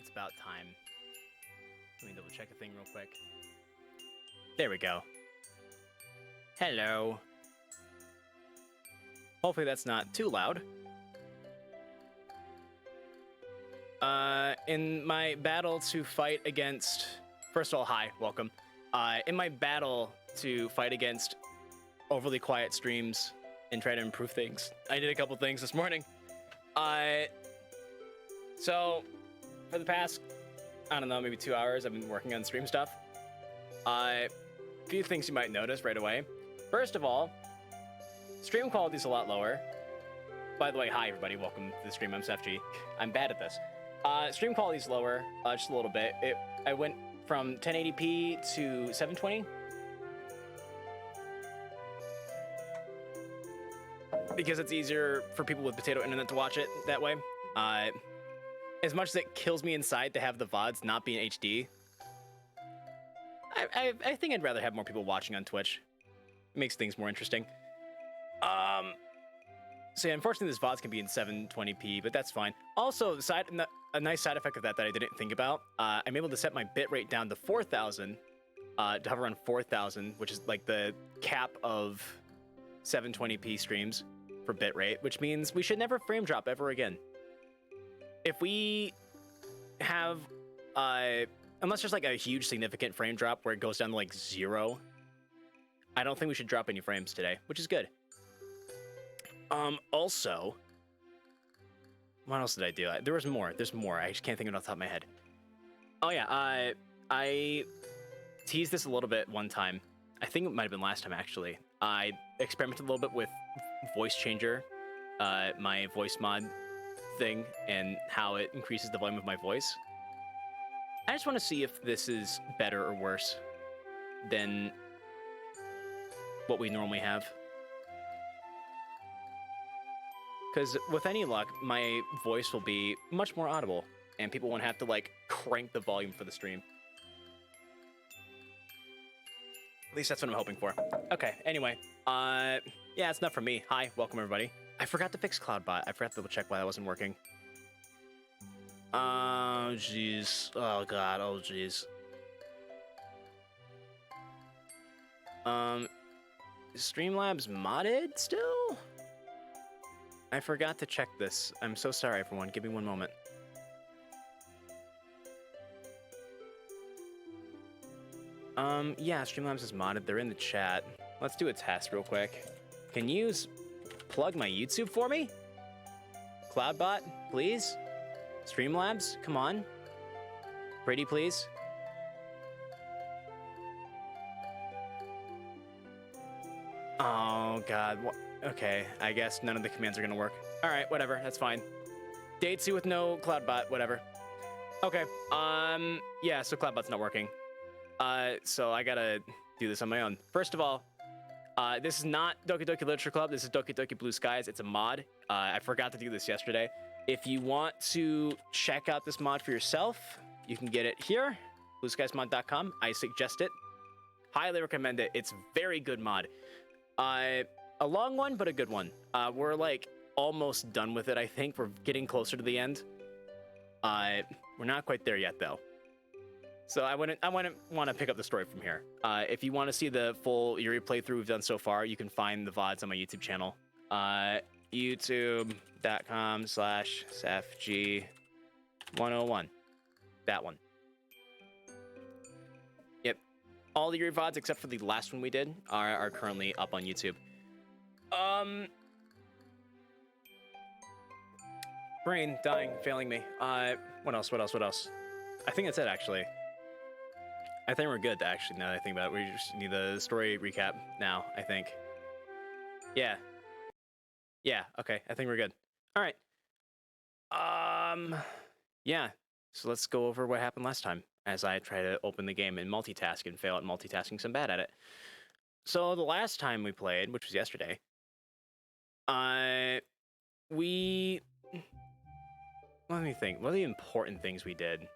it's about time. Let me double check a thing real quick. There we go. Hello. Hopefully that's not too loud. In my battle to fight against... First of all, hi, welcome. In my battle to fight against overly quiet streams and try to improve things, I did a couple things this morning. So, for the past, I don't know, maybe 2 hours, I've been working on stream stuff. A few things you might notice right away. First of all, stream quality is a lot lower. By the way, hi everybody, welcome to the stream, I'm SFG. I'm bad at this. Stream quality is lower, just a little bit. I went from 1080p to 720. Because it's easier for people with potato internet to watch it that way. As much as it kills me inside to have the VODs not be in HD, I think I'd rather have more people watching on Twitch. It makes things more interesting. So yeah, unfortunately this VODs can be in 720p, but that's fine. Also, a nice side effect of that I didn't think about, I'm able to set my bitrate down to 4,000, to hover around 4,000, which is like the cap of 720p streams for bitrate, which means we should never frame drop ever again. If we have, unless there's like a huge significant frame drop where it goes down to like 0, I don't think we should drop any frames today, which is good. Also, what else did I do? There's more. I just can't think of it off the top of my head. Oh yeah, I teased this a little bit one time. I think it might have been last time actually. I experimented a little bit with voice changer, my voice mod thing, and how it increases the volume of my voice. I just want to see if this is better or worse than what we normally have. Because with any luck, my voice will be much more audible, and people won't have to, like, crank the volume for the stream. At least that's what I'm hoping for. Okay, anyway. Yeah, that's enough from me. Hi, welcome, everybody. I forgot to fix CloudBot. I forgot to double check why that wasn't working. Oh, jeez. Oh, God. Oh, jeez. Streamlabs modded still? I forgot to check this. I'm so sorry, everyone. Give me one moment. Yeah, Streamlabs is modded. They're in the chat. Let's do a test real quick. Can you plug my YouTube for me? CloudBot, please? Streamlabs, come on. Pretty, please. Oh, God. What? Okay, I guess none of the commands are gonna work. All right, whatever, that's fine. Datesy with no CloudBot, whatever. Okay, yeah, so CloudBot's not working. So I gotta do this on my own. First of all, this is not Doki Doki Literature Club. This is Doki Doki Blue Skies. It's a mod. I forgot to do this yesterday. If you want to check out this mod for yourself, you can get it here, blueskiesmod.com. I suggest it. Highly recommend it. It's a very good mod. A long one, but a good one. We're like almost done with it, I think. We're getting closer to the end. We're not quite there yet, though. So I wouldn't want to pick up the story from here. If you want to see the full Yuri playthrough we've done so far, you can find the VODs on my YouTube channel. youtube.com/SFG101. That one. Yep. All the Yuri VODs, except for the last one we did, are currently up on YouTube. Brain dying, failing me. What else? I think that's it, actually. I think we're good, actually, now that I think about it. We just need the story recap now, I think. Yeah. Yeah, okay, I think we're good. All right. Yeah. So let's go over what happened last time as I try to open the game and multitask and fail at multitasking, so I'm bad at it. So the last time we played, which was yesterday, let me think. What are the important things we did?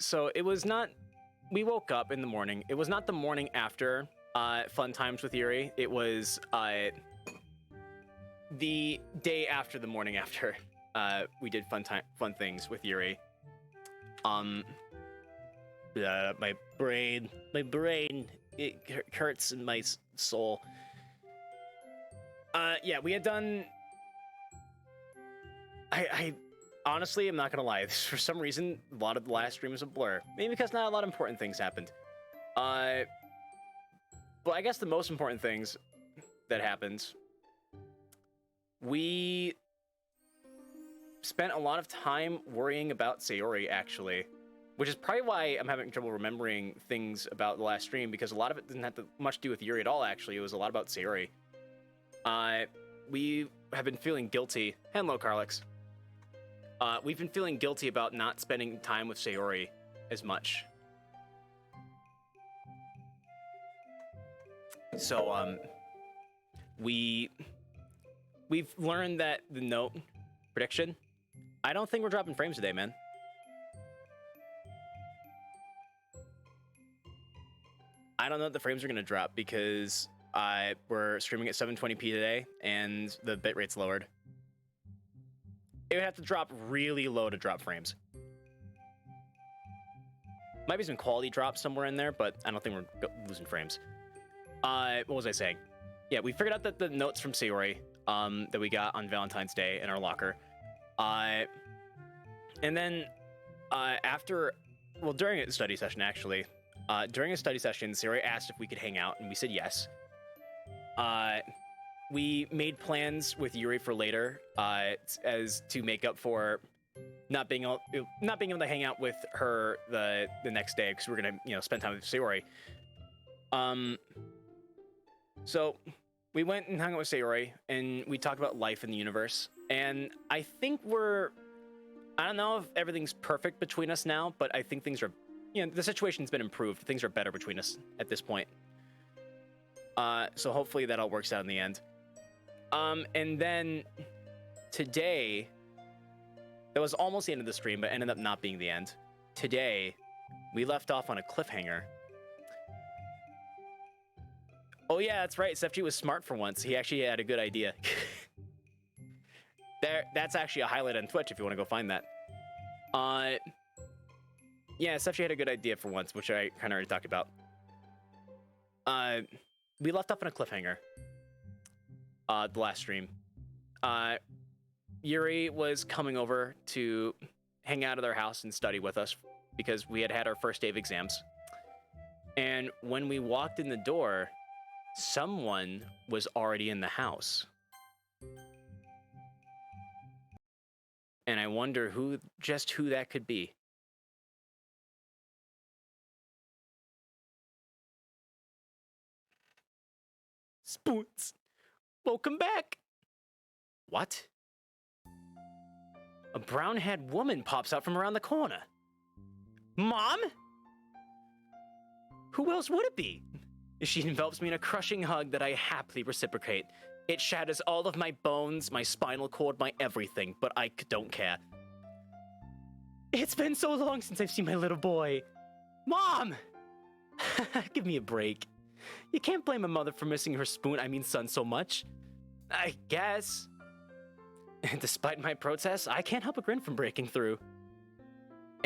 So it was not... We woke up in the morning. It was not the morning after Fun Times with Yuri. It was the day after the morning after, we did fun things with Yuri. My brain, it hurts in my soul. Yeah, we had done. I honestly, I'm not gonna lie. For some reason, a lot of the last stream was a blur. Maybe because not a lot of important things happened. But I guess the most important things that happened, we spent a lot of time worrying about Sayori, actually, which is probably why I'm having trouble remembering things about the last stream, because a lot of it didn't have much to do with Yuri at all, actually. It was a lot about Sayori. We have been feeling guilty. Hello, Carlix. We've been feeling guilty about not spending time with Sayori as much. So, we've learned that the note prediction, I don't think we're dropping frames today, man. I don't know if the frames are going to drop because we're streaming at 720p today and the bitrate's lowered. It would have to drop really low to drop frames. Might be some quality drops somewhere in there, but I don't think we're losing frames. What was I saying? Yeah, we figured out that the notes from Sayori that we got on Valentine's Day in our locker. And then during a study session, actually, during a study session, Sayori asked if we could hang out, and we said yes. We made plans with Yuri for later, as to make up for not being able to hang out with her the next day, because we're gonna spend time with Sayori. So we went and hung out with Sayori, and we talked about life in the universe. And I think I don't know if everything's perfect between us now, but I think things are, the situation's been improved. Things are better between us at this point. So hopefully that all works out in the end. And then today, that was almost the end of the stream, but ended up not being the end. Today, we left off on a cliffhanger. Oh yeah, that's right. Sefji was smart for once. He actually had a good idea. That's actually a highlight on Twitch if you want to go find that. Yeah, Sefji had a good idea for once, which I kind of already talked about. We left off on a cliffhanger. The last stream. Yuri was coming over to hang out at our house and study with us because we had our first day of exams. And when we walked in the door, someone was already in the house. And I wonder who that could be. Spoons, welcome back. What? A brown-haired woman pops out from around the corner. Mom? Who else would it be? She envelops me in a crushing hug that I happily reciprocate. It shatters all of my bones, my spinal cord, my everything, but I don't care. It's been so long since I've seen my little boy. Mom! Give me a break. You can't blame a mother for missing her son so much. I guess. Despite my protests, I can't help a grin from breaking through.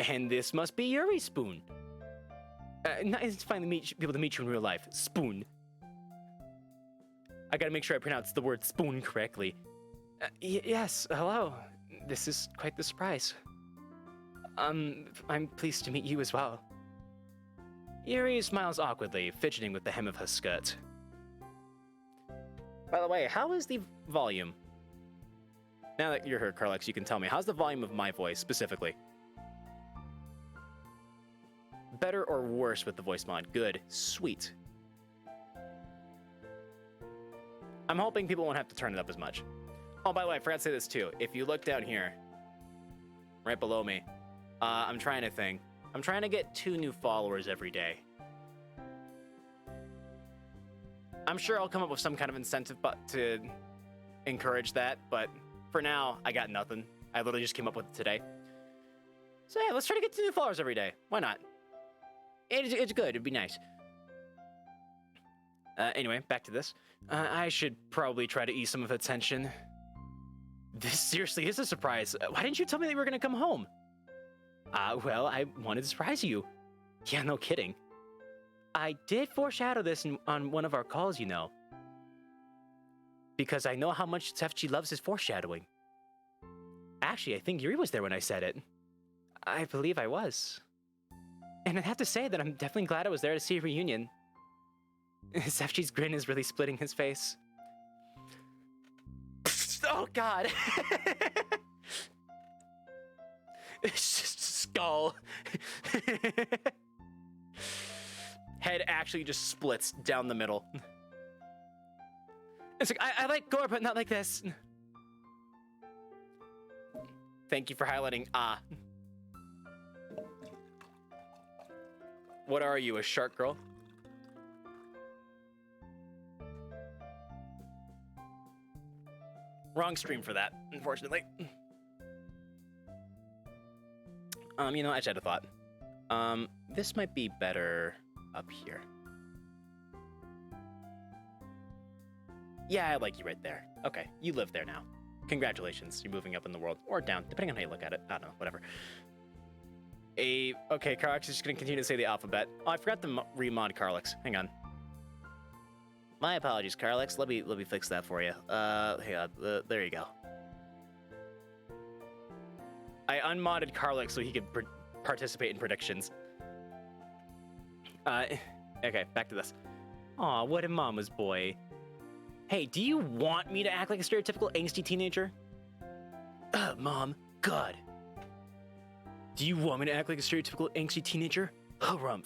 And this must be Yuri's spoon. It's finally be able to meet you in real life. Spoon. I gotta make sure I pronounce the word spoon correctly. Yes, hello. This is quite the surprise. I'm pleased to meet you as well. Yuri smiles awkwardly, fidgeting with the hem of her skirt. By the way, how is the volume? Now that you're here, Carlex, you can tell me. How's the volume of my voice, specifically? Better or worse with the voice mod? Good. Sweet. I'm hoping people won't have to turn it up as much. Oh, by the way, I forgot to say this too. If you look down here, right below me, I'm trying to get 2 new followers every day. I'm sure I'll come up with some kind of incentive to encourage that, but for now, I got nothing. I literally just came up with it today. So yeah, let's try to get 2 new followers every day. Why not? It's good. It'd be nice. Anyway, back to this. I should probably try to ease some of the tension. This seriously is a surprise. Why didn't you tell me that you were gonna come home? Well, I wanted to surprise you. Yeah, no kidding. I did foreshadow this on one of our calls, you know. Because I know how much Sefchi loves his foreshadowing. Actually, I think Yuri was there when I said it. I believe I was. And I have to say that I'm definitely glad I was there to see a reunion. Sefchi's grin is really splitting his face. Oh, God. It's just a skull. Head actually just splits down the middle. It's like, I like gore, but not like this. Thank you for highlighting What are you, a shark girl? Wrong stream for that, unfortunately. You know, I just had a thought. This might be better up here. Yeah, I like you right there. Okay, you live there now. Congratulations, you're moving up in the world. Or down, depending on how you look at it. I don't know, whatever. Okay, Carlix is just gonna continue to say the alphabet. Oh, I forgot to remod Carlix. Hang on. My apologies, Carlix. Let me fix that for you. Hang on. There you go. I unmodded Carlix so he could participate in predictions. Okay, back to this. Aw, what a mama's boy. Hey, do you want me to act like a stereotypical angsty teenager? Mom, God. Do you want me to act like a stereotypical angsty teenager? Harumph.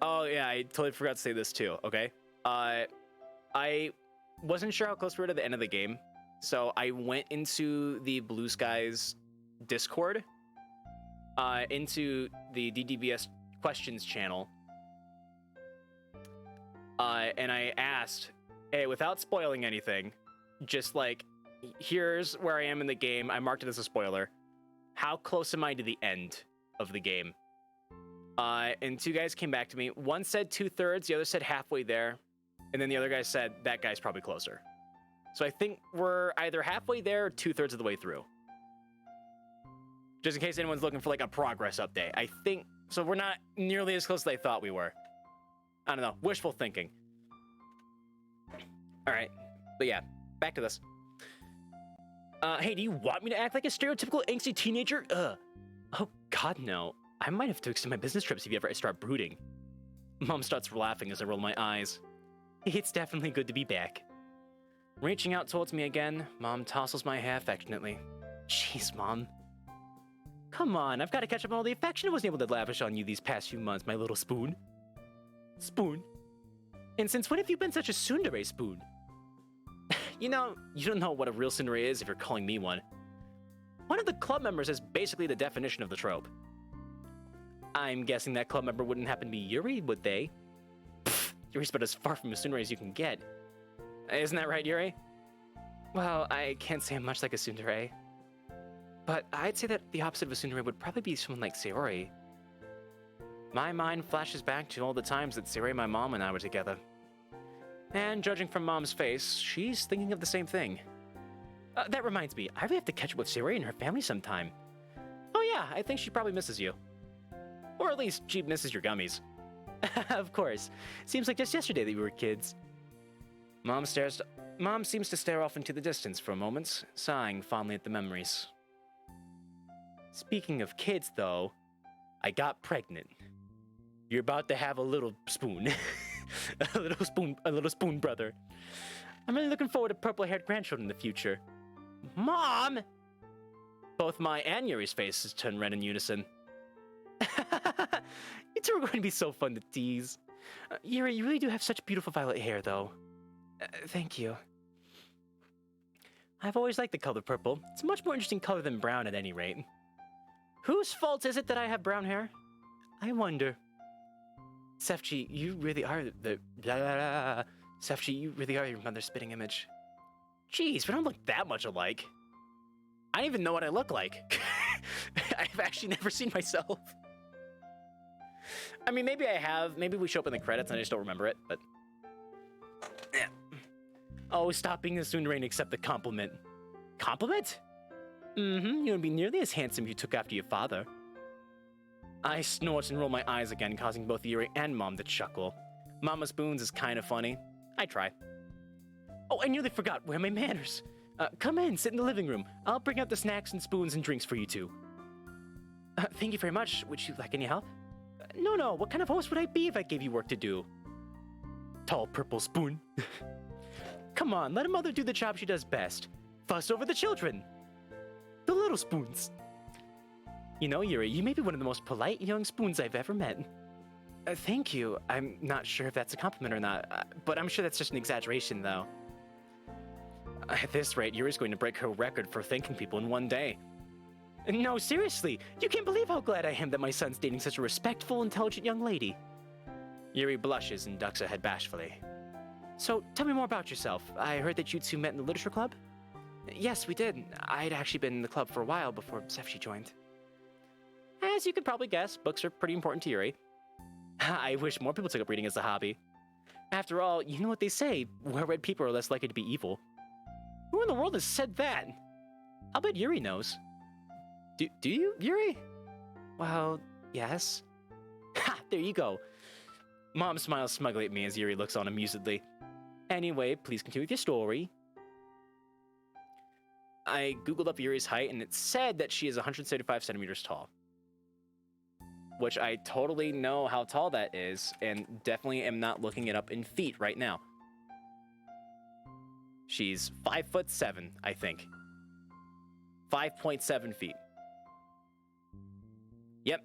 Oh, yeah, I totally forgot to say this too, okay? I wasn't sure how close we were to the end of the game, so I went into the Blue Skies Discord, into the DDBS questions channel, and I asked, hey, without spoiling anything, just like, here's where I am in the game. I marked it as a spoiler. How close am I to the end of the game? And two guys came back to me. One said 2/3, the other said halfway there. And then the other guy said, that guy's probably closer. So I think we're either halfway there or 2/3 of the way through. Just in case anyone's looking for like a progress update. I think, so we're not nearly as close as I thought we were. I don't know, wishful thinking. All right, but yeah, back to this. Hey, do you want me to act like a stereotypical angsty teenager? Oh God, no. I might have to extend my business trips if you ever start brooding. Mom starts laughing as I roll my eyes. It's definitely good to be back. Reaching out towards me again, Mom tousles my hair affectionately. Jeez, Mom. Come on, I've got to catch up on all the affection I wasn't able to lavish on you these past few months, my little spoon. Spoon? And since when have you been such a tsundere spoon? You know, you don't know what a real tsundere is if you're calling me one. One of the club members is basically the definition of the trope. I'm guessing that club member wouldn't happen to be Yuri, would they? Pfft, Yuri's about as far from a tsundere as you can get. Isn't that right, Yuri? Well, I can't say I'm much like a tsundere. But I'd say that the opposite of a tsundere would probably be someone like Sayori. My mind flashes back to all the times that Sayori, my mom, and I were together. And judging from Mom's face, she's thinking of the same thing. That reminds me, I really have to catch up with Sayori and her family sometime. Oh yeah, I think she probably misses you. Or at least she misses your gummies. Of course. Seems like just yesterday that we were kids. Mom seems to stare off into the distance for a moment, sighing fondly at the memories. Speaking of kids, though, I got pregnant. You're about to have a little spoon. a little spoon brother. I'm really looking forward to purple-haired grandchildren in the future. Mom! Both my and Yuri's faces turn red in unison. You two are going to be so fun to tease. Yuri, you really do have such beautiful violet hair, though. Thank you. I've always liked the color purple. It's a much more interesting color than brown at any rate. Whose fault is it that I have brown hair? I wonder. Sefchi, you really are the blah, blah, blah. Sefchi, you really are your mother's spitting image. Jeez, we don't look that much alike. I don't even know what I look like. I've actually never seen myself. I mean, maybe I have. Maybe we show up in the credits and I just don't remember it, but... yeah. Oh, stop being a tsundere and accept the compliment. Compliment? Mm-hmm, you would be nearly as handsome if you took after your father. I snort and roll my eyes again, causing both Yuri and Mom to chuckle. Mama Spoons is kind of funny. I try. Oh, I nearly forgot. Where are my manners? Come in, sit in the living room. I'll bring out the snacks and spoons and drinks for you two. Thank you very much. Would you like any help? No. What kind of host would I be if I gave you work to do? Tall purple spoon. Come on, let a mother do the job she does best. Fuss over the children. The little spoons. You know, Yuri, you may be one of the most polite young spoons I've ever met. Thank you. I'm not sure if that's a compliment or not, but I'm sure that's just an exaggeration, though. At this rate, Yuri's going to break her record for thanking people in one day. No, seriously, you can't believe how glad I am that my son's dating such a respectful, intelligent young lady. Yuri blushes and ducks her head bashfully. So, tell me more about yourself. I heard that you two met in the literature club? Yes, we did. I'd actually been in the club for a while before Sefchi joined. As you could probably guess, books are pretty important to Yuri. I wish more people took up reading as a hobby. After all, you know what they say, well-read people are less likely to be evil. Who in the world has said that? I'll bet Yuri knows. Do you, Yuri? Well, yes. Ha! There you go. Mom smiles smugly at me as Yuri looks on amusedly. Anyway, please continue with your story. I googled up Yuri's height, and it said that she is 175 centimeters tall. Which I totally know how tall that is, and definitely am not looking it up in feet right now. She's 5'7", I think. 5.7 feet. Yep.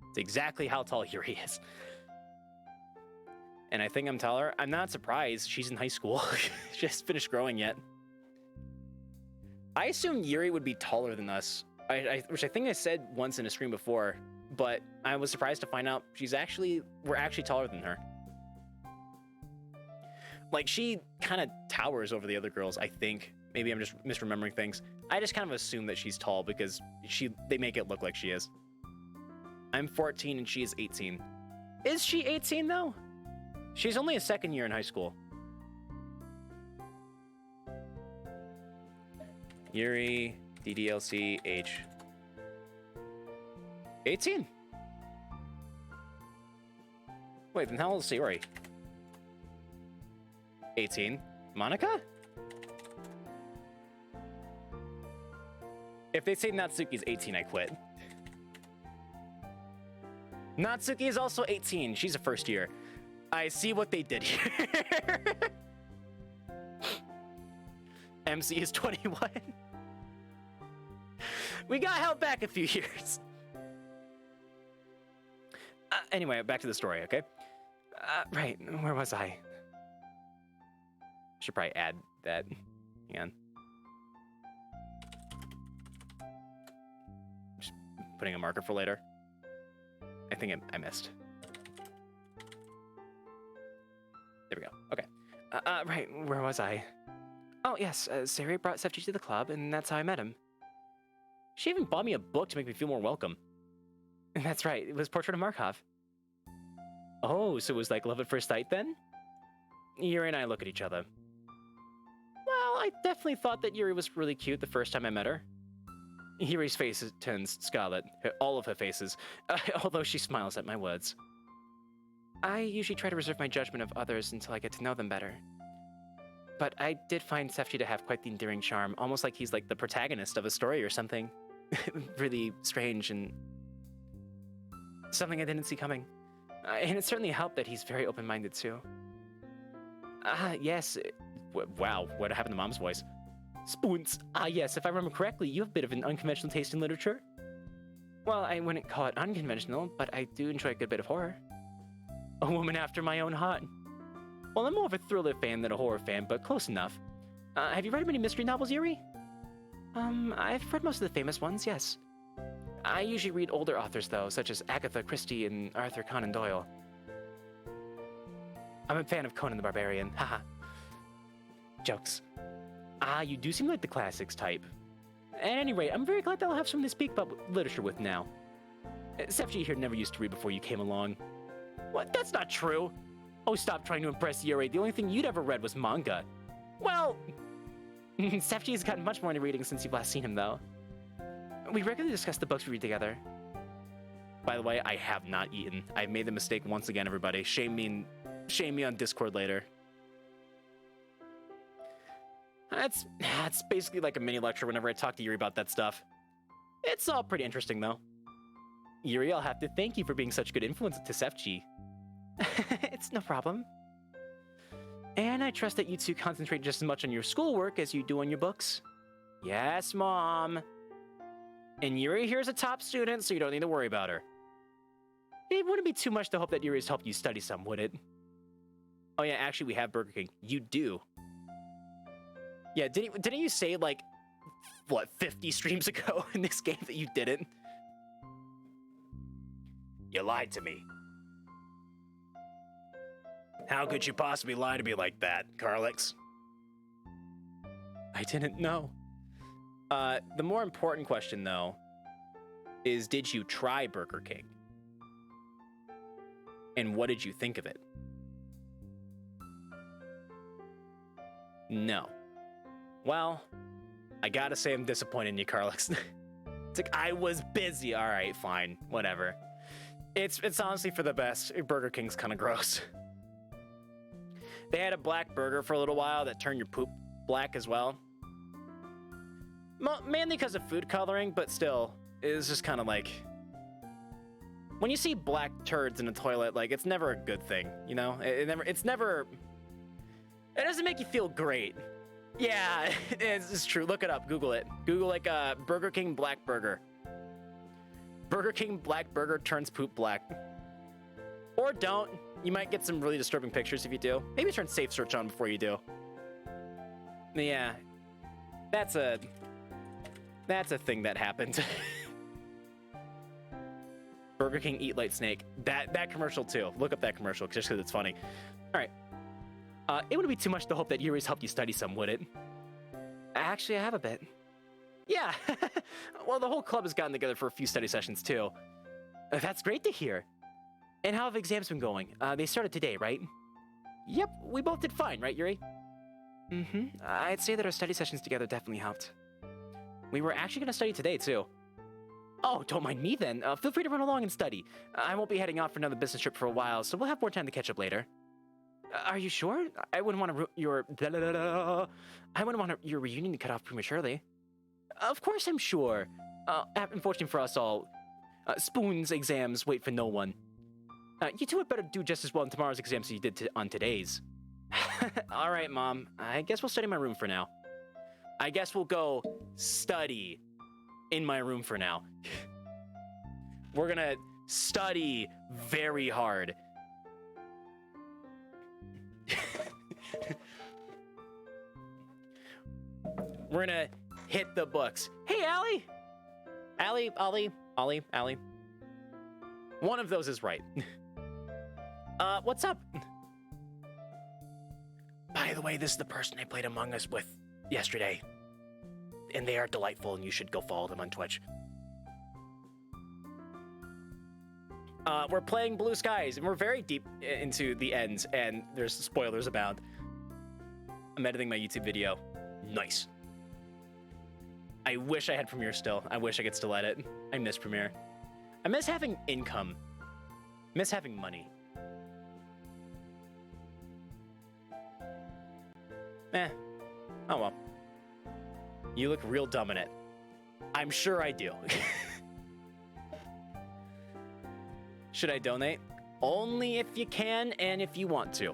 It's exactly how tall Yuri is. And I think I'm taller. I'm not surprised. She's in high school. She hasn't finished growing yet. I assumed Yuri would be taller than us. Which I think I said once in a stream before, but I was surprised to find out we're actually taller than her. Like, she kind of towers over the other girls, I think. Maybe I'm just misremembering things. I just kind of assume that she's tall because they make it look like she is. I'm 14 and she is 18. Is she 18 though? She's only a second year in high school. Yuri, DDLC, age. 18. Wait, then how old is Yuri? 18. Monica? If they say Natsuki's 18, I quit. Natsuki is also 18. She's a first year. I see what they did here. MC is 21. We got held back a few years. Anyway, back to the story, okay? Right, where was I? Should probably add that. Hang on. Just putting a marker for later. I think I missed. There we go. Okay. Right, where was I? Oh, yes, Sari brought Sefchi to the club, and that's how I met him. She even bought me a book to make me feel more welcome. That's right, it was Portrait of Markov. Oh, so it was like love at first sight then? Yuri and I look at each other. Well, I definitely thought that Yuri was really cute the first time I met her. Yuri's face turns scarlet, all of her faces, although she smiles at my words. I usually try to reserve my judgment of others until I get to know them better. But I did find Sefchi to have quite the endearing charm, almost like he's like the protagonist of a story or something. Really strange and something I didn't see coming. And it certainly helped that he's very open-minded too. Yes. Wow, what happened to Mom's voice? Spoons. Yes, if I remember correctly, you have a bit of an unconventional taste in literature. Well, I wouldn't call it unconventional, but I do enjoy a good bit of horror. A woman after my own heart. Well, I'm more of a thriller fan than a horror fan, but close enough. Have you read many mystery novels, Yuri? I've read most of the famous ones, yes. I usually read older authors, though, such as Agatha Christie and Arthur Conan Doyle. I'm a fan of Conan the Barbarian, haha. Jokes. You do seem like the classics type. At any rate, I'm very glad that I'll have someone to speak about literature with now. Sefchi here never used to read before you came along. What? That's not true! Oh, stop trying to impress Yuri. The only thing you'd ever read was manga. Well, Sefji's gotten much more into reading since you've last seen him, though. We regularly discuss the books we read together. By the way, I have not eaten. I made the mistake once again, everybody. Shame me on Discord later. It's basically like a mini lecture whenever I talk to Yuri about that stuff. It's all pretty interesting, though. Yuri, I'll have to thank you for being such a good influence to Sefji. It's no problem. And I trust that you two concentrate just as much on your schoolwork as you do on your books. Yes, Mom. And Yuri here's a top student, so you don't need to worry about her. It wouldn't be too much to hope that Yuri's helped you study some, would it? Oh yeah, actually we have Burger King. You do. Yeah, didn't you say like, what, 50 streams ago in this game that you didn't? You lied to me. How could you possibly lie to me like that, Carlix? I didn't know. The more important question, though, is did you try Burger King? And what did you think of it? No. Well, I gotta say I'm disappointed in you, Carlix. It's like, I was busy. All right, fine, whatever. It's honestly for the best. Burger King's kind of gross. They had a black burger for a little while that turned your poop black as well. Mainly because of food coloring, but still, it's just kind of like... When you see black turds in a toilet, like, it's never a good thing, you know? It doesn't make you feel great. Yeah, it's true. Look it up. Google it. Google, like, Burger King black burger. Burger King black burger turns poop black. Or don't. You might get some really disturbing pictures if you do. Maybe turn safe search on before you do. Yeah. That's a thing that happened. Burger King Eat Light Snake. That commercial too. Look up that commercial just because it's funny. All right. It wouldn't be too much to hope that Yuri's helped you study some, would it? Actually, I have a bit. Yeah. Well, the whole club has gotten together for a few study sessions too. That's great to hear. And how have exams been going? They started today, right? Yep, we both did fine, right, Yuri? Mm-hmm. I'd say that our study sessions together definitely helped. We were actually going to study today, too. Oh, don't mind me then. Feel free to run along and study. I won't be heading off for another business trip for a while, so we'll have more time to catch up later. Are you sure? I wouldn't want your reunion to cut off prematurely. Of course I'm sure. Unfortunately for us all, Spoon's exams wait for no one. You two had better do just as well in tomorrow's exams as you did on today's. All right, Mom. I guess we'll study in my room for now. I guess we'll go study in my room for now. We're gonna study very hard. We're gonna hit the books. Hey, Allie! Allie. One of those is right. What's up? By the way, this is the person I played Among Us with yesterday. And they are delightful, and you should go follow them on Twitch. We're playing Blue Skies, and we're very deep into the ends, and there's spoilers abound. I'm editing my YouTube video. Nice. I wish I had Premiere still. I wish I could still edit. I miss Premiere. I miss having income. I miss having money. Oh well. You look real dumb in it. I'm sure I do. Should I donate? Only if you can and if you want to.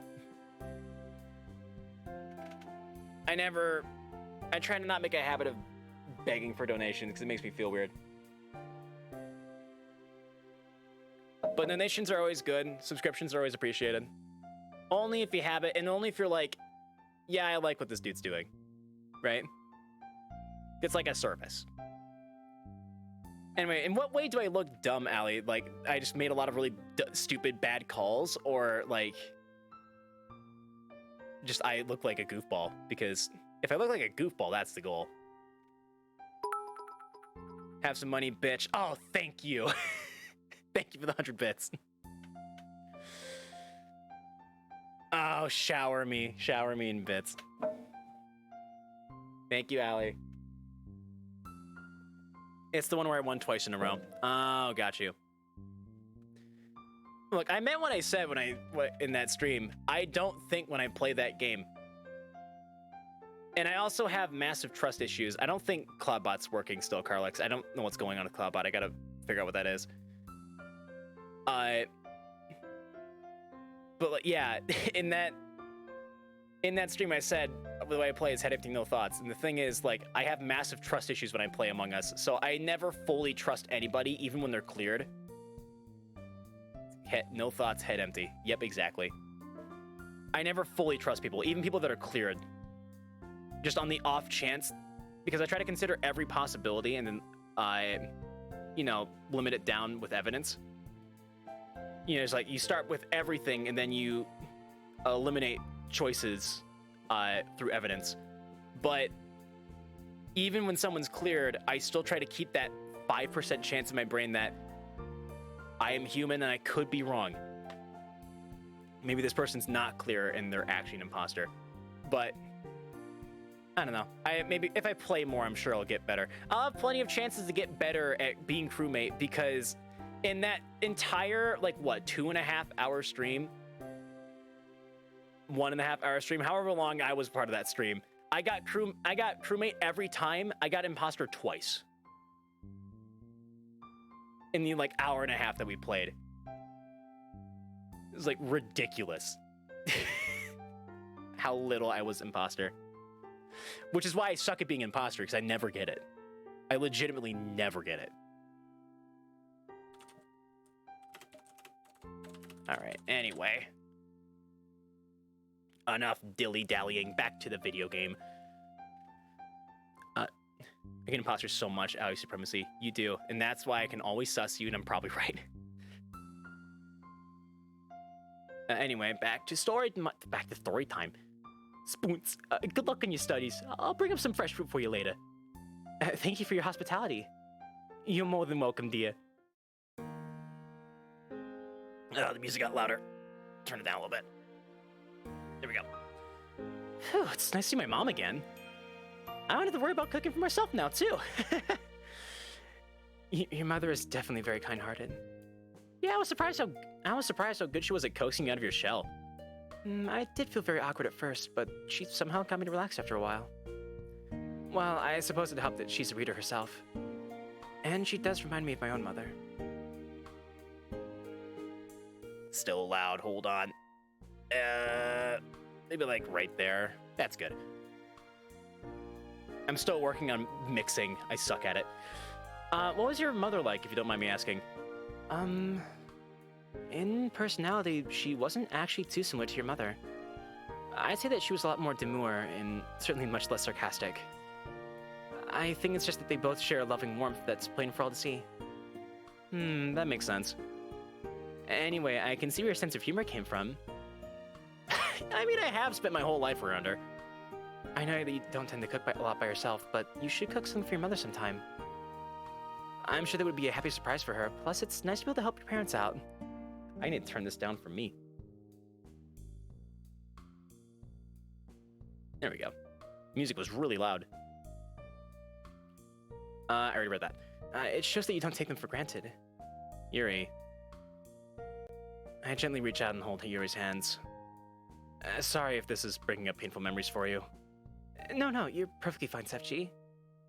I try to not make a habit of begging for donations because it makes me feel weird. But donations are always good. Subscriptions are always appreciated. Only if you have it, and only if you're like, yeah, I like what this dude's doing. Right? It's like a service. Anyway, in what way do I look dumb, Allie? Like, I just made a lot of really stupid, bad calls? Or, like, just I look like a goofball? Because if I look like a goofball, that's the goal. Have some money, bitch. Oh, thank you. Thank you for the 100 bits. Oh, shower me in bits. Thank you, Allie. It's the one where I won twice in a row. Oh, got you. Look, I meant what I said in that stream. I don't think when I play that game. And I also have massive trust issues. I don't think Cloudbot's working still, Carlix. I don't know what's going on with Cloudbot. I gotta figure out what that is. But like, yeah, in that stream I said the way I play is head empty, no thoughts. And the thing is, like, I have massive trust issues when I play Among Us, so I never fully trust anybody, even when they're cleared. No thoughts, head empty. Yep, exactly. I never fully trust people, even people that are cleared. Just on the off chance, because I try to consider every possibility and then I, limit it down with evidence. It's like you start with everything and then you eliminate choices through evidence. But even when someone's cleared, I still try to keep that 5% chance in my brain that I am human and I could be wrong. Maybe this person's not clear and they're actually an imposter. But I don't know. Maybe if I play more, I'm sure I'll get better. I'll have plenty of chances to get better at being crewmate because in that entire, 2.5 hour stream, 1.5 hour stream, however long I was part of that stream, I got crewmate every time. I got imposter twice. In the hour and a half that we played. It was ridiculous. How little I was imposter. Which is why I suck at being imposter, because I never get it. I legitimately never get it. Alright, anyway. Enough dilly-dallying, back to the video game. I get imposter so much, Ally Supremacy. You do, and that's why I can always suss you, and I'm probably right. Anyway, back to story time. Spoons, good luck in your studies. I'll bring up some fresh fruit for you later. Thank you for your hospitality. You're more than welcome, dear. The music got louder. Turn it down a little bit. There we go. Whew, it's nice to see my mom again. I don't have to worry about cooking for myself now, too. Your mother is definitely very kind-hearted. Yeah, I was surprised how good she was at coaxing you out of your shell. I did feel very awkward at first, but she somehow got me to relax after a while. Well, I suppose it helped that she's a reader herself. And she does remind me of my own mother. Still loud, hold on. Maybe right there. That's good. I'm still working on mixing. I suck at it. What was your mother like, if you don't mind me asking? In personality, she wasn't actually too similar to your mother. I'd say that she was a lot more demure and certainly much less sarcastic. I think it's just that they both share a loving warmth that's plain for all to see. That makes sense. Anyway, I can see where your sense of humor came from. I mean, I have spent my whole life around her. I know that you don't tend to cook a lot by yourself, but you should cook something for your mother sometime. I'm sure that would be a happy surprise for her. Plus, it's nice to be able to help your parents out. I need to turn this down for me. There we go. Music was really loud. I already read that. It shows that you don't take them for granted. Yuri. I gently reach out and hold Yuri's hands. Sorry if this is bringing up painful memories for you. No, you're perfectly fine, Sefchi.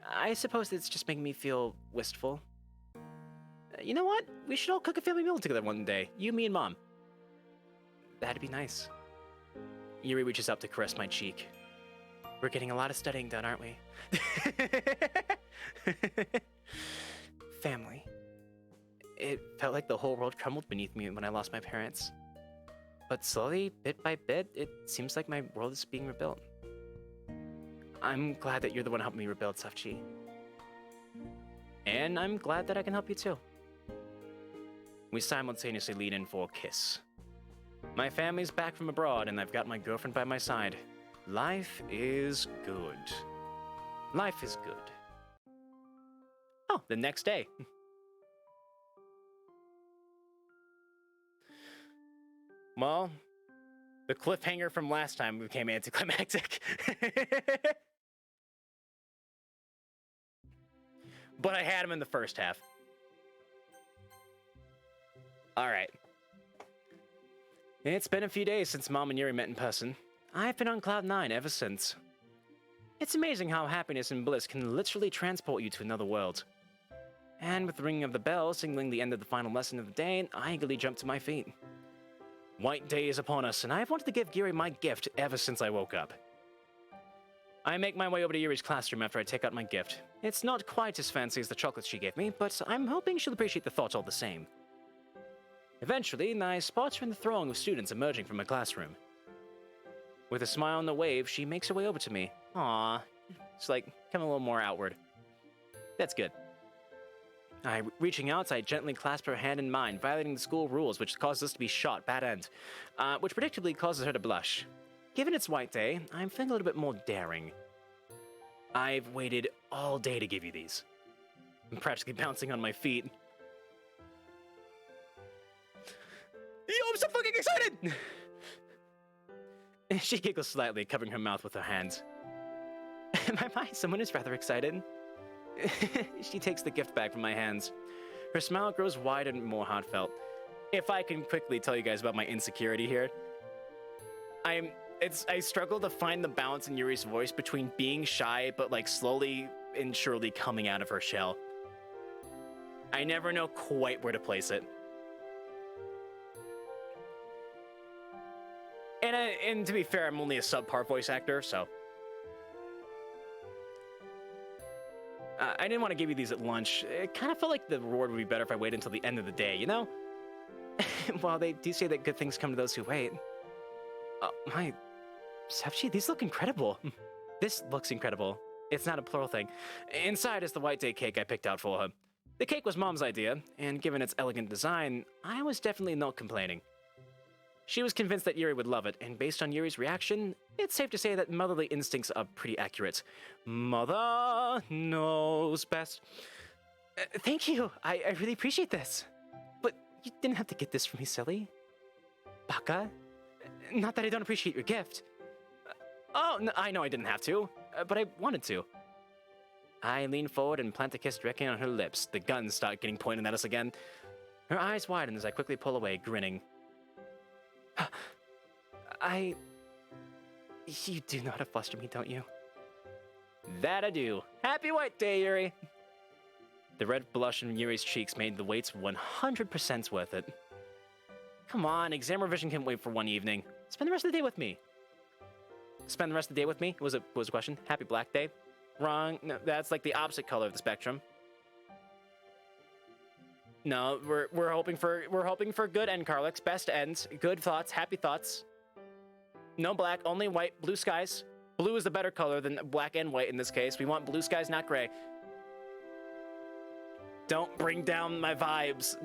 I suppose it's just making me feel wistful. You know what? We should all cook a family meal together one day. You, me, and Mom. That'd be nice. Yuri reaches up to caress my cheek. We're getting a lot of studying done, aren't we? Family. It felt like the whole world crumbled beneath me when I lost my parents. But slowly, bit by bit, it seems like my world is being rebuilt. I'm glad that you're the one helping me rebuild, Sefchi. And I'm glad that I can help you too. We simultaneously lean in for a kiss. My family's back from abroad and I've got my girlfriend by my side. Life is good. Life is good. Oh, the next day. Well, the cliffhanger from last time became anticlimactic. but I had him in the first half. All right. It's been a few days since Mom and Yuri met in person. I've been on cloud 9 ever since. It's amazing how happiness and bliss can literally transport you to another world. And with the ringing of the bell signaling the end of the final lesson of the day, I eagerly jumped to my feet. White day is upon us, and I've wanted to give Yuri my gift ever since I woke up. I make my way over to Yuri's classroom after I take out my gift. It's not quite as fancy as the chocolates she gave me, but I'm hoping she'll appreciate the thought all the same. Eventually, I spot her in the throng of students emerging from my classroom. With a smile and a wave, she makes her way over to me. Aww. It's like, come a little more outward. That's good. Reaching out, I gently clasp her hand in mine, violating the school rules, which causes us to be shot, bad end, which predictably causes her to blush. Given it's White Day, I'm feeling a little bit more daring. I've waited all day to give you these. I'm practically bouncing on my feet. Yo, I'm so fucking excited! She giggles slightly, covering her mouth with her hands. In my mind, someone is rather excited. She takes the gift bag from my hands. Her smile grows wider and more heartfelt. If I can quickly tell you guys about my insecurity here. I struggle to find the balance in Yuri's voice between being shy, but like slowly and surely coming out of her shell. I never know quite where to place it. And to be fair, I'm only a subpar voice actor, so. I didn't want to give you these at lunch. It kind of felt like the reward would be better if I waited until the end of the day, you know? While they do say that good things come to those who wait. My... Sepchi, these look incredible. This looks incredible. It's not a plural thing. Inside is the White Day cake I picked out for her. The cake was Mom's idea, and given its elegant design, I was definitely not complaining. She was convinced that Yuri would love it, and based on Yuri's reaction, it's safe to say that motherly instincts are pretty accurate. Mother knows best. Thank you. I really appreciate this. But you didn't have to get this for me, silly. Baka? Not that I don't appreciate your gift. Oh, no, I know I didn't have to, but I wanted to. I lean forward and plant a kiss directly on her lips. The guns start getting pointed at us again. Her eyes widen as I quickly pull away, grinning. You do know how to fluster me, don't you? That I do. Happy White Day, Yuri! The red blush in Yuri's cheeks made the waits 100% worth it. Come on, exam revision can't wait for one evening. Spend the rest of the day with me. Spend the rest of the day with me? Was a question? Happy Black Day? Wrong. No, that's like the opposite color of the spectrum. No, we're hoping for good end, Carlix. Best ends. Good thoughts. Happy thoughts. No black, only white. Blue skies. Blue is the better color than black and white in this case. We want blue skies, not gray. Don't bring down my vibes.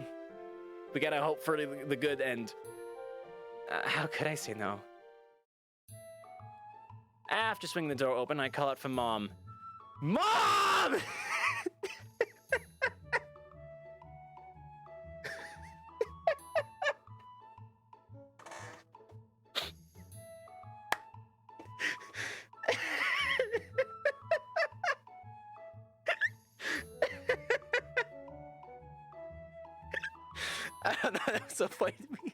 We gotta hope for the good end. How could I say no? After swinging the door open, I call out for Mom. Mom! I don't know, that was so funny to me.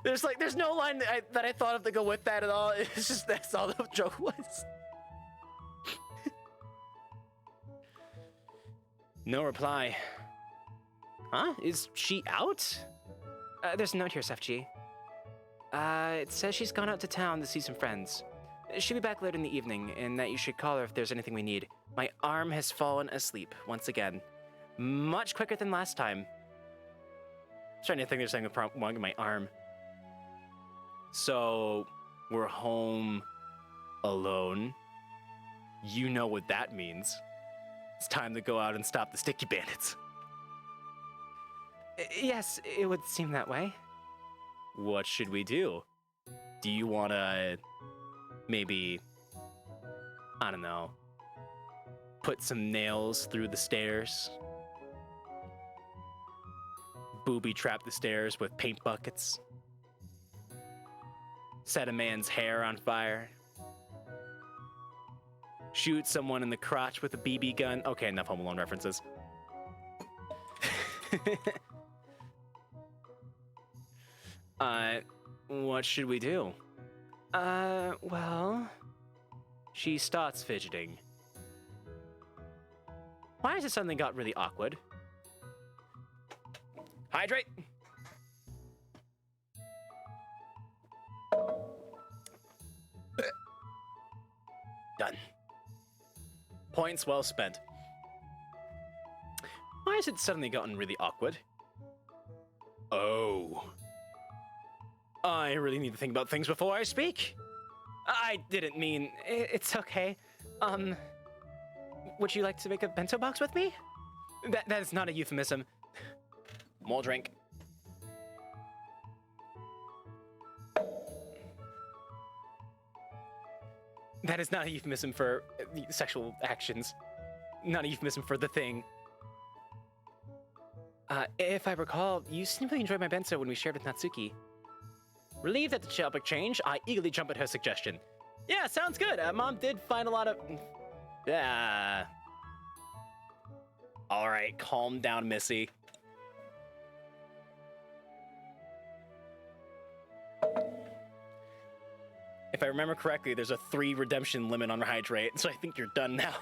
There's no line that I thought of to go with that at all. It's just that's all the joke was. No reply. Huh? Is she out? There's a note here, Sefchi. It says she's gone out to town to see some friends. She'll be back later in the evening, and that you should call her if there's anything we need. My arm has fallen asleep once again. Much quicker than last time. I'm trying to think there's something wrong with my arm. So, we're home alone. You know what that means. It's time to go out and stop the sticky bandits. Yes, it would seem that way. What should we do? Do you wanna... maybe... I don't know... put some nails through the stairs? Booby trap the stairs with paint buckets? Set a man's hair on fire? shoot someone in the crotch with a BB gun. Okay, enough Home Alone references. What should we do? Well... She starts fidgeting. Why has it suddenly got really awkward? Hydrate! Done. Points well spent. Why has it suddenly gotten really awkward? Oh. I really need to think about things before I speak. I didn't mean... It's okay. Would you like to make a bento box with me? That is not a euphemism. More drink. That is not a euphemism for sexual actions. Not a euphemism for the thing. If I recall, you seemed to really enjoy my bento when we shared with Natsuki. Relieved at the topic change, I eagerly jump at her suggestion. Yeah, sounds good. Mom did find a lot of... All right, calm down, Missy. If I remember correctly, there's a 3 redemption limit on Hydrate, so I think you're done now.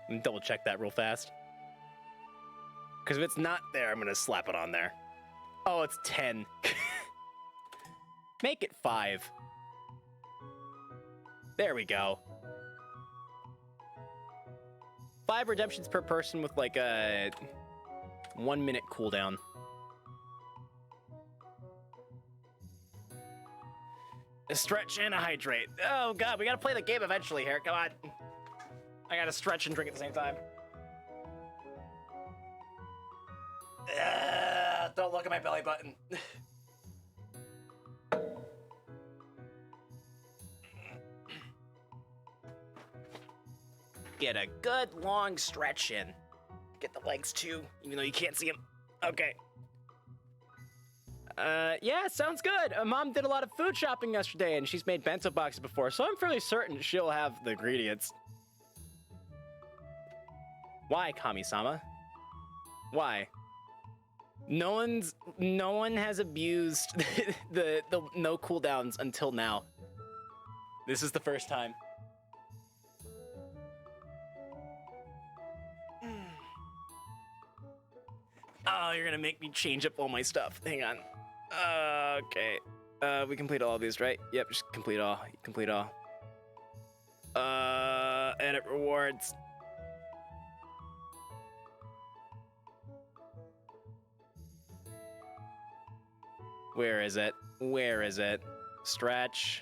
Let me double check that real fast. Because if it's not there, I'm gonna slap it on there. Oh, it's 10. Make it 5. There we go. 5 redemptions per person with like a 1 minute cooldown. A stretch and a hydrate. Oh god, we gotta play the game eventually here. Come on. I gotta stretch and drink at the same time. Don't look at my belly button. Get a good long stretch in. Get the legs too, even though you can't see them. Okay. Yeah, sounds good. Mom did a lot of food shopping yesterday, and she's made bento boxes before, so I'm fairly certain she'll have the ingredients. Why, Kami-sama? Why? No one has abused the no cooldowns until now. This is the first time. Oh, you're gonna make me change up all my stuff. Hang on. Okay. We complete all of these, right? Yep, just complete all. Complete all. Edit rewards. Where is it? Where is it? Stretch.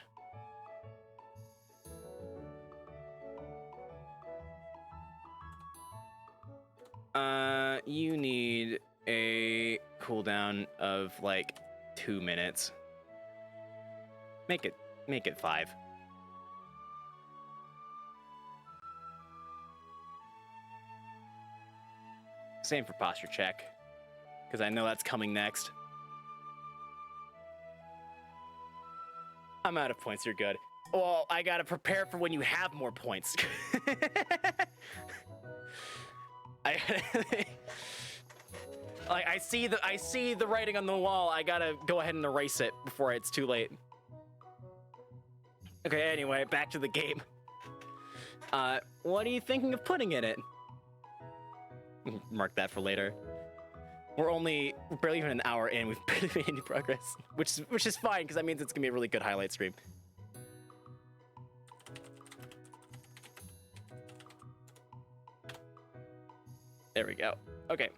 You need a cooldown of like 2 minutes. Make it 5. Same for posture check, because I know that's coming next. I'm out of points, you're good. Well, I gotta prepare for when you have more points. I see the writing on the wall. I gotta go ahead and erase it before it's too late. Okay, anyway, back to the game. What are you thinking of putting in it? Mark that for later. We're barely even an hour in. We've barely made any progress, which is fine because that means it's gonna be a really good highlight stream. There we go. Okay.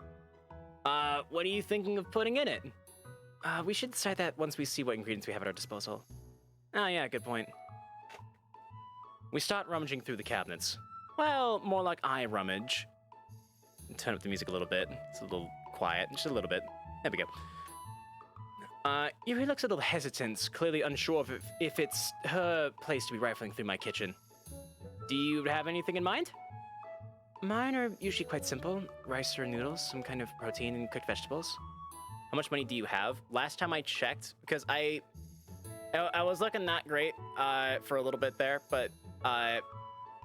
What are you thinking of putting in it? We should decide that once we see what ingredients we have at our disposal. Oh yeah, good point. We start rummaging through the cabinets. Well, more like I rummage. Turn up the music a little bit. It's a little quiet, just a little bit. There we go. Yuri looks a little hesitant, clearly unsure of if it's her place to be rifling through my kitchen. Do you have anything in mind? Mine are usually quite simple. Rice or noodles, some kind of protein, and cooked vegetables. How much money do you have? Last time I checked, because I I was looking not great for a little bit there, but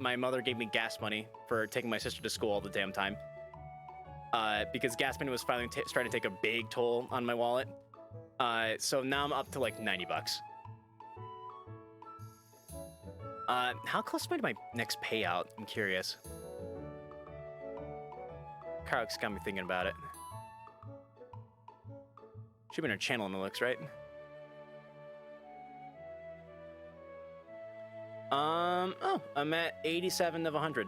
my mother gave me gas money for taking my sister to school all the damn time. Because gas money was finally starting to take a big toll on my wallet. So now I'm up to like 90 bucks. How close am I to my next payout? I'm curious. Karok's got me thinking about it. Should be in her channel in the looks, right? Oh, I'm at 87 of 100.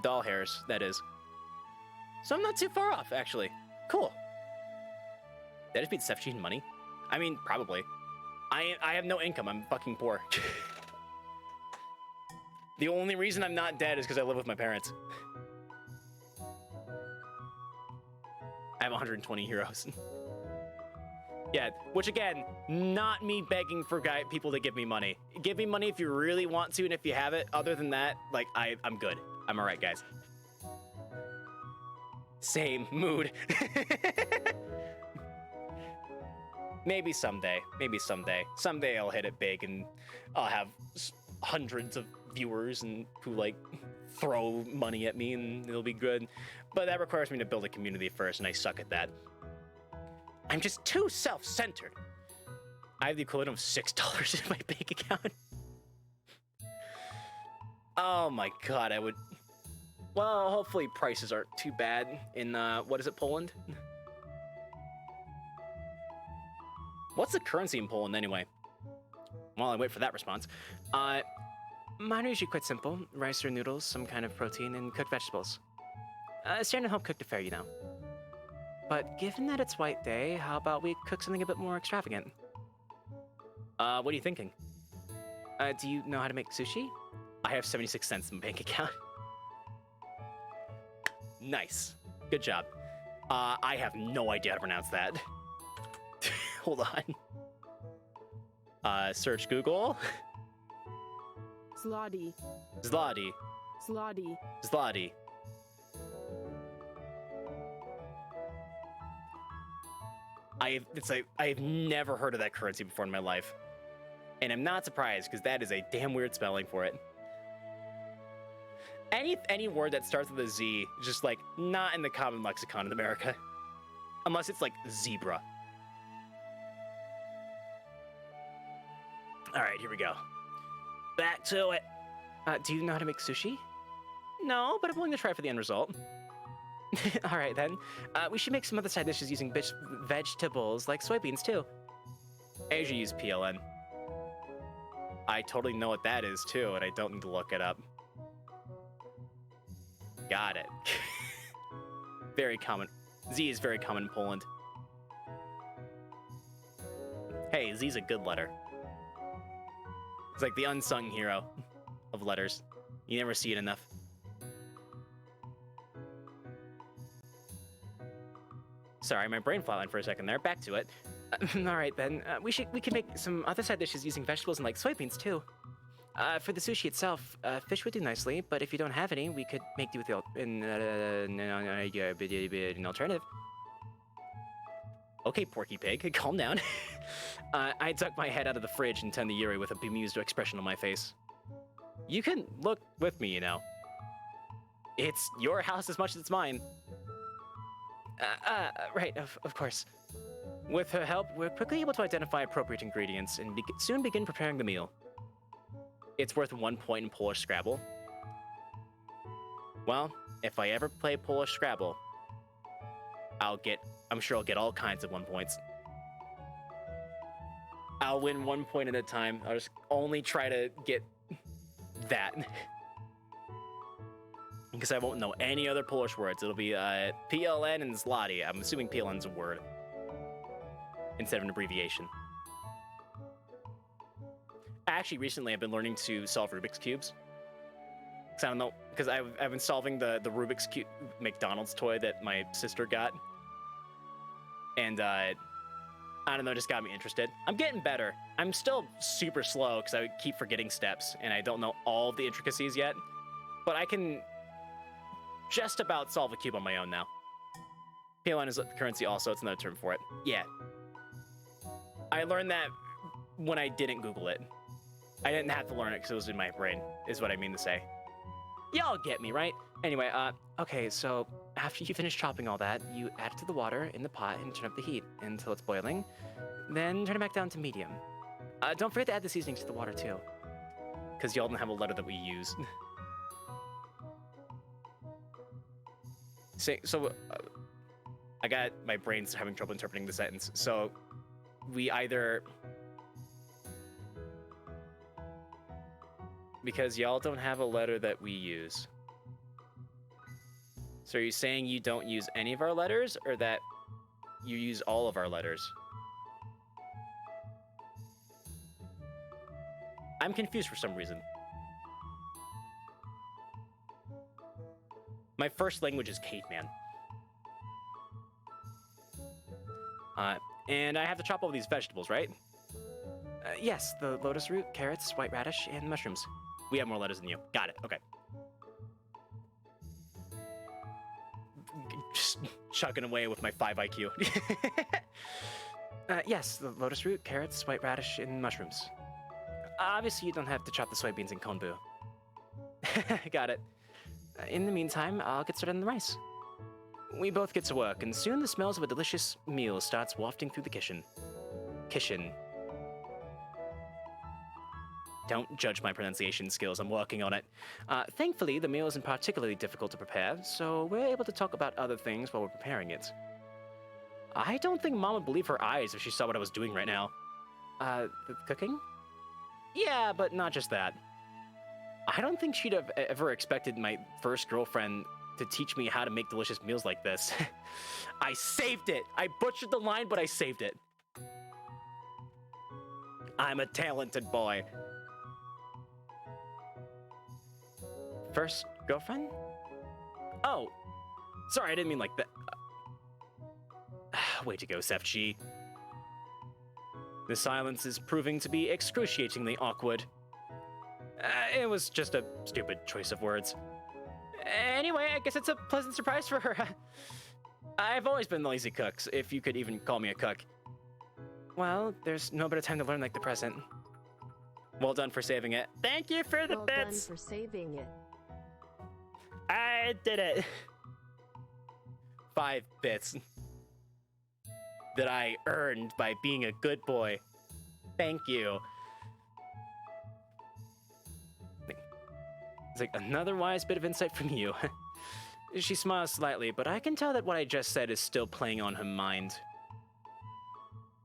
Doll hairs, that is. So I'm not too far off, actually. Cool. That just beats Seth money? I mean, probably. I have no income. I'm fucking poor. The only reason I'm not dead is because I live with my parents. I have 120 heroes. Yeah, which again, not me begging for people to give me money. Give me money if you really want to, and if you have it. Other than that, like, I'm good. I'm all right, guys. Same mood. Maybe someday. Maybe someday. Someday I'll hit it big and I'll have hundreds of viewers and who like throw money at me and it'll be good. But that requires me to build a community first, and I suck at that. I'm just too self-centered. I have the equivalent of $6 in my bank account. Oh my god, I would... Well, hopefully prices aren't too bad in, what is it, Poland? What's the currency in Poland, anyway? While I wait for that response. Mine are usually quite simple. Rice or noodles, some kind of protein, and cooked vegetables. Standard home-cooked affair, you know. But given that it's White Day, how about we cook something a bit more extravagant? What are you thinking? Do you know how to make sushi? I have 76 cents in my bank account. Nice. Good job. I have no idea how to pronounce that. Hold on. Search Google. Zloty. Zloty. Zloty. Zloty. I've never heard of that currency before in my life. And I'm not surprised, because that is a damn weird spelling for it. Any word that starts with a Z is just like not in the common lexicon in America. Unless it's like zebra. Alright, here we go. Back to it. Do you know how to make sushi? No, but I'm willing to try for the end result. Alright then. We should make some other side dishes using vegetables, like soybeans too. I usually use PLN. I totally know what that is too, and I don't need to look it up. Got it. Very common. Z is very common in Poland. Hey, Z's a good letter. It's like the unsung hero of letters. You never see it enough. Sorry, my brain flatlined for a second there. Back to it. All right, then. We could make some other side dishes using vegetables and like soybeans too. For the sushi itself, fish would do nicely, but if you don't have any, we could make do with an alternative. Okay, Porky Pig, calm down. I tuck my head out of the fridge and tend to Yuri with a bemused expression on my face. You can look with me, you know. It's your house as much as it's mine. Right, of course. With her help, we're quickly able to identify appropriate ingredients and soon begin preparing the meal. It's worth 1 point in Polish Scrabble. Well, if I ever play Polish Scrabble, I'm sure I'll get all kinds of 1 points. I'll win 1 point at a time. I'll just only try to get that. Because I won't know any other Polish words. It'll be PLN and Zloty. I'm assuming PLN's a word instead of an abbreviation. Actually, recently I've been learning to solve Rubik's Cubes. Because I don't know, because I've been solving the Rubik's Cube McDonald's toy that my sister got. And I don't know, just got me interested. I'm getting better. I'm still super slow because I keep forgetting steps and I don't know all the intricacies yet. But I can just about solve a cube on my own now. PLN is currency also, it's another term for it. Yeah. I learned that when I didn't Google it. I didn't have to learn it because it was in my brain, is what I mean to say. Y'all get me, right? Anyway, okay, so after you finish chopping all that, you add it to the water in the pot and turn up the heat until it's boiling. Then turn it back down to medium. Don't forget to add the seasoning to the water too, because y'all don't have a letter that we use. I got my brain's having trouble interpreting the sentence. So we either, because y'all don't have a letter that we use. So are you saying you don't use any of our letters, or that you use all of our letters? I'm confused for some reason. My first language is caveman. And I have to chop all these vegetables, right? Yes, the lotus root, carrots, white radish, and mushrooms. We have more letters than you. Got it, okay. Just chugging away with my 5 IQ. Yes, the lotus root, carrots, white radish, and mushrooms. Obviously, you don't have to chop the soybeans and konbu. Got it. In the meantime, I'll get started on the rice. We both get to work, and soon the smells of a delicious meal starts wafting through the kitchen. Don't judge my pronunciation skills, I'm working on it. Thankfully, the meal isn't particularly difficult to prepare, so we're able to talk about other things while we're preparing it. I don't think Mom would believe her eyes if she saw what I was doing right now. The cooking? Yeah, but not just that. I don't think she'd have ever expected my first girlfriend to teach me how to make delicious meals like this. I saved it! I butchered the line, but I saved it. I'm a talented boy. First girlfriend? Oh, sorry, I didn't mean like that. Way to go, Sefchi. The silence is proving to be excruciatingly awkward. It was just a stupid choice of words. Anyway, I guess it's a pleasant surprise for her. I've always been the lazy cook, if you could even call me a cook. Well, there's no better time to learn like the present. Well done for saving it. Thank you for the bits! Well done for saving it. I did it. 5 bits. That I earned by being a good boy. Thank you. It's like another wise bit of insight from you. She smiles slightly, but I can tell that what I just said is still playing on her mind.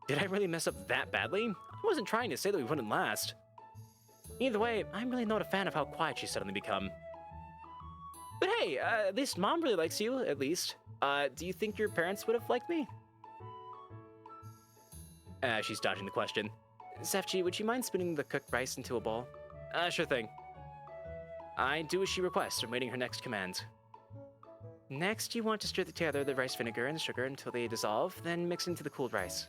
Did I really mess up that badly? I wasn't trying to say that we wouldn't last. Either way, I'm really not a fan of how quiet she's suddenly become. But hey, at least Mom really likes you, at least. Do you think your parents would have liked me? She's dodging the question. Sefchi, would you mind spinning the cooked rice into a bowl? Sure thing. I do as she requests. I'm waiting her next command. Next, you want to stir together the rice vinegar and the sugar until they dissolve, then mix into the cooled rice.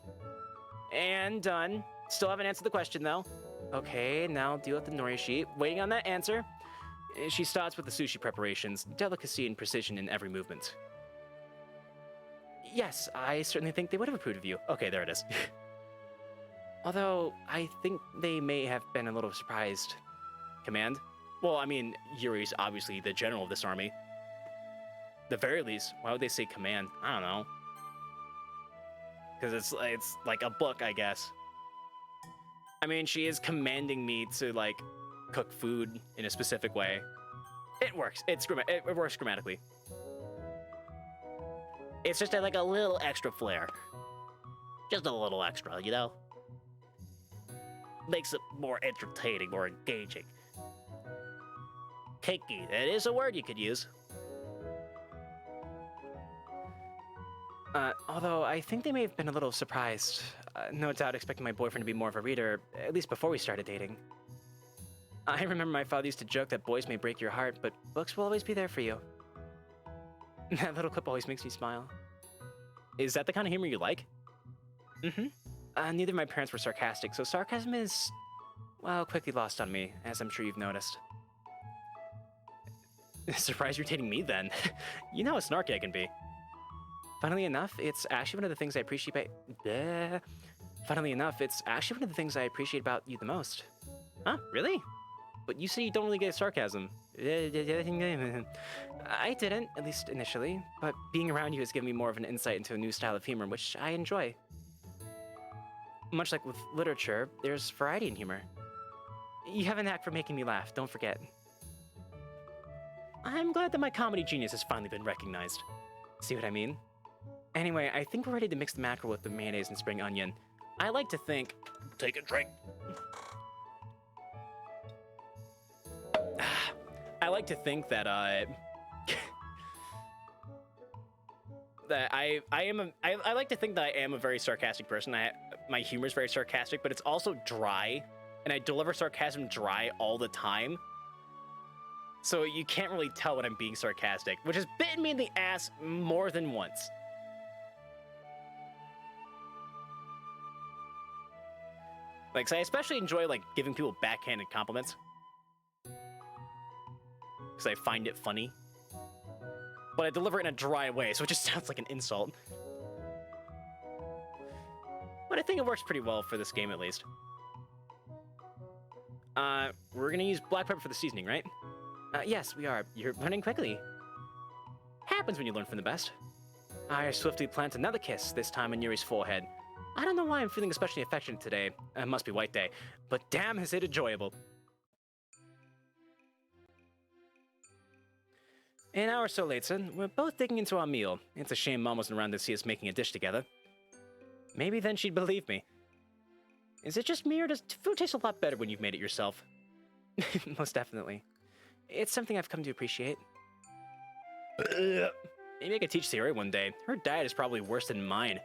And done. Still haven't answered the question, though. Okay, now deal with the nori sheet. Waiting on that answer. She starts with the sushi preparations, delicacy and precision in every movement. Yes, I certainly think they would have approved of you. Okay, there it is. Although, I think they may have been a little surprised. Command? Well, I mean, Yuri's obviously the general of this army. The very least, why would they say command? I don't know. Because it's like a book, I guess. I mean, she is commanding me to, like, cook food in a specific way. It works. It works grammatically. It's just like a little extra flair. Just a little extra, you know? Makes it more entertaining, more engaging. Kinky, that is a word you could use. Although I think they may have been a little surprised. No doubt expecting my boyfriend to be more of a reader, at least before we started dating. I remember my father used to joke that boys may break your heart, but books will always be there for you. That little clip always makes me smile. Is that the kind of humor you like? Mm-hmm. Neither of my parents were sarcastic, so sarcasm is, well, quickly lost on me, as I'm sure you've noticed. Surprised you're dating me, then. You know how snarky I can be. Funnily enough, it's actually one of the things I appreciate Funnily enough, it's actually one of the things I appreciate about you the most. Huh? Really? But you say you don't really get sarcasm. I didn't, at least initially, but being around you has given me more of an insight into a new style of humor, which I enjoy. Much like with literature, there's variety in humor. You have a knack for making me laugh, don't forget. I'm glad that my comedy genius has finally been recognized. See what I mean? Anyway, I think we're ready to mix the mackerel with the mayonnaise and spring onion. I like to think... Take a drink. I like to think that, that I like to think that I am a very sarcastic person. My humor is very sarcastic, but it's also dry, and I deliver sarcasm dry all the time. So you can't really tell when I'm being sarcastic, which has bitten me in the ass more than once. Like, so I especially enjoy, like, giving people backhanded compliments. Because I find it funny. But I deliver it in a dry way, so it just sounds like an insult. But I think it works pretty well for this game, at least. We're gonna use black pepper for the seasoning, right? Yes, we are. You're learning quickly. Happens when you learn from the best. I swiftly plant another kiss, this time on Yuri's forehead. I don't know why I'm feeling especially affectionate today. It must be White Day. But damn, is it enjoyable. An hour or so later, we're both digging into our meal. It's a shame Mom wasn't around to see us making a dish together. Maybe then she'd believe me. Is it just me, or does food taste a lot better when you've made it yourself? Most definitely. It's something I've come to appreciate. Maybe I could teach Sayori one day. Her diet is probably worse than mine.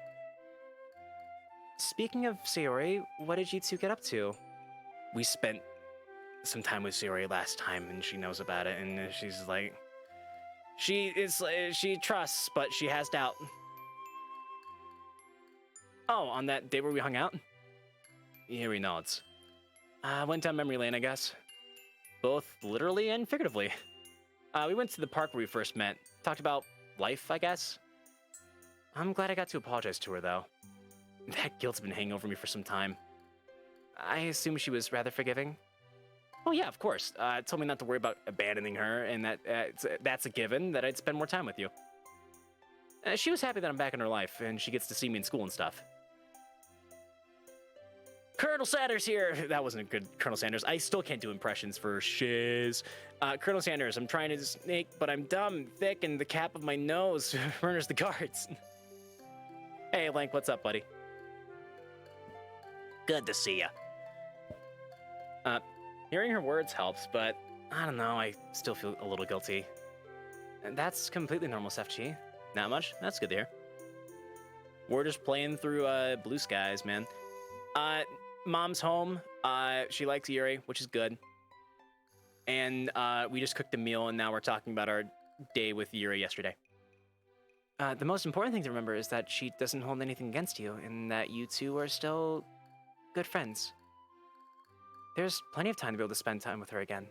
Speaking of Sayori, what did you two get up to? We spent some time with Sayori last time, and she knows about it, and she's like... She trusts, but she has doubt. Oh, on that day where we hung out? Yuri nods. Went down memory lane, I guess. Both literally and figuratively. We went to the park where we first met. Talked about life, I guess. I'm glad I got to apologize to her, though. That guilt's been hanging over me for some time. I assume she was rather forgiving. Oh yeah, of course. Told me not to worry about abandoning her, and that that's a given, that I'd spend more time with you. She was happy that I'm back in her life, and she gets to see me in school and stuff. Colonel Sanders here! That wasn't a good Colonel Sanders. I still can't do impressions for shiz. Colonel Sanders, I'm trying to snake, but I'm dumb, thick, and the cap of my nose murders the guards. Hey, Lank, what's up, buddy? Good to see ya. Hearing her words helps, but I don't know, I still feel a little guilty. And that's completely normal, SFG. Not much? That's good to hear. We're just playing through Blue Skies, man. Mom's home. She likes Yuri, which is good. And we just cooked a meal, and now we're talking about our day with Yuri yesterday. The most important thing to remember is that she doesn't hold anything against you, and that you two are still good friends. There's plenty of time to be able to spend time with her again.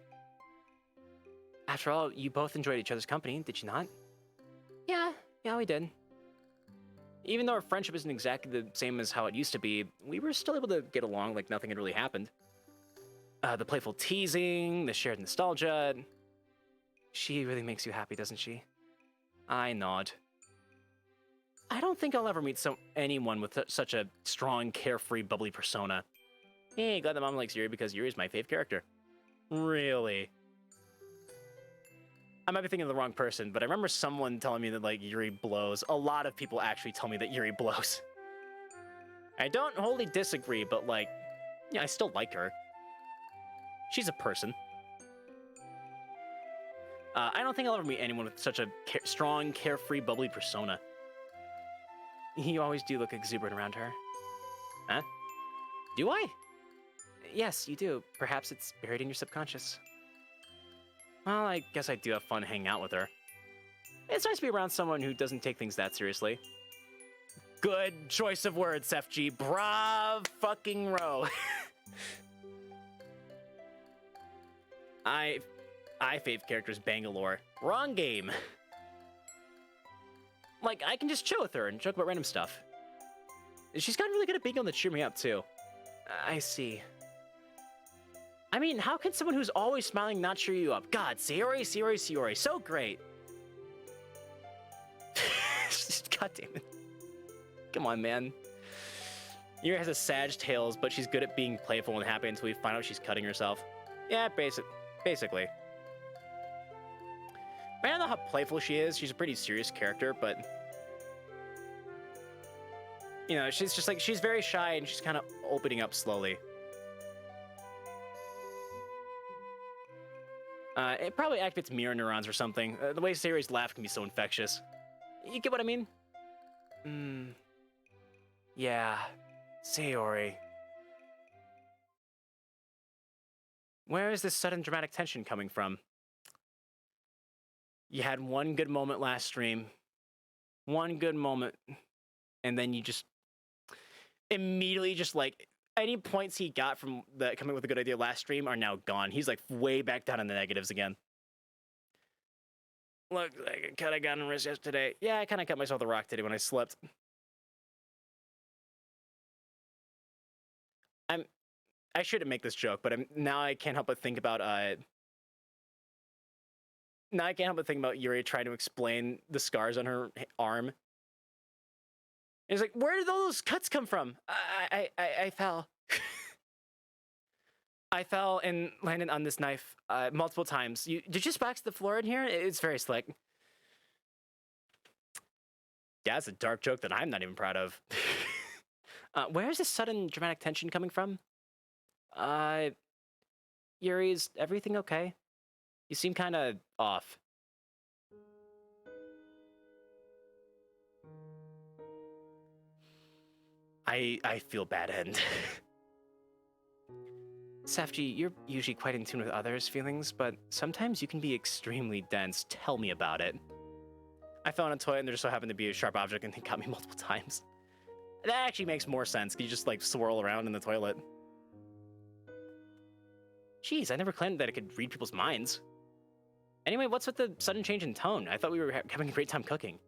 After all, you both enjoyed each other's company, did you not? Yeah, we did. Even though our friendship isn't exactly the same as how it used to be, we were still able to get along like nothing had really happened. The playful teasing, the shared nostalgia. She really makes you happy, doesn't she? I nod. I don't think I'll ever meet anyone with such a strong, carefree, bubbly persona. Hey, glad that Mom likes Yuri because Yuri's my fave character. Really? I might be thinking of the wrong person, but I remember someone telling me that, like, Yuri blows. A lot of people actually tell me that Yuri blows. I don't wholly disagree, but, like, yeah, I still like her. She's a person. I don't think I'll ever meet anyone with such a strong, carefree, bubbly persona. You always do look exuberant around her. Huh? Do I? Yes, you do. Perhaps it's buried in your subconscious. Well, I guess I do have fun hanging out with her. It's nice to be around someone who doesn't take things that seriously. Good choice of words, FG. Brav fucking row. I fave characters Bangalore. Wrong game. Like, I can just chill with her and joke about random stuff. She's gotten really good at being able to cheer me up, too. I see. I mean, how can someone who's always smiling not cheer you up? God, Sayori, Sayori, Sayori, so great. God damn it. Come on, man. Yuri has a sag tails, but she's good at being playful and happy until we find out she's cutting herself. Yeah, basically. I don't know how playful she is. She's a pretty serious character, but... You know, she's just like, she's very shy and she's kind of opening up slowly. It probably activates mirror neurons or something. The way Sayori's laugh can be so infectious. You get what I mean? Yeah. Sayori. Where is this sudden dramatic tension coming from? You had one good moment last stream. One good moment. And then you just immediately just like any points he got from the coming with a good idea last stream are now gone. He's like way back down in the negatives again. Look, like I kinda got on wrist yesterday. Yeah, I kinda cut myself the rock today when I slipped. I shouldn't make this joke, but now I can't help but think about Yuri trying to explain the scars on her arm. He's like, where did all those cuts come from? I fell. I fell and landed on this knife multiple times. Did you splash the floor in here? It's very slick. Yeah, it's a dark joke that I'm not even proud of. Where is this sudden dramatic tension coming from? Yuri, is everything okay? You seem kind of off. I feel bad, End. Safji, you're usually quite in tune with others' feelings, but sometimes you can be extremely dense. Tell me about it. I fell on a toilet and there just so happened to be a sharp object and it got me multiple times. That actually makes more sense. You just like swirl around in the toilet. Jeez, I never claimed that I could read people's minds. Anyway, what's with the sudden change in tone? I thought we were having a great time cooking.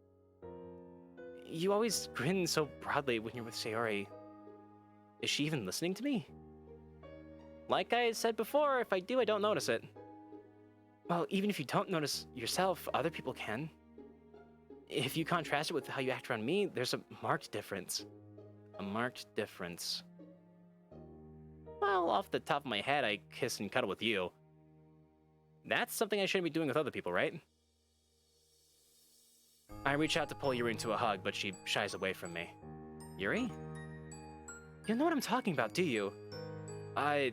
You always grin so broadly when you're with Sayori. Is she even listening to me? Like I said before, if I do, I don't notice it. Well, even if you don't notice yourself, other people can. If you contrast it with how you act around me, there's a marked difference. A marked difference. Well, off the top of my head, I kiss and cuddle with you. That's something I shouldn't be doing with other people, right? I reach out to pull Yuri into a hug, but she shies away from me. Yuri? You know what I'm talking about, do you? I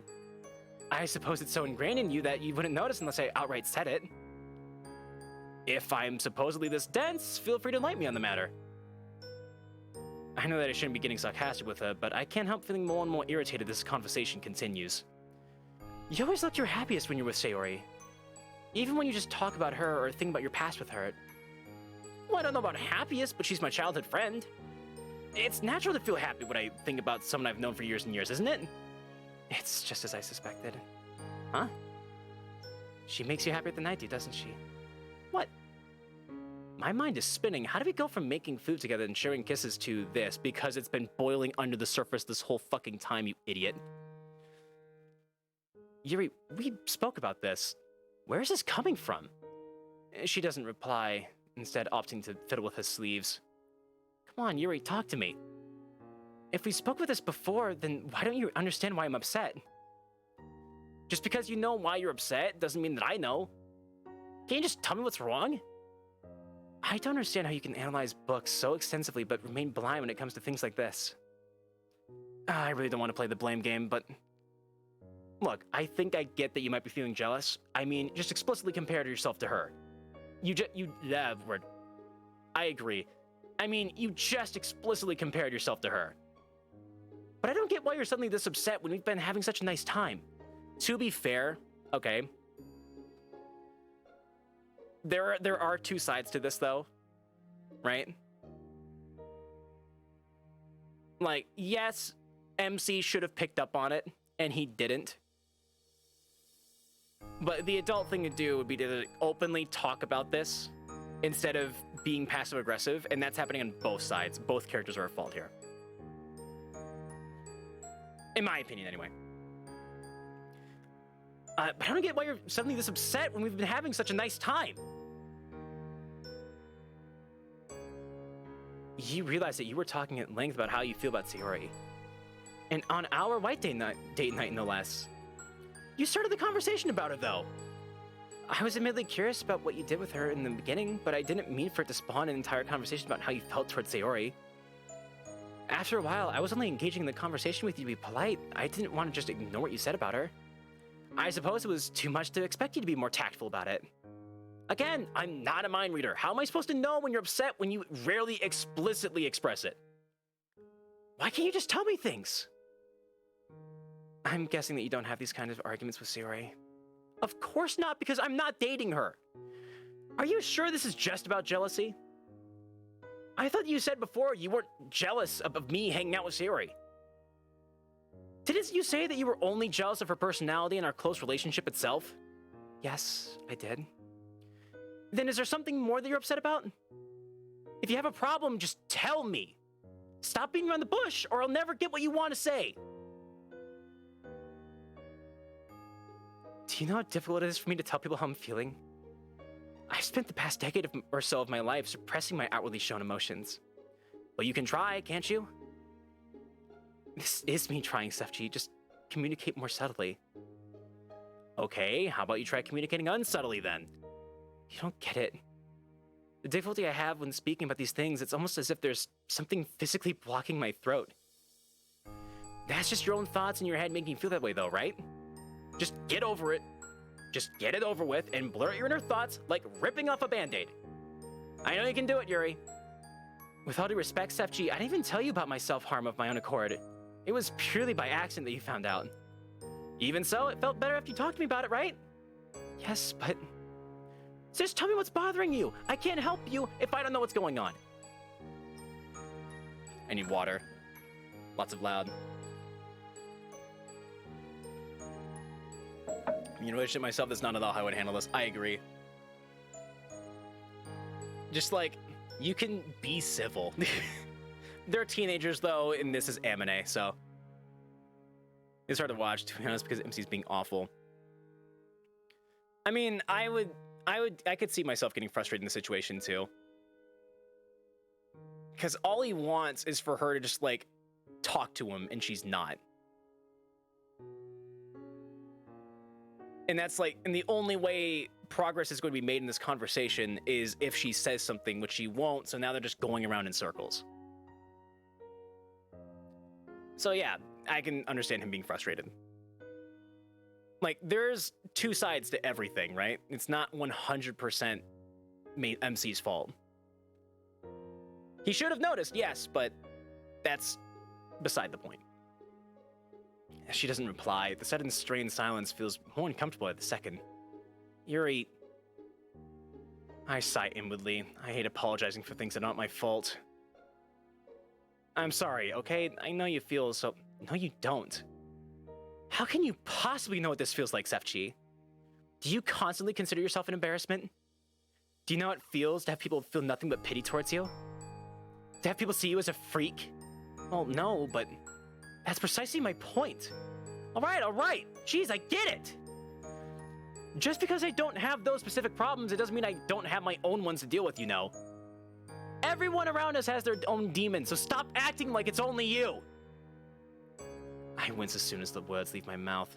suppose it's so ingrained in you that you wouldn't notice unless I outright said it. If I'm supposedly this dense, feel free to enlighten me on the matter. I know that I shouldn't be getting sarcastic with her, but I can't help feeling more and more irritated as this conversation continues. You always look your happiest when you're with Sayori. Even when you just talk about her or think about your past with her. Well, I don't know about happiest, but she's my childhood friend. It's natural to feel happy when I think about someone I've known for years and years, isn't it? It's just as I suspected. Huh? She makes you happier than I do, doesn't she? What? My mind is spinning. How do we go from making food together and sharing kisses to this because it's been boiling under the surface this whole fucking time, you idiot? Yuri, we spoke about this. Where is this coming from? She doesn't reply, instead opting to fiddle with his sleeves. Come on, Yuri, talk to me. If we spoke with this before, then why don't you understand why I'm upset? Just because you know why you're upset doesn't mean that I know. Can you just tell me what's wrong? I don't understand how you can analyze books so extensively but remain blind when it comes to things like this. I really don't want to play the blame game, but... Look, I think I get that you might be feeling jealous. I mean, just explicitly compare yourself to her. Word. I agree. I mean, you just explicitly compared yourself to her. But I don't get why you're suddenly this upset when we've been having such a nice time. To be fair, okay. There are two sides to this, though, right? Like, yes, MC should have picked up on it, and he didn't. But the adult thing to do would be to openly talk about this instead of being passive-aggressive, and that's happening on both sides. Both characters are at fault here. In my opinion, anyway. But I don't get why you're suddenly this upset when we've been having such a nice time. You realize that you were talking at length about how you feel about Sayori. And on our date night, no less. You started the conversation about her, though. I was admittedly curious about what you did with her in the beginning, but I didn't mean for it to spawn an entire conversation about how you felt towards Sayori. After a while, I was only engaging in the conversation with you to be polite. I didn't want to just ignore what you said about her. I suppose it was too much to expect you to be more tactful about it. Again, I'm not a mind reader. How am I supposed to know when you're upset when you rarely explicitly express it? Why can't you just tell me things? I'm guessing that you don't have these kind of arguments with Sayori. Of course not, because I'm not dating her. Are you sure this is just about jealousy? I thought you said before you weren't jealous of me hanging out with Sayori. Didn't you say that you were only jealous of her personality and our close relationship itself? Yes, I did. Then is there something more that you're upset about? If you have a problem, just tell me. Stop beating around the bush, or I'll never get what you want to say. Do you know how difficult it is for me to tell people how I'm feeling? I've spent the past decade or so of my life suppressing my outwardly shown emotions. Well, you can try, can't you? This is me trying, Sefchi. Just communicate more subtly. Okay, how about you try communicating unsubtly then? You don't get it. The difficulty I have when speaking about these things, it's almost as if there's something physically blocking my throat. That's just your own thoughts in your head making you feel that way though, right? Just get over it. Just get it over with and blurt your inner thoughts like ripping off a band-aid. I know you can do it, Yuri. With all due respect, Sefchi, I didn't even tell you about my self-harm of my own accord. It was purely by accident that you found out. Even so, it felt better after you talked to me about it, right? Yes, but... So just tell me what's bothering you. I can't help you if I don't know what's going on. I need water. Lots of loud. You know, shit myself, that's not at all how I would handle this. I agree. Just like, you can be civil. They're teenagers though, and this is anime, so it's hard to watch, to be honest, because MC's being awful. I mean, I could see myself getting frustrated in the situation too. Because all he wants is for her to just like talk to him, and she's not. And that's like, and the only way progress is going to be made in this conversation is if she says something, which she won't, so now they're just going around in circles. So yeah, I can understand him being frustrated. Like, there's two sides to everything, right? It's not 100% MC's fault. He should have noticed, yes, but that's beside the point. She doesn't reply. The sudden strained silence feels more uncomfortable at the second. Yuri... I sigh inwardly. I hate apologizing for things that aren't my fault. I'm sorry, okay? I know you feel so... No, you don't. How can you possibly know what this feels like, Sefchi? Do you constantly consider yourself an embarrassment? Do you know how it feels to have people feel nothing but pity towards you? To have people see you as a freak? Well, no, but... That's precisely my point. All right. Jeez, I get it. Just because I don't have those specific problems, it doesn't mean I don't have my own ones to deal with, you know. Everyone around us has their own demons, so stop acting like it's only you. I wince as soon as the words leave my mouth.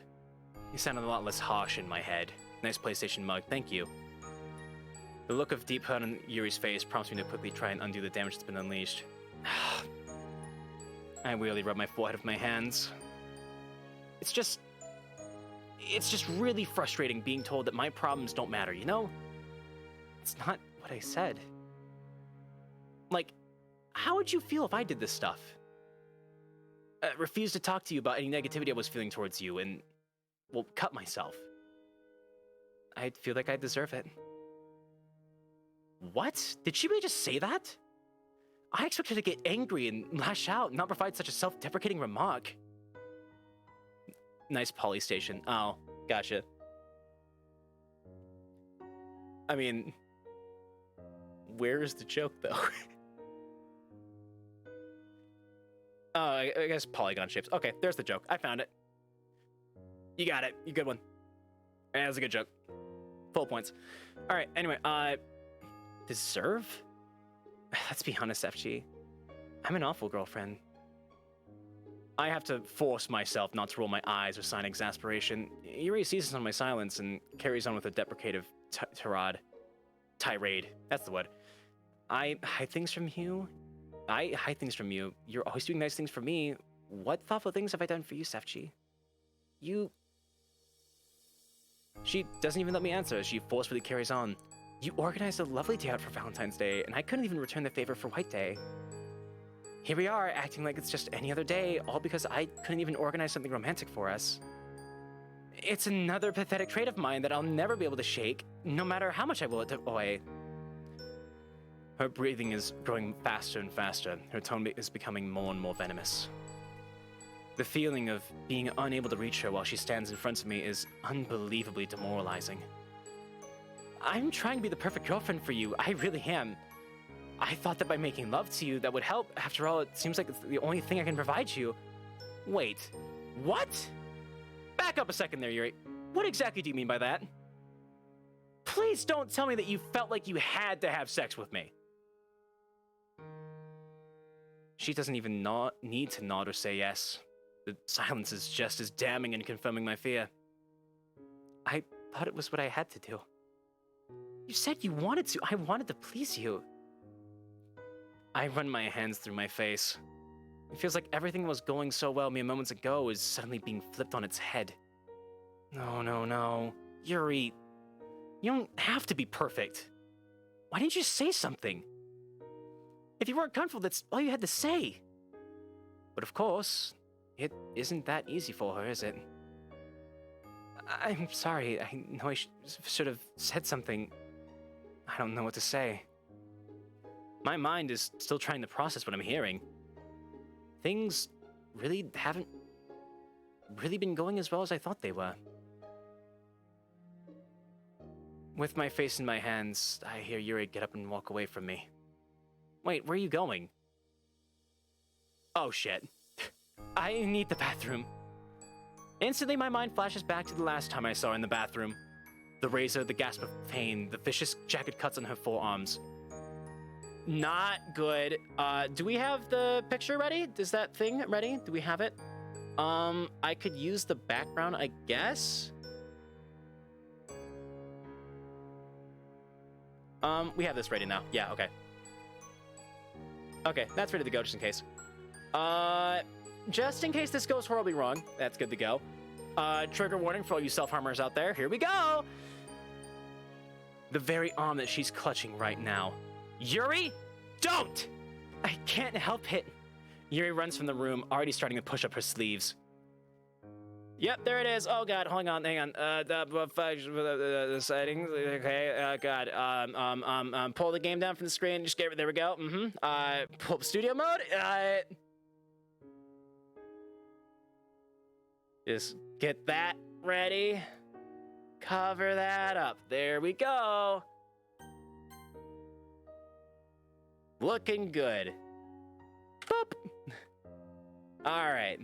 They sound a lot less harsh in my head. Nice PlayStation mug, thank you. The look of deep hurt on Yuri's face prompts me to quickly try and undo the damage that's been unleashed. I wearily rub my forehead with my hands. It's just really frustrating being told that my problems don't matter, you know? It's not what I said. Like, how would you feel if I did this stuff? Refused to talk to you about any negativity I was feeling towards you and, well, cut myself. I'd feel like I deserve it. What? Did she really just say that? I expected her to get angry and lash out and not provide such a self-deprecating remark. Nice poly station. Oh, gotcha. I mean, where is the joke, though? Oh, I guess polygon shapes. Okay, there's the joke. I found it. You got it. You good one. Yeah, that was a good joke. Full points. All right, anyway, deserve? Let's be honest, FG. I'm an awful girlfriend. I have to force myself not to roll my eyes or sign exasperation. Yuri seizes on my silence and carries on with a deprecative tirade. That's the word. I hide things from you. You're always doing nice things for me. What thoughtful things have I done for you, Sefchi? She doesn't even let me answer. She forcefully carries on. You organized a lovely day out for Valentine's Day, and I couldn't even return the favor for White Day. Here we are, acting like it's just any other day, all because I couldn't even organize something romantic for us. It's another pathetic trait of mine that I'll never be able to shake, no matter how much I will it away. Her breathing is growing faster and faster. Her tone is becoming more and more venomous. The feeling of being unable to reach her while she stands in front of me is unbelievably demoralizing. I'm trying to be the perfect girlfriend for you. I really am. I thought that by making love to you, that would help. After all, it seems like it's the only thing I can provide you. Wait, what? Back up a second there, Yuri. What exactly do you mean by that? Please don't tell me that you felt like you had to have sex with me. She doesn't even need to nod or say yes. The silence is just as damning in confirming my fear. I thought it was what I had to do. You said you wanted to. I wanted to please you. I run my hands through my face. It feels like everything that was going so well mere moments ago is suddenly being flipped on its head. No. Yuri, you don't have to be perfect. Why didn't you say something? If you weren't comfortable, that's all you had to say. But of course, it isn't that easy for her, is it? I'm sorry. I know I should have said something. I don't know what to say. My mind is still trying to process what I'm hearing. Things really haven't been going as well as I thought they were. With my face in my hands, I hear Yuri get up and walk away from me. Wait, where are you going? Oh shit. I need the bathroom. Instantly, my mind flashes back to the last time I saw her in the bathroom. The razor, the gasp of pain, the vicious jagged cuts on her forearms. Not good. Do we have the picture ready? Is that thing ready? Do we have it? I could use the background, I guess? We have this ready now. Yeah, okay. Okay, that's ready to go just in case. Just in case this goes horribly wrong, that's good to go. Trigger warning for all you self-harmers out there. Here we go! The very arm that she's clutching right now. Yuri, don't! I can't help it. Yuri runs from the room, already starting to push up her sleeves. Yep, there it is. Oh god, hang on. The settings. Okay, god. Pull the game down from the screen. Just get there. We go. Pull up studio mode. Just get that ready. Cover that up. There we go. Looking good. Boop. All right.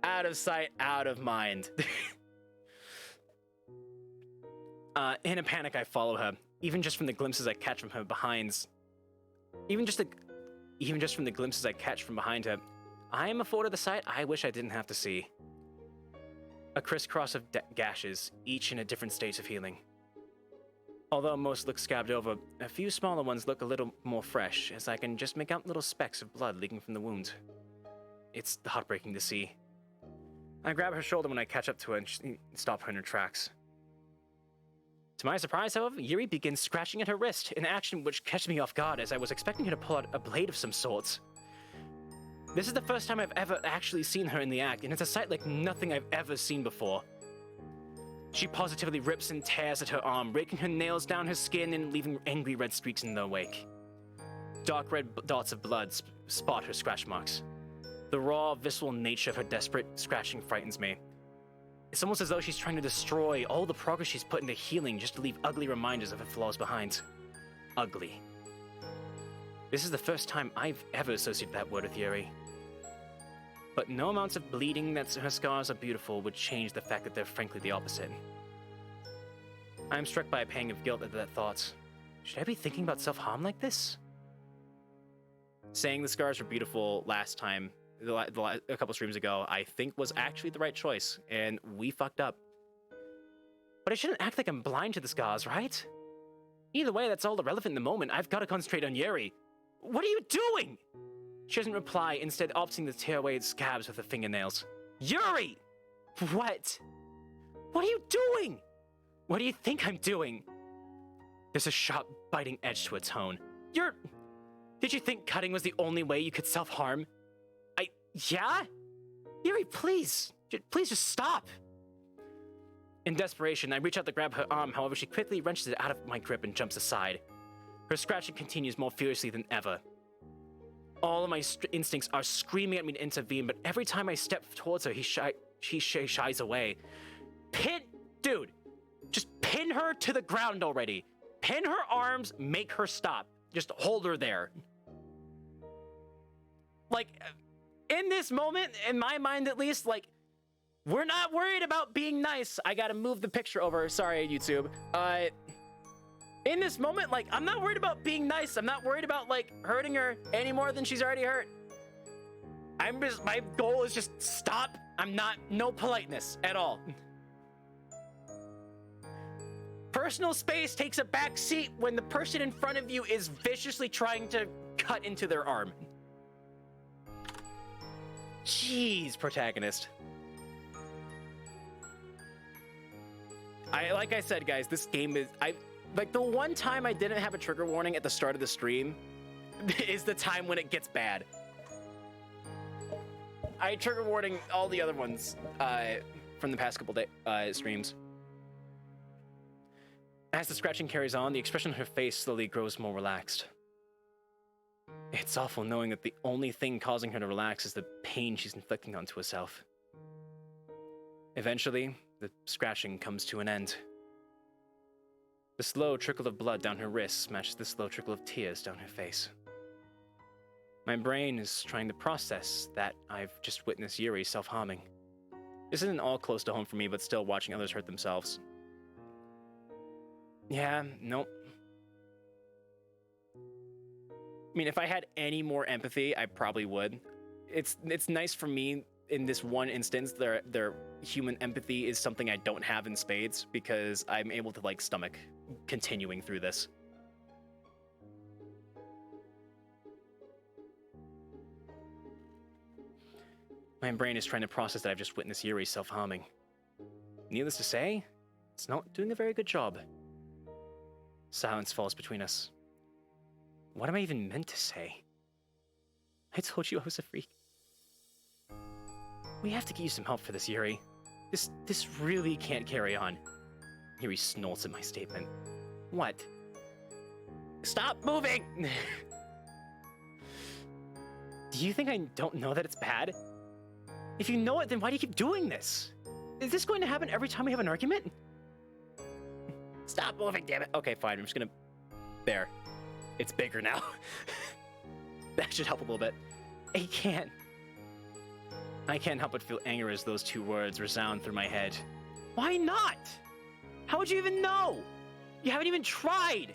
Out of sight, out of mind. In a panic, I follow her. Even just from the glimpses I catch from her behind. Even just from the glimpses I catch from behind her, I am afforded the sight I wish I didn't have to see. A crisscross of gashes, each in a different state of healing. Although most look scabbed over, a few smaller ones look a little more fresh, as I can just make out little specks of blood leaking from the wound. It's heartbreaking to see. I grab her shoulder when I catch up to her and stop her in her tracks. To my surprise, however, Yuri begins scratching at her wrist, an action which catches me off guard as I was expecting her to pull out a blade of some sorts. This is the first time I've ever actually seen her in the act, and it's a sight like nothing I've ever seen before. She positively rips and tears at her arm, raking her nails down her skin and leaving angry red streaks in their wake. Dark red dots of blood spot her scratch marks. The raw, visceral nature of her desperate scratching frightens me. It's almost as though she's trying to destroy all the progress she's put into healing just to leave ugly reminders of her flaws behind. Ugly. This is the first time I've ever associated that word with Yuri. But no amounts of bleeding that her scars are beautiful would change the fact that they're frankly the opposite. I am struck by a pang of guilt at that thought. Should I be thinking about self-harm like this? Saying the scars were beautiful last time, a couple streams ago, I think was actually the right choice, and we fucked up. But I shouldn't act like I'm blind to the scars, right? Either way, that's all irrelevant in the moment. I've got to concentrate on Yuri. What are you doing? She doesn't reply, instead opting to tear away its scabs with her fingernails. Yuri! What? What are you doing? What do you think I'm doing? There's a sharp, biting edge to her tone. Did you think cutting was the only way you could self-harm? Yeah? Yuri, please. Please just stop. In desperation, I reach out to grab her arm, however, she quickly wrenches it out of my grip and jumps aside. Her scratching continues more furiously than ever. All of my instincts are screaming at me to intervene, but every time I step towards her, she shies away. Dude, just pin her to the ground already. Pin her arms, make her stop. Just hold her there. Like, in this moment, in my mind at least, like, we're not worried about being nice. I gotta move the picture over. Sorry, YouTube. In this moment, like, I'm not worried about being nice. I'm not worried about, like, hurting her any more than she's already hurt. My goal is just stop. No politeness at all. Personal space takes a back seat when the person in front of you is viciously trying to cut into their arm. Jeez, protagonist. Like I said, guys, this game is... Like, the one time I didn't have a trigger warning at the start of the stream is the time when it gets bad. I trigger warning all the other ones from the past couple streams. As the scratching carries on, the expression on her face slowly grows more relaxed. It's awful knowing that the only thing causing her to relax is the pain she's inflicting onto herself. Eventually, the scratching comes to an end. The slow trickle of blood down her wrists matches the slow trickle of tears down her face. My brain is trying to process that I've just witnessed Yuri self-harming. This isn't all close to home for me, but still watching others hurt themselves. Yeah, nope. I mean, if I had any more empathy, I probably would. It's nice for me in this one instance, their human empathy is something I don't have in spades because I'm able to, like, stomach continuing through this. My brain is trying to process that I've just witnessed Yuri self-harming. Needless to say, it's not doing a very good job. Silence falls between us. What am I even meant to say? I told you I was a freak. We have to get you some help for this, Yuri. This really can't carry on. Yuri snorts at my statement. What? Stop moving! Do you think I don't know that it's bad? If you know it, then why do you keep doing this? Is this going to happen every time we have an argument? Stop moving, damn it. Okay, fine, I'm just gonna... There. It's bigger now. That should help a little bit. I can't help but feel anger as those two words resound through my head. Why not? How would you even know? You haven't even tried.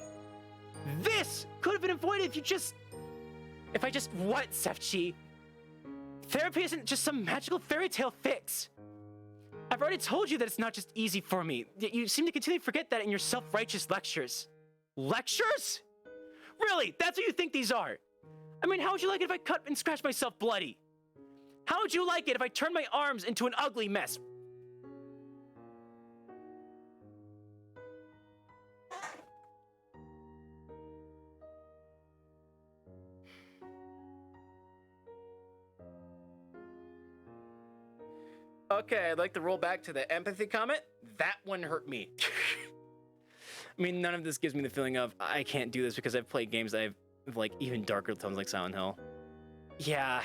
This could have been avoided if I just what, Sefchi? Therapy isn't just some magical fairy tale fix. I've already told you that it's not just easy for me, yet you seem to continue to forget that in your self-righteous lectures. Lectures? Really? That's what you think these are? I mean, how would you like it if I cut and scratch myself bloody? How would you like it if I turned my arms into an ugly mess? Okay, I'd like to roll back to the empathy comment. That one hurt me. I mean, none of this gives me the feeling of, I can't do this because I've played games that have, like, even darker tones like Silent Hill. Yeah.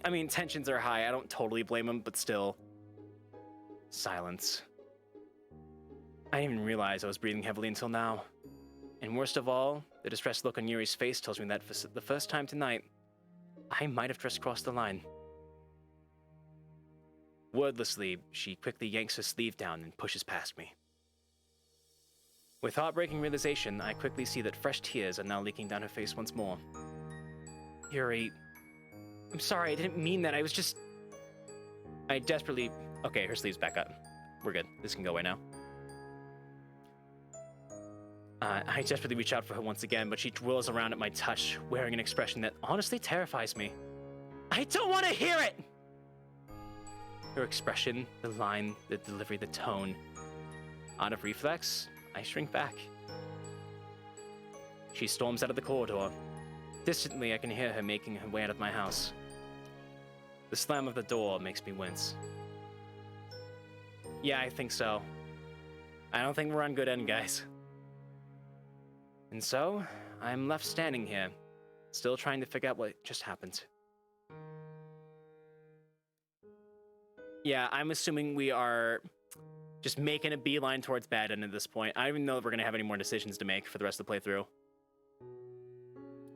I mean, tensions are high. I don't totally blame him, but still. Silence. I didn't even realize I was breathing heavily until now. And worst of all, the distressed look on Yuri's face tells me that for the first time tonight, I might have just crossed the line. Wordlessly, she quickly yanks her sleeve down and pushes past me. With heartbreaking realization, I quickly see that fresh tears are now leaking down her face once more. Yuri, I'm sorry, I didn't mean that, I was just... I desperately... Okay, her sleeve's back up. We're good. This can go away now. I desperately reach out for her once again, but she whirls around at my touch, wearing an expression that honestly terrifies me. I don't want to hear it! Her expression, the line, the delivery, the tone. Out of reflex, I shrink back. She storms out of the corridor. Distantly, I can hear her making her way out of my house. The slam of the door makes me wince. Yeah, I think so. I don't think we're on good end, guys. And so, I'm left standing here, still trying to figure out what just happened. Yeah, I'm assuming we are just making a beeline towards bad end at this point. I don't even know if we're going to have any more decisions to make for the rest of the playthrough.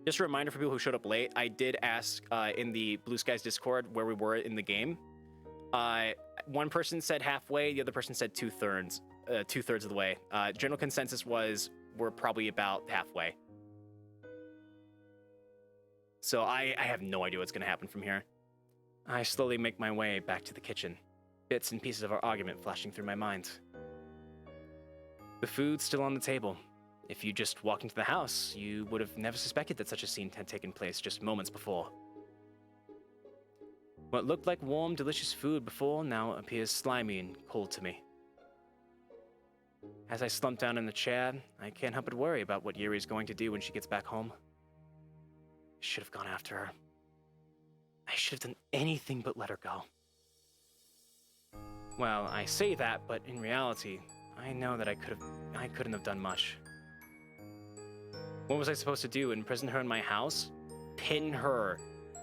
Just a reminder for people who showed up late, I did ask in the Blue Skies Discord where we were in the game. One person said halfway, the other person said two-thirds of the way. General consensus was we're probably about halfway. So I have no idea what's going to happen from here. I slowly make my way back to the kitchen, bits and pieces of our argument flashing through my mind. The food's still on the table. If you just walked into the house, you would have never suspected that such a scene had taken place just moments before. What looked like warm, delicious food before now appears slimy and cold to me. As I slump down in the chair, I can't help but worry about what Yuri's going to do when she gets back home. I should have gone after her. I should have done anything but let her go. Well, I say that, but in reality, I know that I couldn't have done much. What was I supposed to do? Imprison her in my house? Pin her?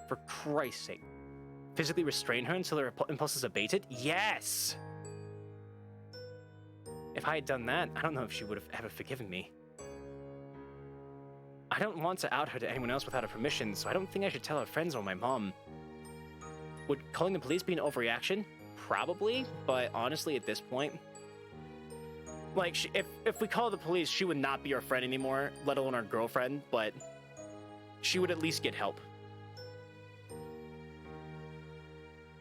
For Christ's sake. Physically restrain her until her impulses abated? Yes! If I had done that, I don't know if she would have ever forgiven me. I don't want to out her to anyone else without her permission, so I don't think I should tell her friends or my mom. Would calling the police be an overreaction? Probably, but honestly at this point... Like, if we call the police, she would not be our friend anymore, let alone our girlfriend, but she would at least get help.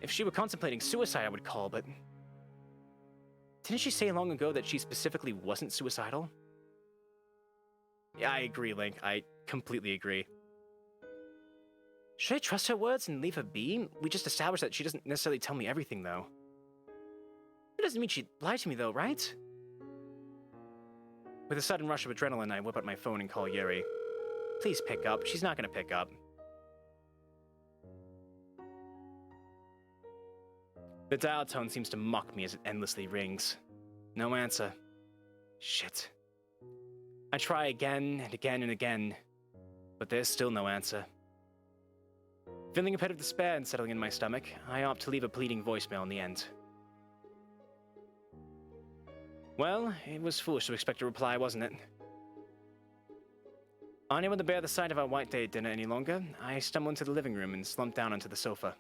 If she were contemplating suicide, I would call, but... Didn't she say long ago that she specifically wasn't suicidal? Yeah, I agree, Link. I completely agree. Should I trust her words and leave her be? We just established that she doesn't necessarily tell me everything, though. It doesn't mean she'd lie to me, though, right? With a sudden rush of adrenaline, I whip out my phone and call Yuri. Please pick up. She's not gonna pick up. The dial tone seems to mock me as it endlessly rings. No answer. Shit. I try again and again and again, but there's still no answer. Feeling a pit of despair and settling in my stomach, I opt to leave a pleading voicemail in the end. Well, it was foolish to expect a reply, wasn't it? Unable to bear the sight of our white day dinner any longer, I stumble into the living room and slump down onto the sofa.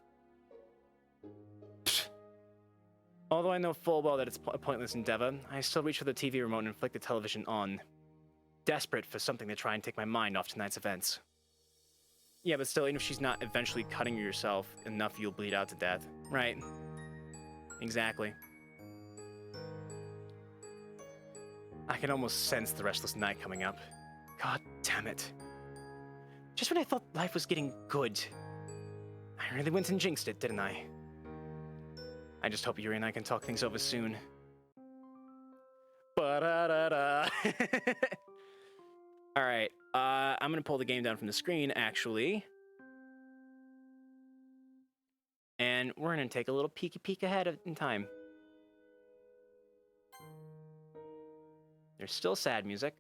Pfft. Although I know full well that it's a pointless endeavor, I still reach for the TV remote and flick the television on, desperate for something to try and take my mind off tonight's events. Yeah, but still, even if she's not eventually cutting yourself enough, you'll bleed out to death. Right. Exactly. I can almost sense the restless night coming up. God damn it. Just when I thought life was getting good, I really went and jinxed it, didn't I? I just hope Yuri and I can talk things over soon. Ba-da-da-da. Alright, I'm gonna pull the game down from the screen, actually. And we're gonna take a little peek ahead in time. There's still sad music.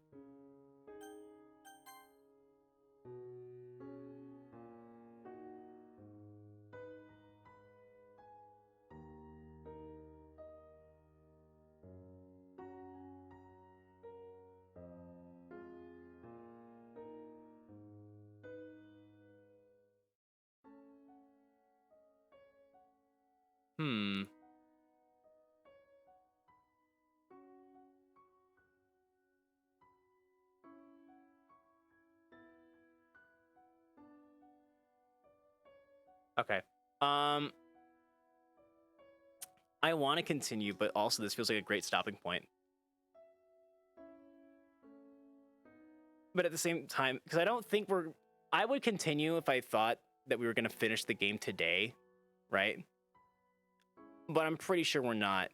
Hmm. Okay. I want to continue, but also this feels like a great stopping point. But at the same time, because I don't think I would continue if I thought that we were going to finish the game today, right? But I'm pretty sure we're not.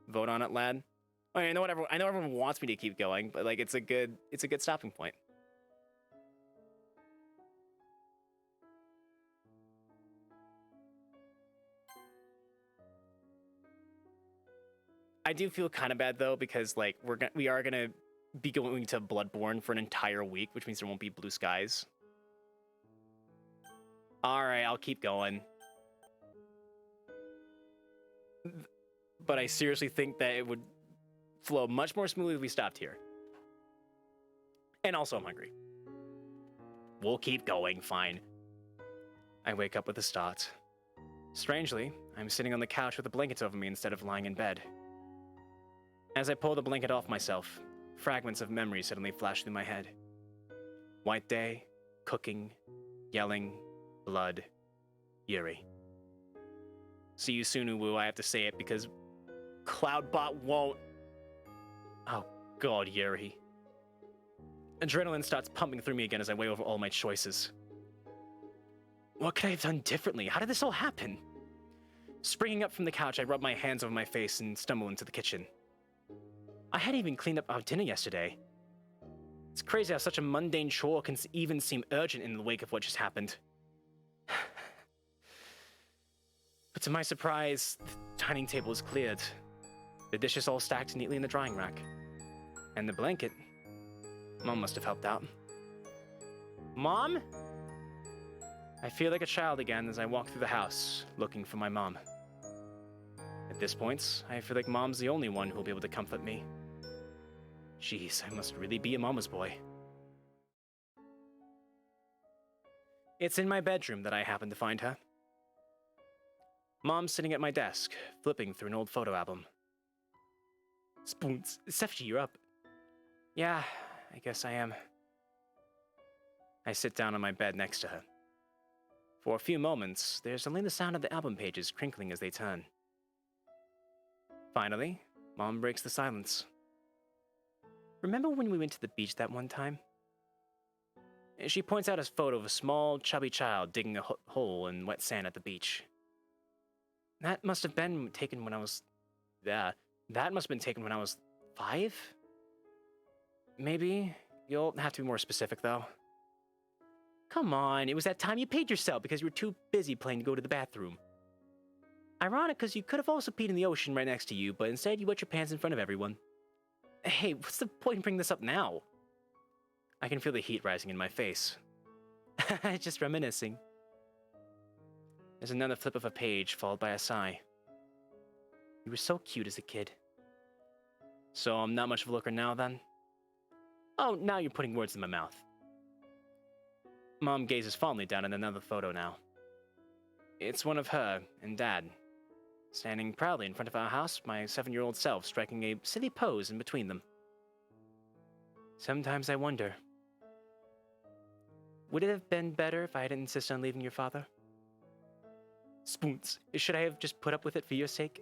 Vote on it, lad. I know I know everyone wants me to keep going, but like it's a good stopping point. I do feel kind of bad though because like we are gonna be going to Bloodborne for an entire week, which means there won't be Blue Skies. All right, I'll keep going. But I seriously think that it would flow much more smoothly if we stopped here. And also, I'm hungry. We'll keep going, fine. I wake up with a start. Strangely, I'm sitting on the couch with a blanket over me instead of lying in bed. As I pull the blanket off myself, fragments of memory suddenly flash through my head. White day, cooking, yelling, blood, Yuri. See you soon, Uwu. I have to say it because Cloudbot won't. Oh, God, Yuri. Adrenaline starts pumping through me again as I weigh over all my choices. What could I have done differently? How did this all happen? Springing up from the couch, I rub my hands over my face and stumble into the kitchen. I hadn't even cleaned up our dinner yesterday. It's crazy how such a mundane chore can even seem urgent in the wake of what just happened. But to my surprise, the dining table is cleared. The dishes all stacked neatly in the drying rack. And the blanket. Mom must have helped out. Mom? I feel like a child again as I walk through the house, looking for my mom. At this point, I feel like Mom's the only one who will be able to comfort me. Jeez, I must really be a mama's boy. It's in my bedroom that I happen to find her. Mom's sitting at my desk, flipping through an old photo album. Spoons, Sefji, you're up. Yeah, I guess I am. I sit down on my bed next to her. For a few moments, there's only the sound of the album pages crinkling as they turn. Finally, Mom breaks the silence. Remember when we went to the beach that one time? She points out a photo of a small, chubby child digging a hole in wet sand at the beach. That must have been taken when I was... that must have been taken when I was 5? Maybe. You'll have to be more specific, though. Come on, it was that time you paid yourself because you were too busy playing to go to the bathroom. Ironic, because you could have also peed in the ocean right next to you, but instead you wet your pants in front of everyone. Hey, what's the point in bringing this up now? I can feel the heat rising in my face. Just reminiscing. There's another flip of a page, followed by a sigh. You were so cute as a kid. So I'm not much of a looker now, then? Oh, now you're putting words in my mouth. Mom gazes fondly down at another photo now. It's one of her and Dad, standing proudly in front of our house, my 7-year-old self striking a silly pose in between them. Sometimes I wonder, would it have been better if I hadn't insisted on leaving your father? Spoons, should I have just put up with it for your sake?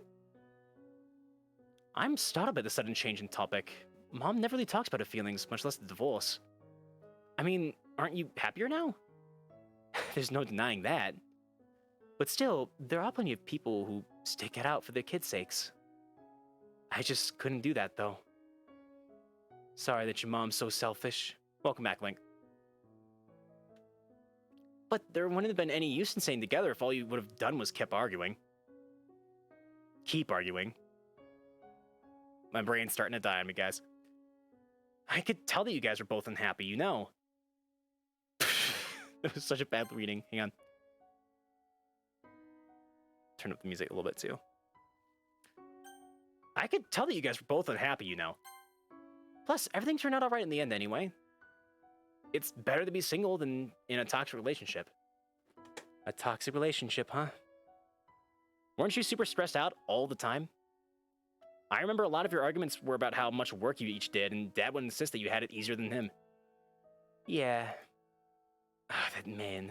I'm startled by the sudden change in topic. Mom never really talks about her feelings, much less the divorce. I mean, aren't you happier now? There's no denying that. But still, there are plenty of people who stick it out for their kids' sakes. I just couldn't do that, though. Sorry that your mom's so selfish. Welcome back, Link. But there wouldn't have been any use in staying together if all you would have done was keep arguing. Keep arguing. My brain's starting to die on me, guys. I could tell that you guys were both unhappy, you know. It was such a bad reading. Hang on. Turn up the music a little bit, too. I could tell that you guys were both unhappy, you know. Plus, everything turned out alright in the end anyway. It's better to be single than in a toxic relationship. A toxic relationship, huh? Weren't you super stressed out all the time? I remember a lot of your arguments were about how much work you each did, and Dad would insist that you had it easier than him. Yeah. Ah, that man.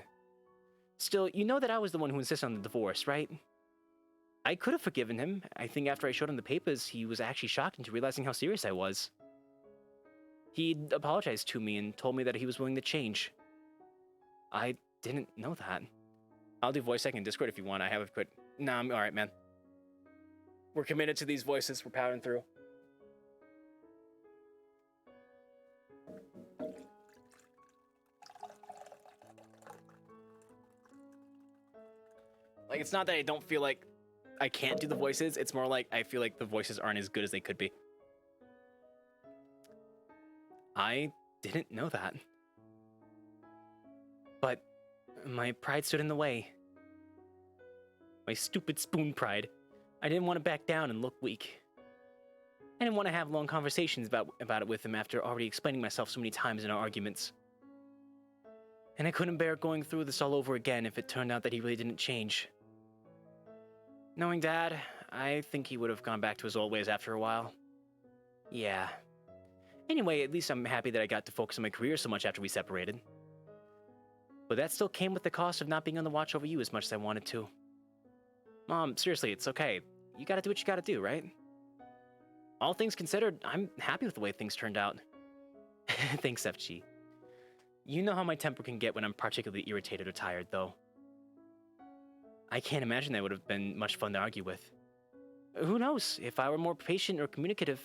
Still, you know that I was the one who insisted on the divorce, right? I could have forgiven him. I think after I showed him the papers, he was actually shocked into realizing how serious I was. He apologized to me and told me that he was willing to change. I didn't know that. I'll do voice acting in Discord if you want. I have a quick... Nah, I'm alright, man. We're committed to these voices. We're powering through. Like, it's not that I don't feel like I can't do the voices. It's more like I feel like the voices aren't as good as they could be. I didn't know that. But my pride stood in the way. My stupid spoon pride. I didn't want to back down and look weak. I didn't want to have long conversations about it with him after already explaining myself so many times in our arguments. And I couldn't bear going through this all over again if it turned out that he really didn't change. Knowing Dad, I think he would have gone back to his old ways after a while. Yeah. Anyway, at least I'm happy that I got to focus on my career so much after we separated. But that still came with the cost of not being on the watch over you as much as I wanted to. Mom, seriously, it's okay. You gotta do what you gotta do, right? All things considered, I'm happy with the way things turned out. Thanks, FG. You know how my temper can get when I'm particularly irritated or tired, though. I can't imagine that would have been much fun to argue with. Who knows? If I were more patient or communicative,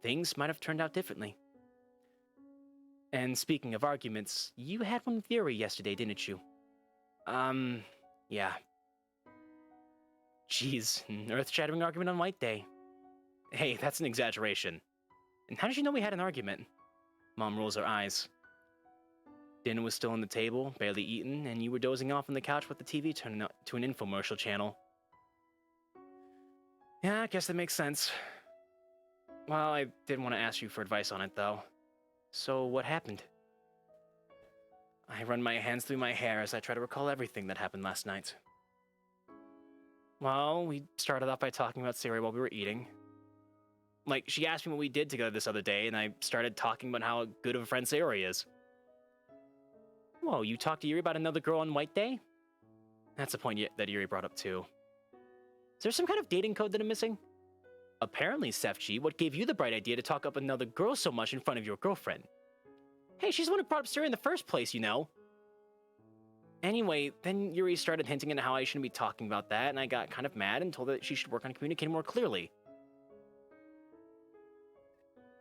things might have turned out differently. And speaking of arguments, you had one with Yuri yesterday, didn't you? Yeah. Jeez, an earth-shattering argument on White Day. Hey, that's an exaggeration. And how did you know we had an argument? Mom rolls her eyes. Dinner was still on the table, barely eaten, and you were dozing off on the couch with the TV turned to an infomercial channel. Yeah, I guess that makes sense. Well, I did want to ask you for advice on it, though. So, what happened? I run my hands through my hair as I try to recall everything that happened last night. Well, we started off by talking about cereal while we were eating. Like, she asked me what we did together this other day, and I started talking about how good of a friend Sayori is. Whoa, you talked to Yuri about another girl on White Day? That's a point that Yuri brought up too. Is there some kind of dating code that I'm missing? Apparently, Sefji, what gave you the bright idea to talk up another girl so much in front of your girlfriend? Hey, she's the one who brought up Sayori in the first place, you know. Anyway, then Yuri started hinting at how I shouldn't be talking about that, and I got kind of mad and told her that she should work on communicating more clearly.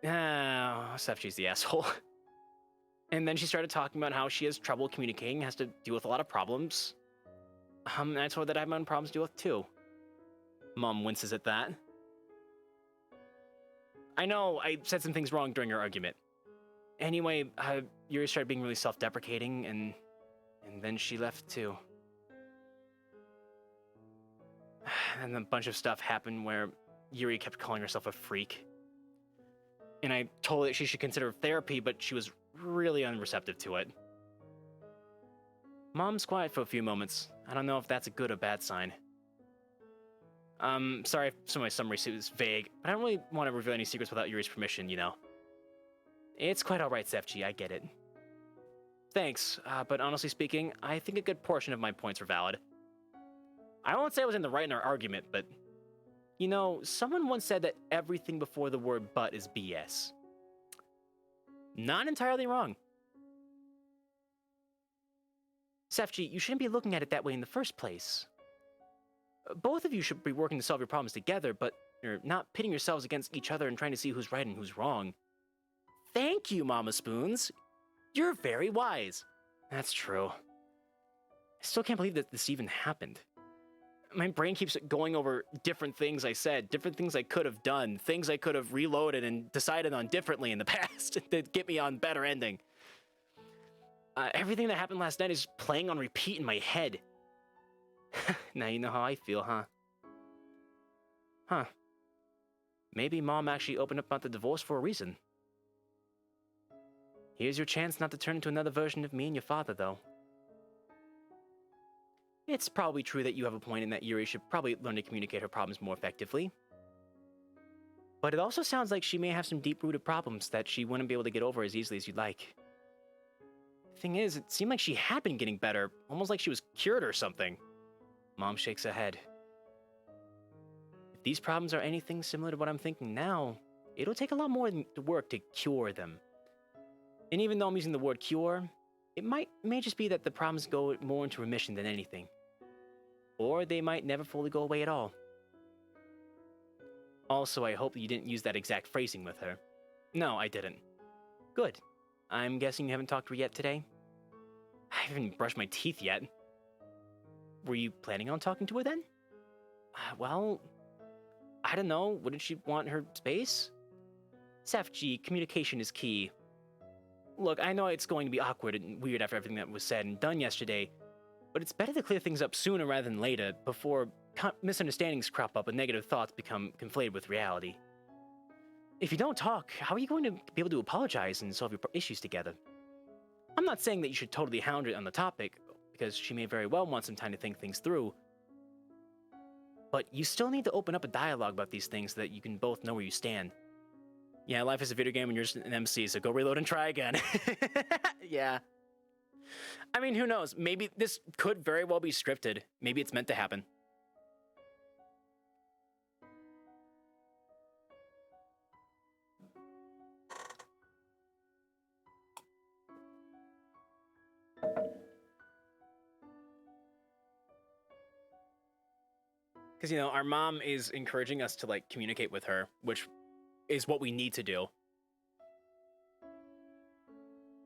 Sefji's the asshole. And then she started talking about how she has trouble communicating, has to deal with a lot of problems. And I told her that I have my own problems to deal with too. Mom winces at that. I know, I said some things wrong during our argument. Anyway, Yuri started being really self-deprecating, and then she left too. And a bunch of stuff happened where Yuri kept calling herself a freak. And I told her that she should consider therapy, but she was really unreceptive to it. Mom's quiet for a few moments. I don't know if that's a good or bad sign. Sorry if some of my summary is vague, but I don't really want to reveal any secrets without Yuri's permission, you know. It's quite alright, Sefji, I get it. Thanks, but honestly speaking, I think a good portion of my points were valid. I won't say I was in the right in our argument, but... You know, someone once said that everything before the word but is BS. Not entirely wrong. Sefji, you shouldn't be looking at it that way in the first place. Both of you should be working to solve your problems together, but you're not pitting yourselves against each other and trying to see who's right and who's wrong. Thank you, Mama Spoons. You're very wise. That's true. I still can't believe that this even happened. My brain keeps going over different things I said, different things I could have done, things I could have reloaded and decided on differently in the past to get me on better ending. Everything that happened last night is playing on repeat in my head. Now you know how I feel, huh? Huh. Maybe Mom actually opened up about the divorce for a reason. Here's your chance not to turn into another version of me and your father, though. It's probably true that you have a point in that Yuri should probably learn to communicate her problems more effectively. But it also sounds like she may have some deep-rooted problems that she wouldn't be able to get over as easily as you'd like. Thing is, it seemed like she had been getting better, almost like she was cured or something. Mom shakes her head. If these problems are anything similar to what I'm thinking now, it'll take a lot more work to cure them. And even though I'm using the word cure, it may just be that the problems go more into remission than anything. Or they might never fully go away at all. Also, I hope you didn't use that exact phrasing with her. No, I didn't. Good. I'm guessing you haven't talked to her yet today? I haven't brushed my teeth yet. Were you planning on talking to her then? Well, I don't know. Wouldn't she want her space? Safji, communication is key. Look, I know it's going to be awkward and weird after everything that was said and done yesterday, but it's better to clear things up sooner rather than later, before misunderstandings crop up and negative thoughts become conflated with reality. If you don't talk, how are you going to be able to apologize and solve your issues together? I'm not saying that you should totally hound her on the topic, because she may very well want some time to think things through, but you still need to open up a dialogue about these things so that you can both know where you stand. Yeah, life is a video game and you're just an MC, so go reload and try again. Yeah. I mean, who knows? Maybe this could very well be scripted. Maybe it's meant to happen. Because, you know, our mom is encouraging us to, like, communicate with her, which is what we need to do.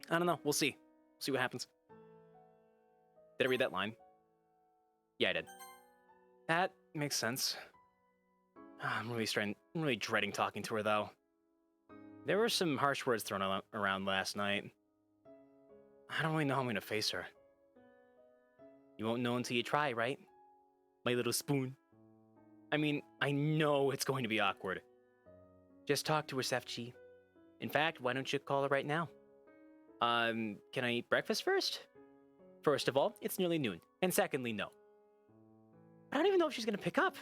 I don't know. We'll see. See what happens. Did I read that line? Yeah, I did. That makes sense. I'm really dreading talking to her, though. There were some harsh words thrown around last night. I don't really know how I'm going to face her. You won't know until you try, right? My little spoon. I mean, I know it's going to be awkward. Just talk to her, Sefchi. In fact, why don't you call her right now? Can I eat breakfast first? First of all, it's nearly noon. And secondly, no. I don't even know if she's gonna pick up.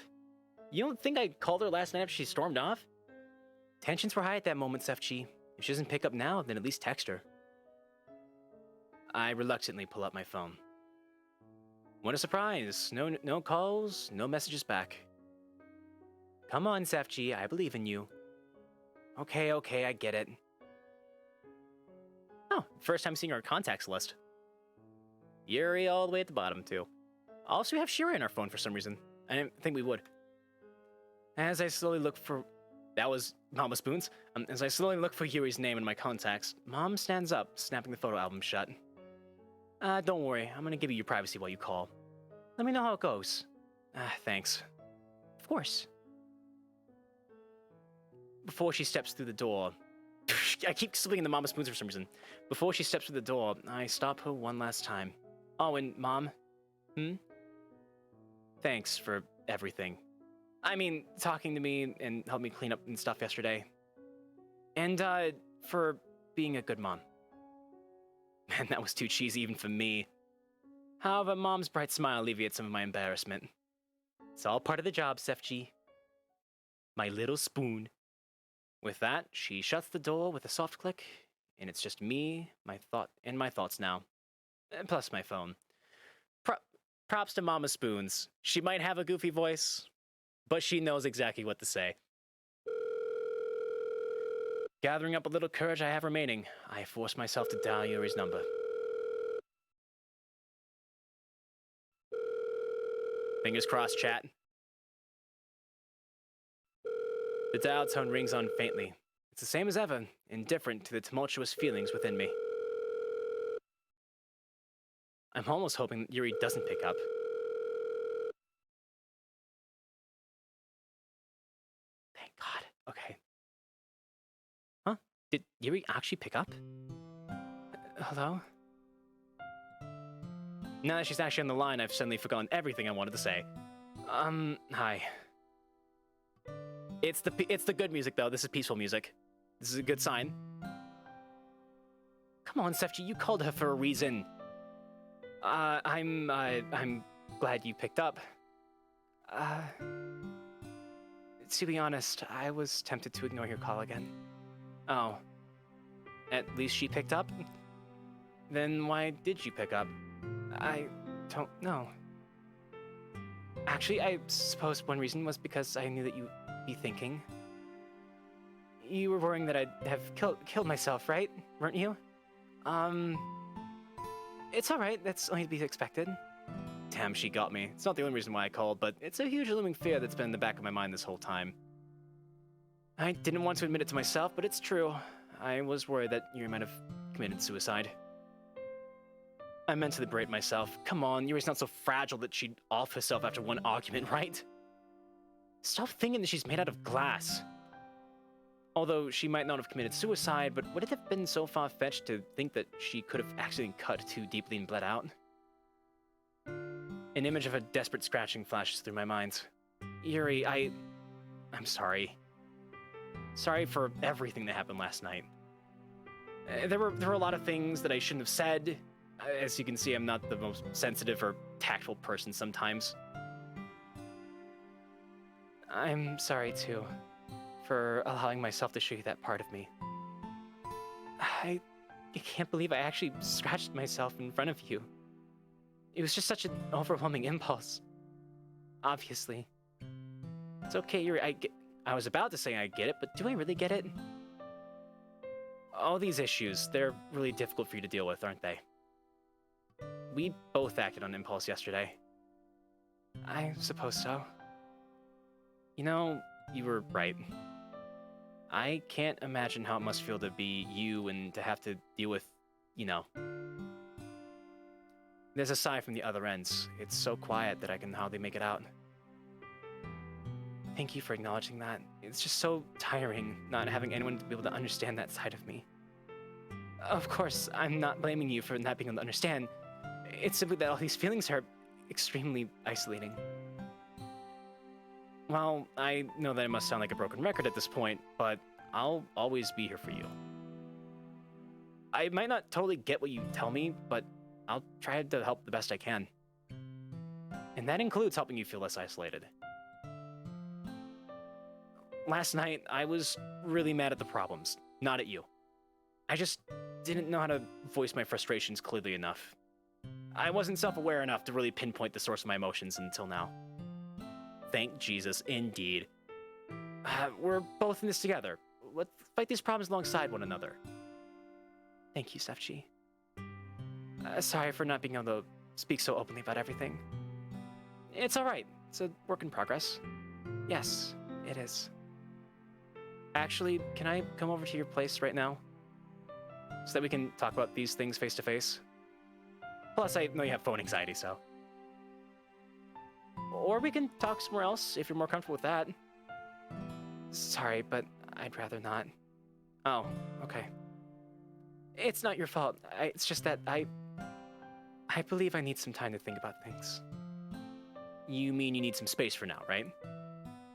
You don't think I called her last night after she stormed off? Tensions were high at that moment, Sefchi. If she doesn't pick up now, then at least text her. I reluctantly pull up my phone. What a surprise. No calls, no messages back. Come on, Sefchi, I believe in you. Okay, I get it. Oh, first time seeing our contacts list. Yuri all the way at the bottom, too. Also, we have Shira in our phone for some reason. I didn't think we would. As I slowly look for... That was Mama Spoons. As I slowly look for Yuri's name in my contacts, Mom stands up, snapping the photo album shut. Don't worry, I'm gonna give you your privacy while you call. Let me know how it goes. Thanks. Of course. Before she steps through the door... I keep slipping into Mama Spoons for some reason. Before she steps through the door, I stop her one last time. Oh, and Mom? Thanks for everything. I mean, talking to me and helping me clean up and stuff yesterday. And, for being a good mom. Man, that was too cheesy even for me. However, Mom's bright smile alleviates some of my embarrassment. It's all part of the job, Sefchi. My little spoon. With that, she shuts the door with a soft click, and it's just me, my thoughts now. Plus my phone. Props to Mama Spoons. She might have a goofy voice, but she knows exactly what to say. Gathering up a little courage I have remaining, I force myself to dial Yuri's number. Fingers crossed, chat. The dial tone rings on faintly. It's the same as ever, indifferent to the tumultuous feelings within me. I'm almost hoping that Yuri doesn't pick up. Thank God. Okay. Huh? Did Yuri actually pick up? Hello? Now that she's actually on the line, I've suddenly forgotten everything I wanted to say. Hi. It's the good music, though. This is peaceful music. This is a good sign. Come on, Sefchi, you called her for a reason. I'm glad you picked up. To be honest, I was tempted to ignore your call again. Oh. At least she picked up? Then why did you pick up? I don't know. Actually, I suppose one reason was because I knew that you'd be thinking. You were worrying that I'd have killed myself, right? Weren't you? It's alright, that's only to be expected. Damn, she got me. It's not the only reason why I called, but it's a huge looming fear that's been in the back of my mind this whole time. I didn't want to admit it to myself, but it's true. I was worried that Yuri might have committed suicide. I meant to liberate myself. Come on, Yuri's not so fragile that she'd off herself after one argument, right? Stop thinking that she's made out of glass. Although she might not have committed suicide, but would it have been so far-fetched to think that she could have accidentally cut too deeply and bled out? An image of a desperate scratching flashes through my mind. Yuri, I'm sorry. Sorry for everything that happened last night. There were a lot of things that I shouldn't have said. As you can see, I'm not the most sensitive or tactful person sometimes. I'm sorry, too, for allowing myself to show you that part of me. I can't believe I actually scratched myself in front of you. It was just such an overwhelming impulse. Obviously. It's okay, Yuri, I was about to say I get it, but do I really get it? All these issues, they're really difficult for you to deal with, aren't they? We both acted on impulse yesterday. I suppose so. You know, you were right. I can't imagine how it must feel to be you and to have to deal with, you know. There's a sigh from the other ends. It's so quiet that I can hardly make it out. Thank you for acknowledging that. It's just so tiring not having anyone to be able to understand that side of me. Of course, I'm not blaming you for not being able to understand. It's simply that all these feelings are extremely isolating. Well, I know that it must sound like a broken record at this point, but I'll always be here for you. I might not totally get what you tell me, but I'll try to help the best I can. And that includes helping you feel less isolated. Last night, I was really mad at the problems, not at you. I just didn't know how to voice my frustrations clearly enough. I wasn't self-aware enough to really pinpoint the source of my emotions until now. Thank Jesus, indeed. We're both in this together. Let's fight these problems alongside one another. Thank you, Sefchi. Sorry for not being able to speak so openly about everything. It's alright. It's a work in progress. Yes, it is. Actually, can I come over to your place right now? So that we can talk about these things face to face? Plus, I know you have phone anxiety, so. Or we can talk somewhere else if you're more comfortable with that. Sorry, but I'd rather not. Oh, okay. It's not your fault. It's just that I believe I need some time to think about things. You mean you need some space for now, right?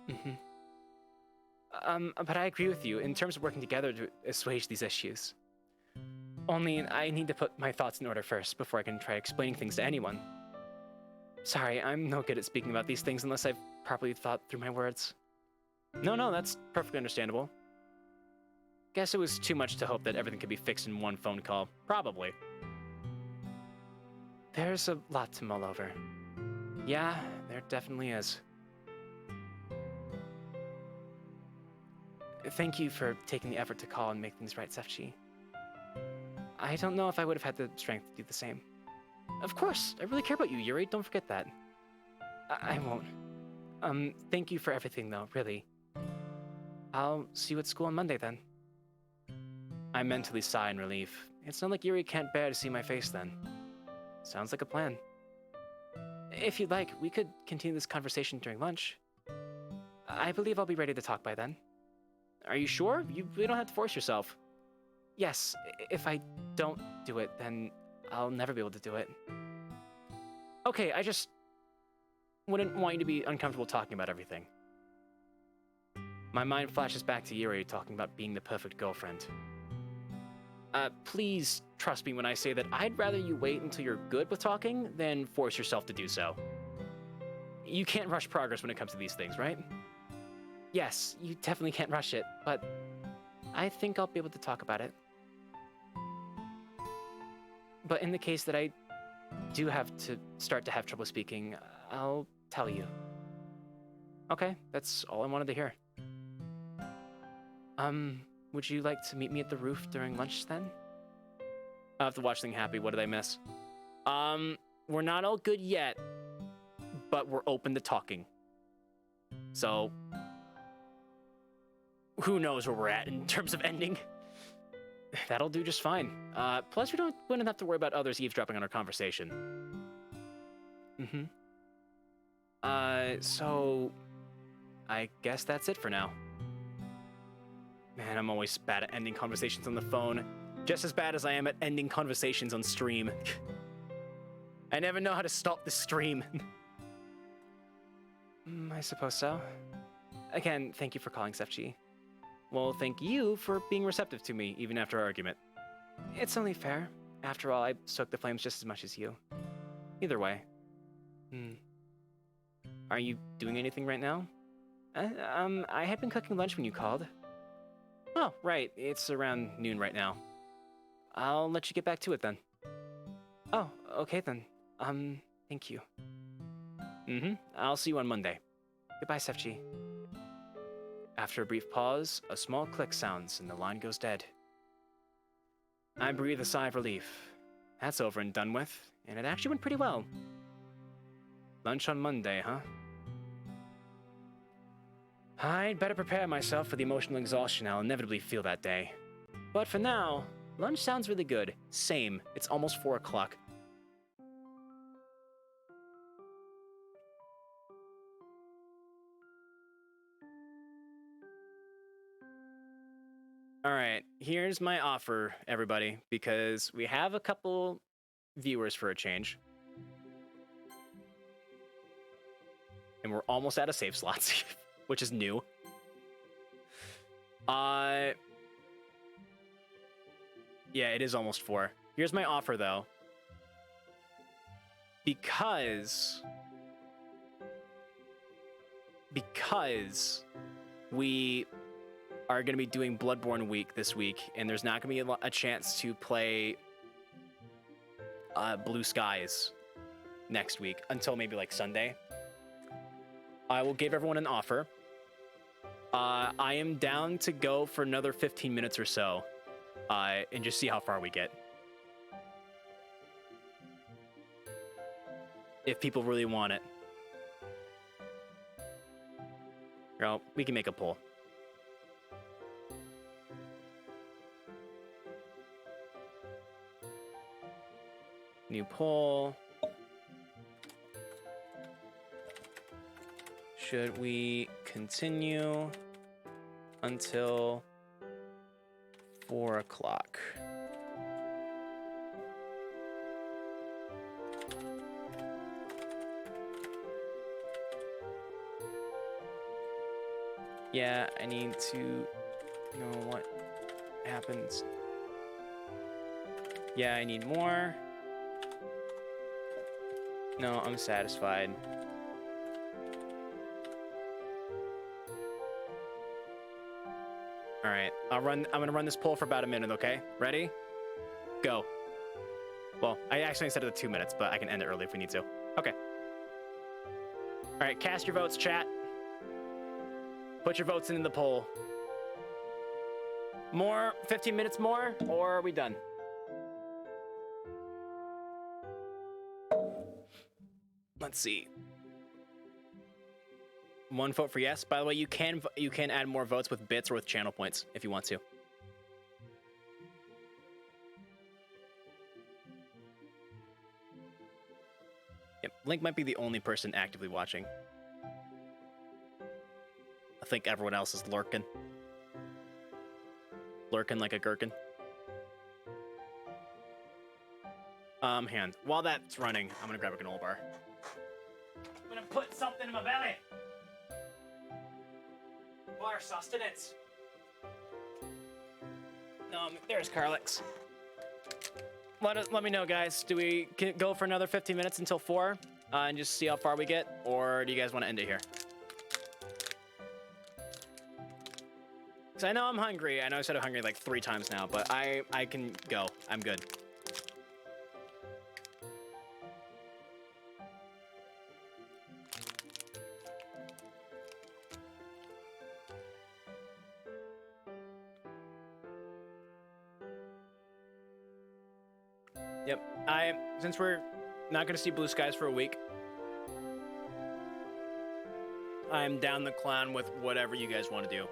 Mm-hmm. But I agree with you in terms of working together to assuage these issues. Only I need to put my thoughts in order first before I can try explaining things to anyone. Sorry, I'm no good at speaking about these things unless I've properly thought through my words. No, that's perfectly understandable. Guess it was too much to hope that everything could be fixed in one phone call. Probably. There's a lot to mull over. Yeah, there definitely is. Thank you for taking the effort to call and make things right, Sefchi. I don't know if I would have had the strength to do the same. Of course, I really care about you, Yuri. Don't forget that. I won't. Thank you for everything, though, really. I'll see you at school on Monday, then. I mentally sigh in relief. It's not like Yuri can't bear to see my face, then. Sounds like a plan. If you'd like, we could continue this conversation during lunch. I believe I'll be ready to talk by then. Are you sure? You don't have to force yourself. Yes, if I don't do it, then I'll never be able to do it. Okay, I just wouldn't want you to be uncomfortable talking about everything. My mind flashes back to Yuri talking about being the perfect girlfriend. Please trust me when I say that I'd rather you wait until you're good with talking than force yourself to do so. You can't rush progress when it comes to these things, right? Yes, you definitely can't rush it, but I think I'll be able to talk about it. But in the case that I do have to start to have trouble speaking, I'll tell you. Okay, that's all I wanted to hear. Would you like to meet me at the roof during lunch then? I have to watch Thing Happy. What did I miss? We're not all good yet, but we're open to talking. So, who knows where we're at in terms of ending? That'll do just fine. Plus, wouldn't have to worry about others eavesdropping on our conversation. So, I guess that's it for now. Man, I'm always bad at ending conversations on the phone. Just as bad as I am at ending conversations on stream. I never know how to stop the stream. I suppose so. Again, thank you for calling, Sefchi. Well, thank you for being receptive to me, even after our argument. It's only fair. After all, I stoked the flames just as much as you. Either way. Are you doing anything right now? I had been cooking lunch when you called. Oh, right. It's around noon right now. I'll let you get back to it then. Oh, okay then. Thank you. I'll see you on Monday. Goodbye, Sefchi. After a brief pause, a small click sounds and the line goes dead. I breathe a sigh of relief. That's over and done with, and it actually went pretty well. Lunch on Monday, huh? I'd better prepare myself for the emotional exhaustion I'll inevitably feel that day. But for now, lunch sounds really good. Same. It's almost 4 o'clock. Alright, here's my offer, everybody, because we have a couple viewers for a change. And we're almost out of save slots, which is new. Yeah, it is almost 4. Here's my offer, though. Because we are going to be doing Bloodborne Week this week, and there's not going to be a chance to play Blue Skies next week until maybe like Sunday. I will give everyone an offer. I am down to go for another 15 minutes or so, and just see how far we get. If people really want it. Well, we can make a poll. New poll. Should we continue until 4 o'clock? Yeah, I need to know what happens. Yeah, I need more. No, I'm satisfied. All right, I'm gonna run this poll for about a minute, okay? Ready? Go. Well, I actually set it to 2 minutes, but I can end it early if we need to. Okay. All right, cast your votes, chat. Put your votes in the poll. More, 15 minutes more, or are we done? Let's see. 1 vote for yes. By the way, you can add more votes with bits or with channel points if you want to. Yep, Link might be the only person actively watching. I think everyone else is lurking. Lurking like a gherkin. Hand. While that's running, I'm gonna grab a granola bar. I'm gonna put something in my belly. For sustenance. There's Carlix. Let me know, guys. Do we go for another 15 minutes until 4? and just see how far we get, or do you guys want to end it here? Because I know I'm hungry. I know I said I'm hungry like 3 times now, but I can go. I'm good. Yep. Since we're not going to see blue skies for a week, I'm down the clown with whatever you guys want to do.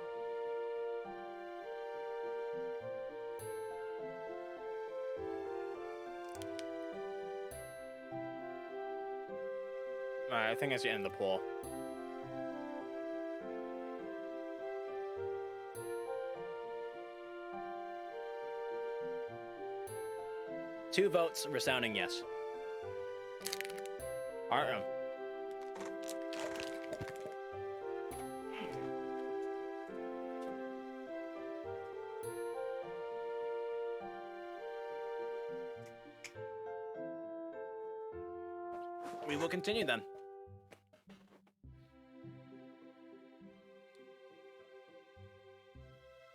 Alright, I think that's the end of the poll. Two votes, resounding yes. Alright. We will continue then.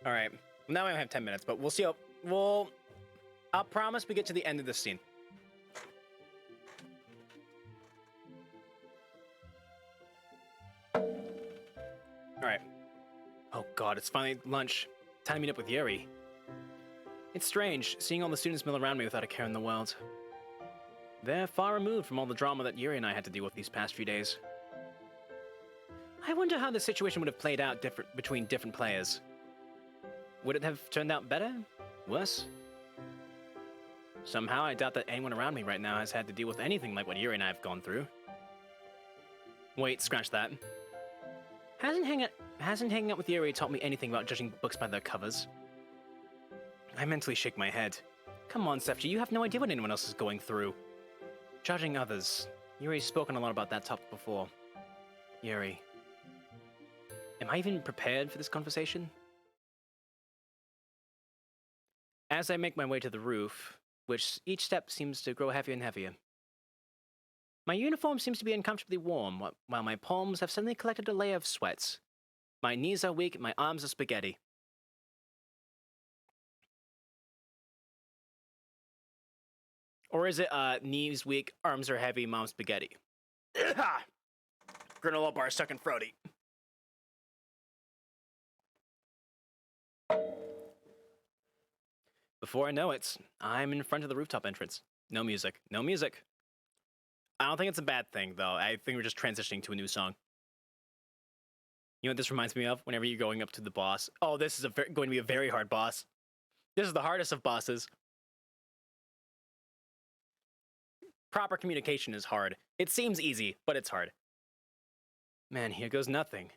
All right. Now we only have 10 minutes, but we'll see how... I'll promise we get to the end of this scene. All right. Oh god, it's finally lunch. Time to meet up with Yuri. It's strange, seeing all the students mill around me without a care in the world. They're far removed from all the drama that Yuri and I had to deal with these past few days. I wonder how the situation would have played out between different players. Would it have turned out better? Worse? Somehow, I doubt that anyone around me right now has had to deal with anything like what Yuri and I have gone through. Wait, scratch that. Hasn't hanging out with Yuri taught me anything about judging books by their covers? I mentally shake my head. Come on, Sefji, you have no idea what anyone else is going through. Judging others. Yuri's spoken a lot about that topic before. Yuri. Am I even prepared for this conversation? As I make my way to the roof, which each step seems to grow heavier and heavier. My uniform seems to be uncomfortably warm, while my palms have suddenly collected a layer of sweat. My knees are weak, my arms are spaghetti. Or is it, knees weak, arms are heavy, mom's spaghetti? Granola bar stuck in Frody. Before I know it, I'm in front of the rooftop entrance. No music. No music. I don't think it's a bad thing, though. I think we're just transitioning to a new song. You know what this reminds me of? Whenever you're going up to the boss. Oh, this is going to be a very hard boss. This is the hardest of bosses. Proper communication is hard. It seems easy, but it's hard. Man, here goes nothing.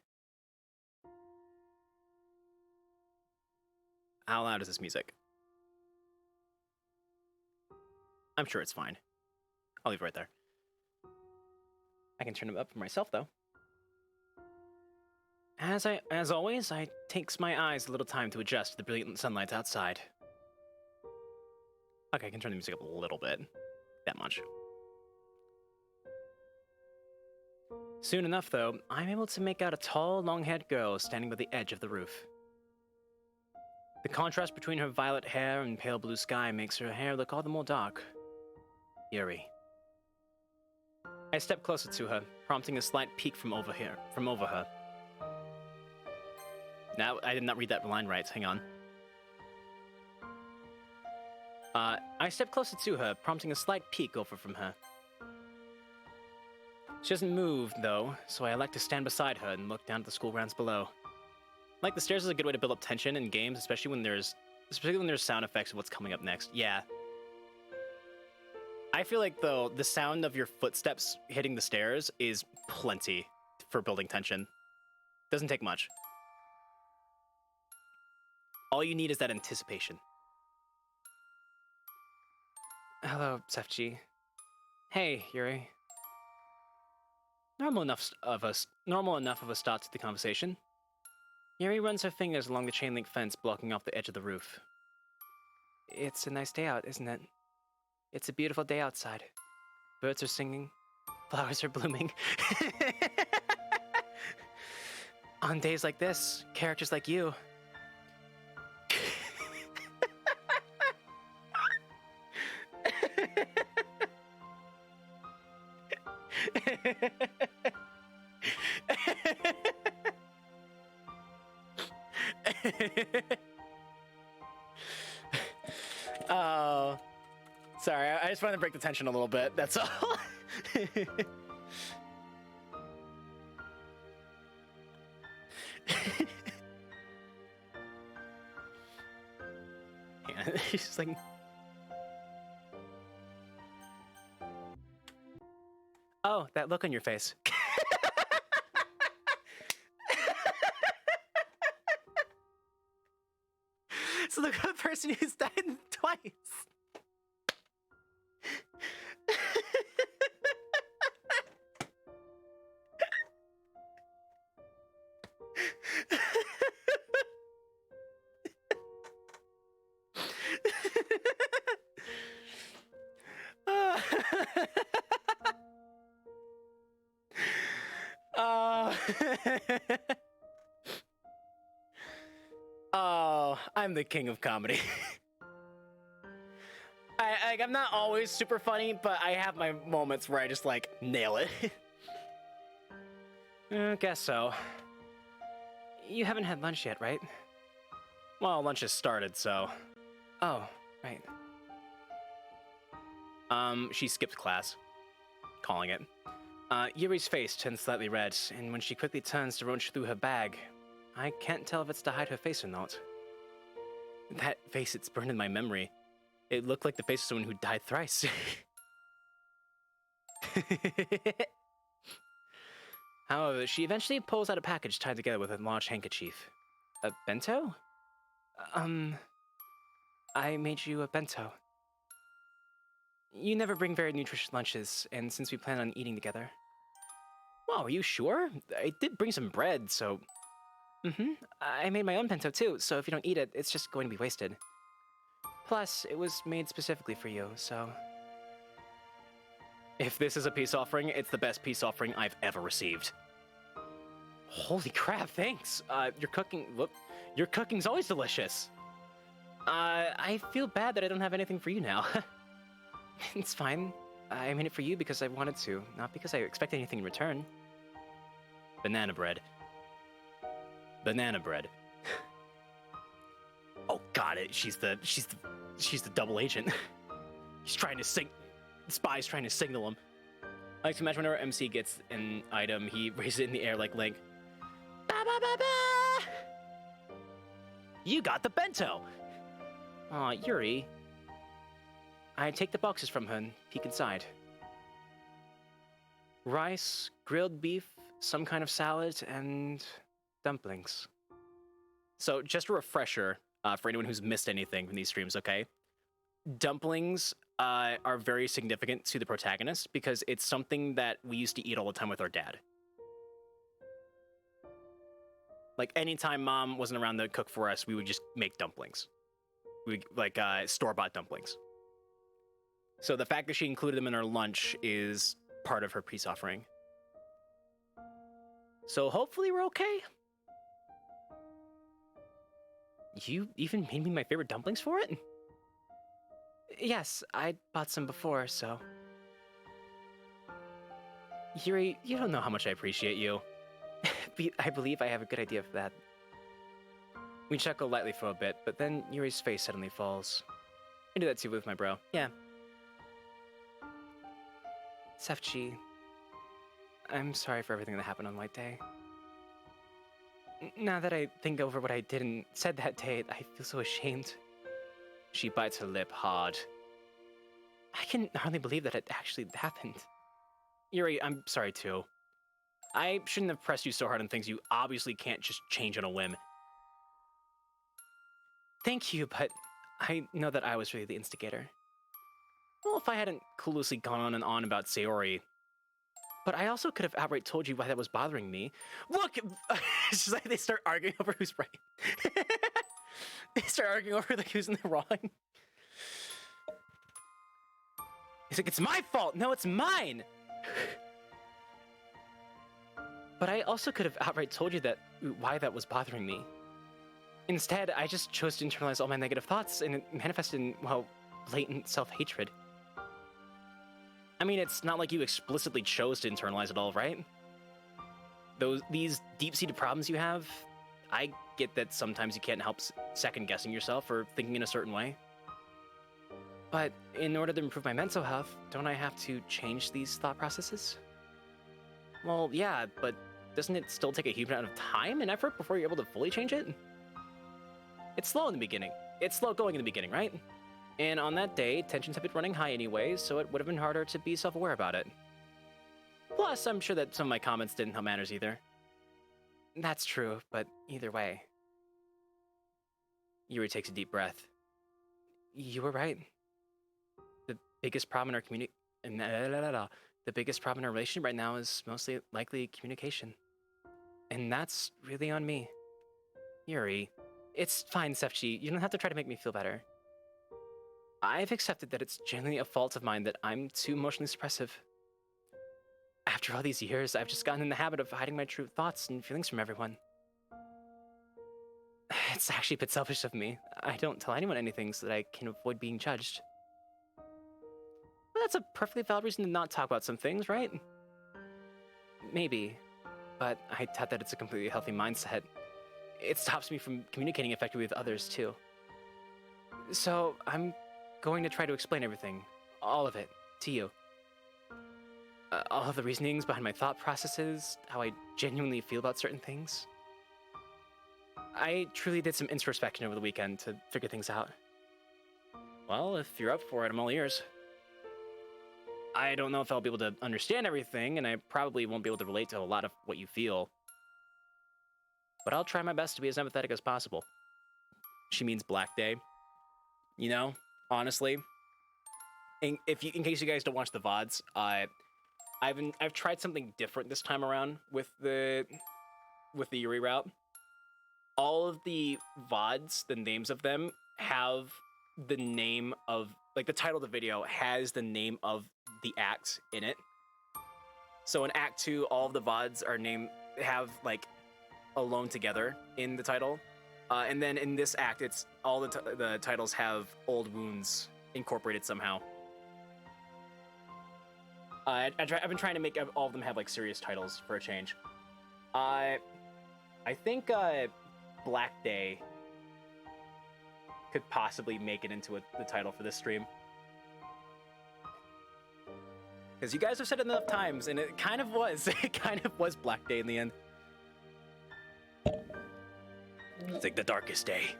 How loud is this music? I'm sure it's fine. I'll leave it right there. I can turn it up for myself, though. As always, it takes my eyes a little time to adjust to the brilliant sunlight outside. Okay, I can turn the music up a little bit. That much. Soon enough, though, I'm able to make out a tall, long-haired girl standing by the edge of the roof. The contrast between her violet hair and pale blue sky makes her hair look all the more dark. Yuri. I step closer to her, prompting a slight peek from over her. Now, I did not read that line right. Hang on. I step closer to her, prompting a slight peek over from her. She doesn't move, though, so I elect to stand beside her and look down at the school grounds below. Like, the stairs is a good way to build up tension in games, especially when there's sound effects of what's coming up next. Yeah. I feel like, though, the sound of your footsteps hitting the stairs is plenty for building tension. Doesn't take much. All you need is that anticipation. Hello, Sefji. Hey, Yuri. Normal enough of a start to the conversation. Yuri runs her fingers along the chain link fence blocking off the edge of the roof. It's a nice day out, isn't it? It's a beautiful day outside. Birds are singing. flowers are blooming. On days like this, characters like you. Oh, sorry. I just wanted to break the tension a little bit. That's all. Yeah, he's just like. Oh, that look on your face. So look at a person who's died twice. Oh, I'm the king of comedy. I'm not always super funny, but I have my moments where I just like nail it. Guess so. You haven't had lunch yet, right? Well, lunch has started, so. Oh, right. She skipped class. Calling it. Yuri's face turns slightly red, and when she quickly turns to rummage through her bag, I can't tell if it's to hide her face or not. That face, it's burned in my memory. It looked like the face of someone who died thrice. However, she eventually pulls out a package tied together with a large handkerchief. A bento? I made you a bento. You never bring very nutritious lunches, and since we plan on eating together. Wow, are you sure? I did bring some bread, so... I made my own bento too, so if you don't eat it, it's just going to be wasted. Plus, it was made specifically for you, so... If this is a peace offering, it's the best peace offering I've ever received. Holy crap, thanks! Your cooking's always delicious. I feel bad that I don't have anything for you now. It's fine. I made it for you because I wanted to, not because I expect anything in return. Banana bread. Banana bread. Oh, got it. She's the double agent. He's trying to Spy's trying to signal him. I like to imagine whenever MC gets an item, he raises it in the air like Link. Ba ba ba ba! You got the bento! Aw, Yuri. I take the boxes from her and peek inside. Rice, grilled beef, some kind of salad, and dumplings. So, just a refresher for anyone who's missed anything from these streams, okay? Dumplings are very significant to the protagonist because it's something that we used to eat all the time with our dad. Like, anytime mom wasn't around to cook for us, we would just make dumplings. Store-bought dumplings. So the fact that she included them in her lunch is part of her peace offering. So hopefully we're okay. You even made me my favorite dumplings for it? Yes, I bought some before, so... Yuri, you don't know how much I appreciate you. I believe I have a good idea for that. We chuckle lightly for a bit, but then Yuri's face suddenly falls. I do that too with my bro. Yeah. Sefchi, I'm sorry for everything that happened on White Day. Now that I think over what I did and said that day, I feel so ashamed. She bites her lip hard. I can hardly believe that it actually happened. Yuri, I'm sorry too. I shouldn't have pressed you so hard on things you obviously can't just change on a whim. Thank you, but I know that I was really the instigator. Well, if I hadn't cluelessly gone on and on about Sayori. But I also could have outright told you why that was bothering me. Look! It's just like they start arguing over who's right. They start arguing over like who's in the wrong. He's like, it's my fault! No, it's mine! But I also could have outright told you that why that was bothering me. Instead, I just chose to internalize all my negative thoughts, and it manifested in, well, blatant self-hatred. I mean, it's not like you explicitly chose to internalize it all, right? These deep-seated problems you have, I get that sometimes you can't help second-guessing yourself or thinking in a certain way. But in order to improve my mental health, don't I have to change these thought processes? Well, yeah, but doesn't it still take a huge amount of time and effort before you're able to fully change it? It's slow in the beginning. It's slow going in the beginning, right? And on that day, tensions have been running high anyways, so it would have been harder to be self-aware about it. Plus, I'm sure that some of my comments didn't help matters either. That's true, but either way. Yuri takes a deep breath. You were right. The biggest problem in our the biggest problem in our relationship right now is mostly likely communication. And that's really on me. Yuri, it's fine, Sefchi. You don't have to try to make me feel better. I've accepted that it's genuinely a fault of mine that I'm too emotionally suppressive. After all these years, I've just gotten in the habit of hiding my true thoughts and feelings from everyone. It's actually a bit selfish of me. I don't tell anyone anything so that I can avoid being judged. Well, that's a perfectly valid reason to not talk about some things, right? Maybe, but I doubt that it's a completely healthy mindset. It stops me from communicating effectively with others, too. So, I'm going to try to explain everything, all of it, to you. All of the reasonings behind my thought processes, how I genuinely feel about certain things. I truly did some introspection over the weekend to figure things out. Well, if you're up for it, I'm all ears. I don't know if I'll be able to understand everything, and I probably won't be able to relate to a lot of what you feel. But I'll try my best to be as empathetic as possible. She means Black Day. You know, honestly. In case you guys don't watch the VODs, I've tried something different this time around with the Yuri route. All of the VODs, the names of them, have the name of, like, the title of the video has the name of the act in it. So in Act 2, all of the VODs have, like, Alone Together in the title. And then in this act, it's all the titles have Old Wounds incorporated somehow. I've been trying to make all of them have, like, serious titles for a change. I think Black Day could possibly make it into the title for this stream. Because you guys have said it enough times, and it kind of was. It kind of was Black Day in the end. It's like the darkest day.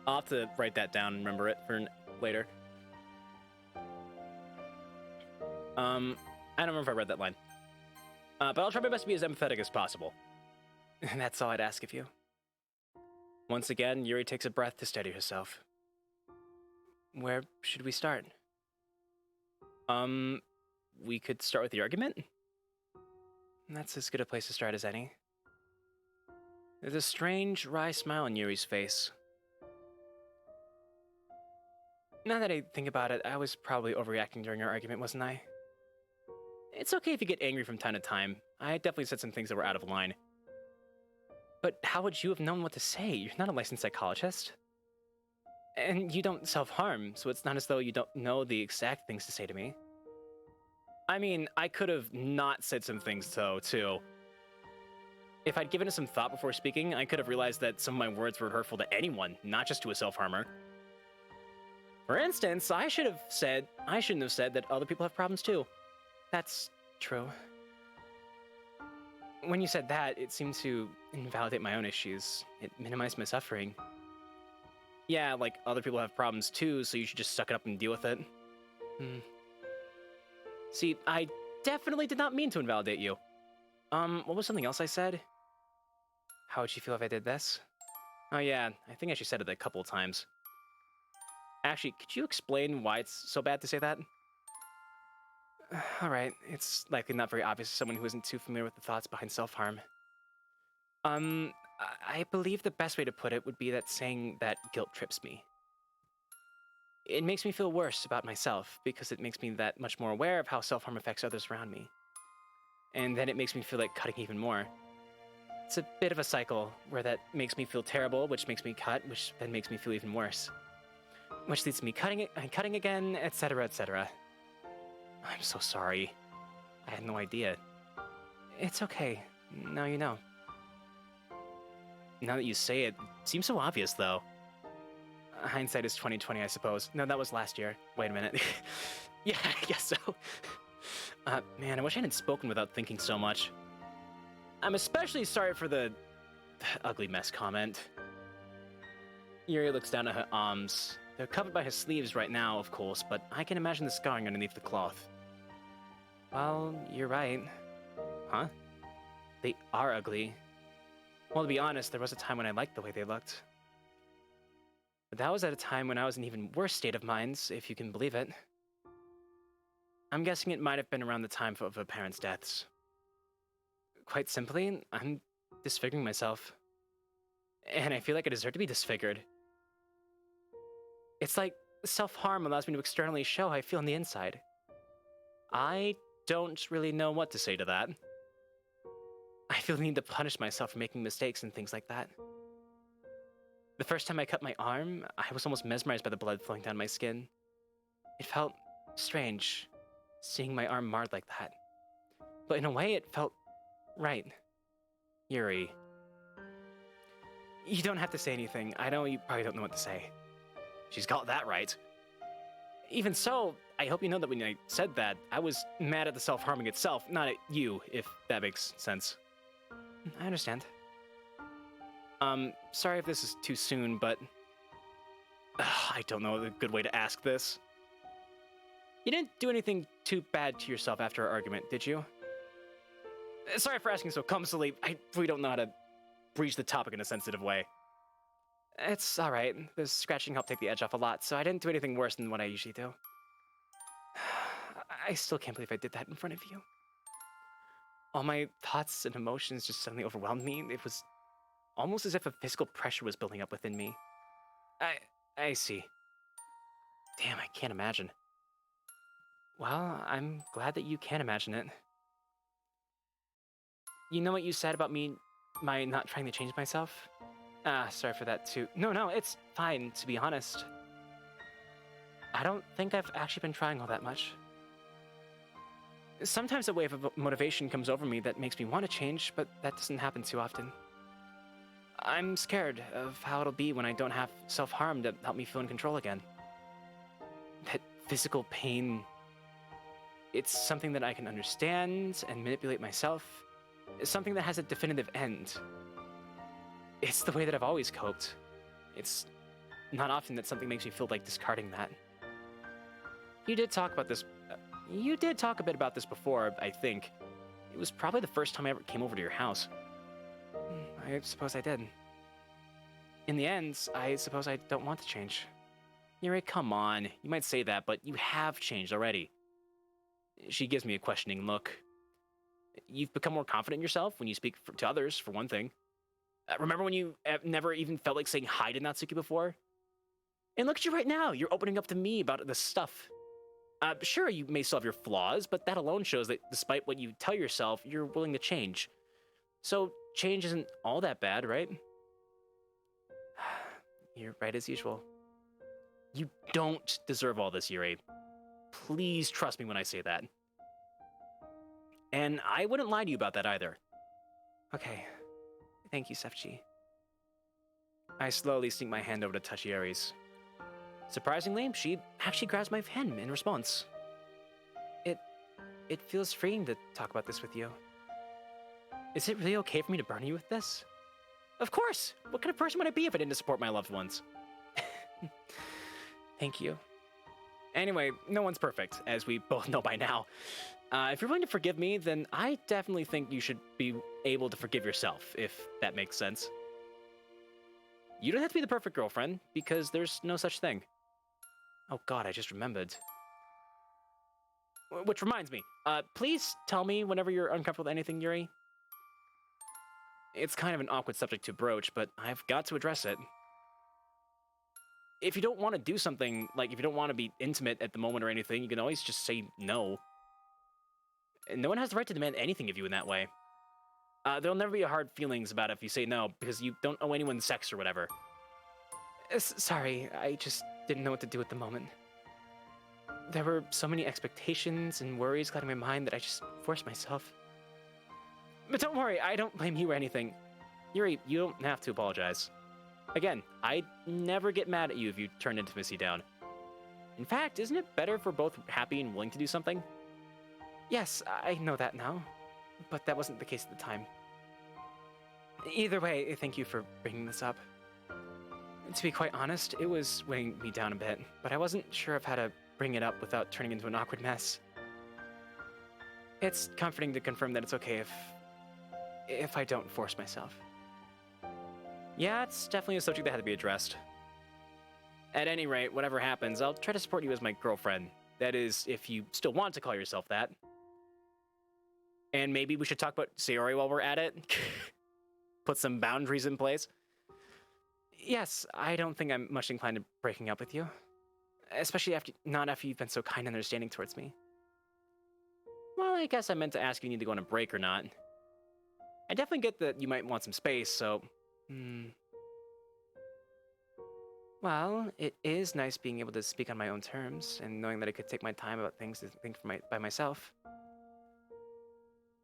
I'll have to write that down and remember it for later. I don't remember if I read that line. But I'll try my best to be as empathetic as possible. And that's all I'd ask of you. Once again, Yuri takes a breath to steady herself. Where should we start? We could start with the argument? That's as good a place to start as any. There's a strange, wry smile on Yuri's face. Now that I think about it, I was probably overreacting during our argument, wasn't I? It's okay if you get angry from time to time. I definitely said some things that were out of line. But how would you have known what to say? You're not a licensed psychologist. And you don't self-harm, so it's not as though you don't know the exact things to say to me. I mean, I could have not said some things, though, too. If I'd given it some thought before speaking, I could have realized that some of my words were hurtful to anyone, not just to a self-harmer. For instance, I shouldn't have said that other people have problems, too. That's true. When you said that, it seemed to invalidate my own issues. It minimized my suffering. Yeah, like, other people have problems too, so you should just suck it up and deal with it. See, I definitely did not mean to invalidate you. What was something else I said? How would you feel if I did this? Oh yeah, I think I actually said it a couple of times. Actually, could you explain why it's so bad to say that? Alright, it's likely not very obvious to someone who isn't too familiar with the thoughts behind self-harm. I believe the best way to put it would be that saying that guilt trips me. It makes me feel worse about myself, because it makes me that much more aware of how self-harm affects others around me. and then it makes me feel like cutting even more. It's a bit of a cycle where that makes me feel terrible, which makes me cut, which then makes me feel even worse. Which leads to me cutting again, etc., etc. I'm so sorry. I had no idea. It's okay. Now you know. Now that you say it, it seems so obvious, though. Hindsight is 20/20, I suppose. No, that was last year. Wait a minute. Yeah, I guess so. Man, I wish I hadn't spoken without thinking so much. I'm especially sorry for the ugly mess comment. Yuri looks down at her arms. They're covered by her sleeves right now, of course, but I can imagine the scarring underneath the cloth. Well, you're right. Huh? They are ugly. Well, to be honest, there was a time when I liked the way they looked. But that was at a time when I was in an even worse state of mind, if you can believe it. I'm guessing it might have been around the time of her parents' deaths. Quite simply, I'm disfiguring myself. And I feel like I deserve to be disfigured. It's like self-harm allows me to externally show how I feel on the inside. I don't really know what to say to that. I feel the need to punish myself for making mistakes and things like that. The first time I cut my arm, I was almost mesmerized by the blood flowing down my skin. It felt strange, seeing my arm marred like that. But in a way, it felt right. Yuri. You don't have to say anything. I know you probably don't know what to say. She's got that right. Even so, I hope you know that when I said that, I was mad at the self-harming itself, not at you, if that makes sense. I understand. Sorry if this is too soon, but... I don't know a good way to ask this. You didn't do anything too bad to yourself after our argument, did you? Sorry for asking so clumsily. I really don't know how to breach the topic in a sensitive way. It's alright. The scratching helped take the edge off a lot, so I didn't do anything worse than what I usually do. I still can't believe I did that in front of you. All my thoughts and emotions just suddenly overwhelmed me. It was almost as if a physical pressure was building up within me. I see. Damn, I can't imagine. Well, I'm glad that you can imagine it. You know what you said about me, my not trying to change myself? Sorry for that too. No, it's fine, to be honest. I don't think I've actually been trying all that much. Sometimes a wave of motivation comes over me that makes me want to change, but that doesn't happen too often. I'm scared of how it'll be when I don't have self-harm to help me feel in control again. That physical pain, it's something that I can understand and manipulate myself. It's something that has a definitive end. It's the way that I've always coped. It's not often that something makes me feel like discarding that. You did talk about this. You did talk a bit about this before, I think. It was probably the first time I ever came over to your house. I suppose I did. In the end, I suppose I don't want to change. Yuri, come on. You might say that, but you have changed already. She gives me a questioning look. You've become more confident in yourself when you speak to others, for one thing. Remember when you never even felt like saying hi to Natsuki before? And look at you right now. You're opening up to me about this stuff. Sure, you may still have your flaws, but that alone shows that despite what you tell yourself, you're willing to change. So change isn't all that bad, right? You're right as usual. You don't deserve all this, Yuri. Please trust me when I say that. And I wouldn't lie to you about that either. Okay. Thank you, Sefchi. I slowly sink my hand over to touch Yuri's. Surprisingly, she actually grabs my hand in response. It feels freeing to talk about this with you. Is it really okay for me to burden you with this? Of course! What kind of person would I be if I didn't support my loved ones? Thank you. Anyway, no one's perfect, as we both know by now. If you're willing to forgive me, then I definitely think you should be able to forgive yourself, if that makes sense. You don't have to be the perfect girlfriend, because there's no such thing. Oh god, I just remembered. Which reminds me, please tell me whenever you're uncomfortable with anything, Yuri. It's kind of an awkward subject to broach, but I've got to address it. If you don't want to do something, like if you don't want to be intimate at the moment or anything, you can always just say no. And no one has the right to demand anything of you in that way. There'll never be hard feelings about it if you say no, because you don't owe anyone sex or whatever. Sorry, I just didn't know what to do at the moment. There were so many expectations and worries clouding my mind that I just forced myself. But don't worry, I don't blame you or anything. Yuri, you don't have to apologize. Again, I'd never get mad at you if you turned intimacy down. In fact, isn't it better if we're both happy and willing to do something? Yes, I know that now, but that wasn't the case at the time. Either way, thank you for bringing this up. To be quite honest, it was weighing me down a bit, but I wasn't sure of how to bring it up without turning into an awkward mess. It's comforting to confirm that it's okay if I don't force myself. Yeah, it's definitely a subject that had to be addressed. At any rate, whatever happens, I'll try to support you as my girlfriend. That is, if you still want to call yourself that. And maybe we should talk about Sayori while we're at it. Put some boundaries in place. Yes, I don't think I'm much inclined to breaking up with you. Especially not after you've been so kind and understanding towards me. Well, I guess I meant to ask if you need to go on a break or not. I definitely get that you might want some space, so... Well, it is nice being able to speak on my own terms, and knowing that I could take my time about things to think by myself.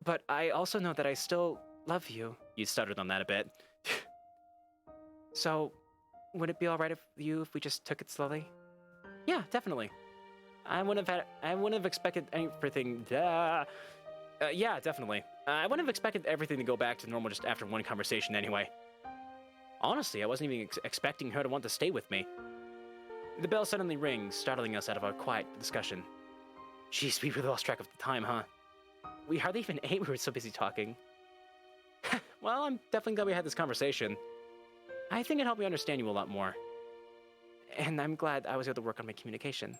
But I also know that I still love you. You stuttered on that a bit. So, would it be alright if we just took it slowly? Yeah, definitely. I wouldn't have expected everything. Yeah, definitely. I wouldn't have expected everything to go back to normal just after one conversation anyway. Honestly, I wasn't even expecting her to want to stay with me. The bell suddenly rings, startling us out of our quiet discussion. Jeez, we really lost track of the time, huh? We hardly even ate, we were so busy talking. Well, I'm definitely glad we had this conversation. I think it helped me understand you a lot more. And I'm glad I was able to work on my communication.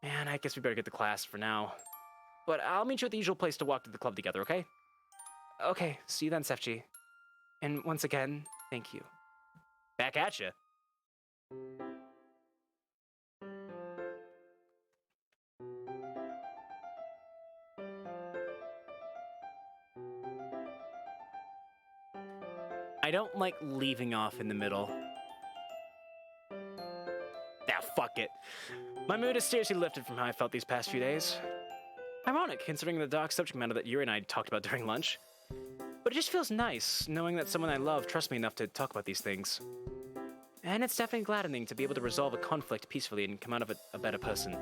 Man, I guess we better get to class for now. But I'll meet you at the usual place to walk to the club together, okay? Okay, see you then, Sefchi. And once again, thank you. Back at ya. I don't like leaving off in the middle. Ah, fuck it. My mood is seriously lifted from how I felt these past few days. Ironic, considering the dark subject matter that Yuri and I talked about during lunch. But it just feels nice, knowing that someone I love trusts me enough to talk about these things. And it's definitely gladdening to be able to resolve a conflict peacefully and come out of it a better person.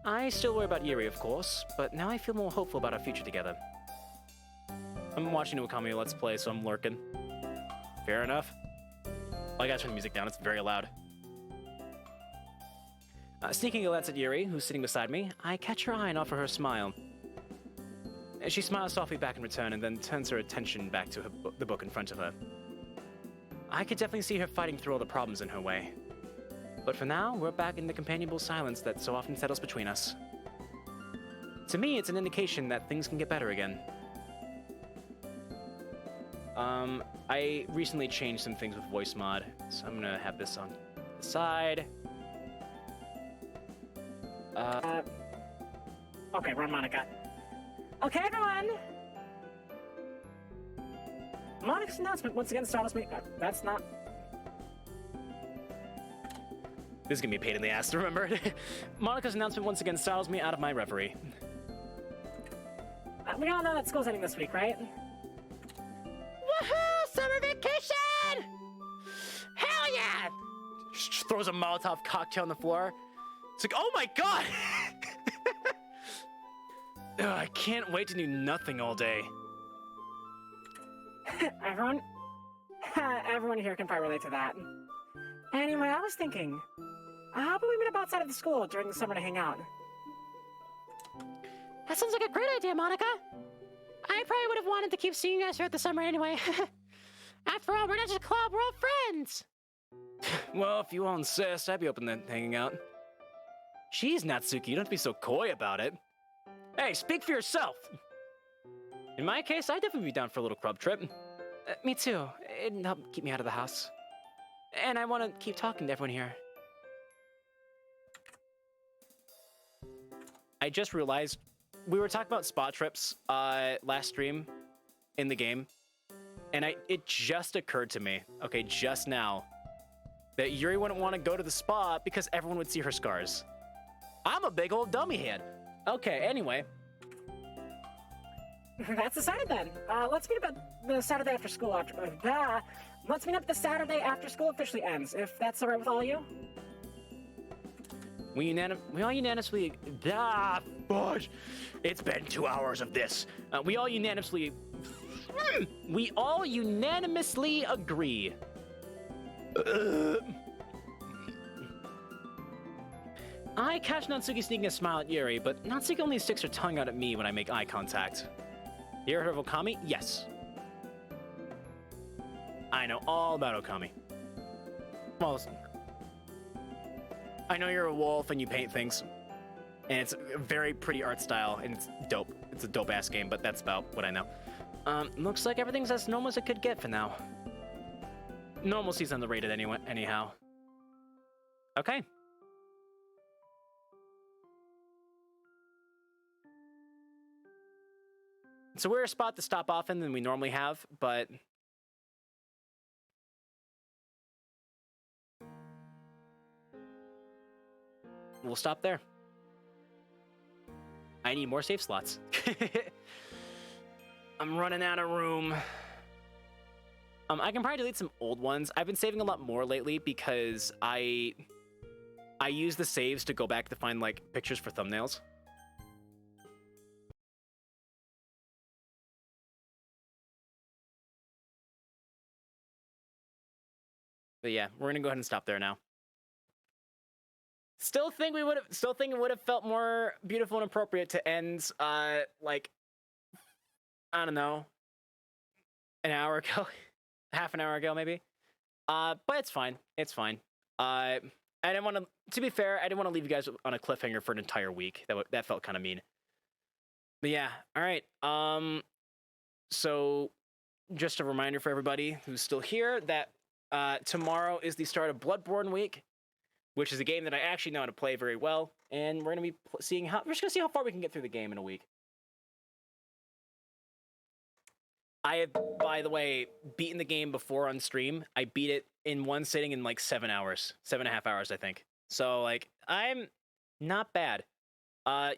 I still worry about Yuri, of course, but now I feel more hopeful about our future together. I'm watching Okami Let's Play, so I'm lurking. Fair enough. I gotta turn the music down, it's very loud. Sneaking a glance at Yuri, who's sitting beside me, I catch her eye and offer her a smile. She smiles softly back in return and then turns her attention back to the book in front of her. I could definitely see her fighting through all the problems in her way. But for now, we're back in the companionable silence that so often settles between us. To me, it's an indication that things can get better again. I recently changed some things with voice mod, so I'm gonna have this on the side. Okay, we're on Monica. Okay, everyone! Monica's announcement once again startles me. That's not... This is gonna be a pain in the ass to remember. Monica's announcement once again startles me out of my reverie. We all know that school's ending this week, right? Woohoo! Summer vacation! Hell yeah! She throws a Molotov cocktail on the floor. It's like, oh my god! Ugh, I can't wait to do nothing all day. Everyone here can probably relate to that. Anyway, I was thinking, how about we meet up outside of the school during the summer to hang out? That sounds like a great idea, Monica. I probably would have wanted to keep seeing you guys throughout the summer anyway. After all, we're not just a club, we're all friends. Well, if you all insist, I'd be open to hanging out. Jeez, Natsuki, you don't have to be so coy about it. Hey, speak for yourself! In my case, I'd definitely be down for a little club trip. Me too. It'd help keep me out of the house. And I want to keep talking to everyone here. I just realized we were talking about spot trips last stream in the game, and it just occurred to me, okay, just now, that Yuri wouldn't want to go to the spa because everyone would see her scars. I'm a big old dummy head. Okay, anyway. That's decided then. Let's meet up the Saturday after school let's meet up the Saturday after school officially ends, if that's alright with all of you. We all unanimously... fudge! It's been 2 hours of this. We all unanimously agree. I catch Natsuki sneaking a smile at Yuri, but Natsuki only sticks her tongue out at me when I make eye contact. You ever heard of Okami? Yes. I know all about Okami. Well, I know you're a wolf and you paint things. And it's a very pretty art style, and it's dope. It's a dope-ass game, but that's about what I know. Looks like everything's as normal as it could get for now. Normalcy's underrated anyway, anyhow. Okay. So we're a spot to stop off in than we normally have, but... we'll stop there. I need more safe slots. I'm running out of room. I can probably delete some old ones. I've been saving a lot more lately because I use the saves to go back to find like pictures for thumbnails. But yeah, we're gonna go ahead and stop there now. Still think it would have felt more beautiful and appropriate to end like, I don't know, an hour ago, half an hour ago maybe. But it's fine. It's fine. I didn't want to be fair, I didn't want to leave you guys on a cliffhanger for an entire week. That felt kind of mean. But yeah, all right. So just a reminder for everybody who's still here that tomorrow is the start of Bloodborne Week, which is a game that I actually know how to play very well, and we're going to be we're just going to see how far we can get through the game in a week. I have, by the way, beaten the game before on stream. I beat it in one sitting in like 7 hours, 7.5 hours, I think. So like, I'm not bad.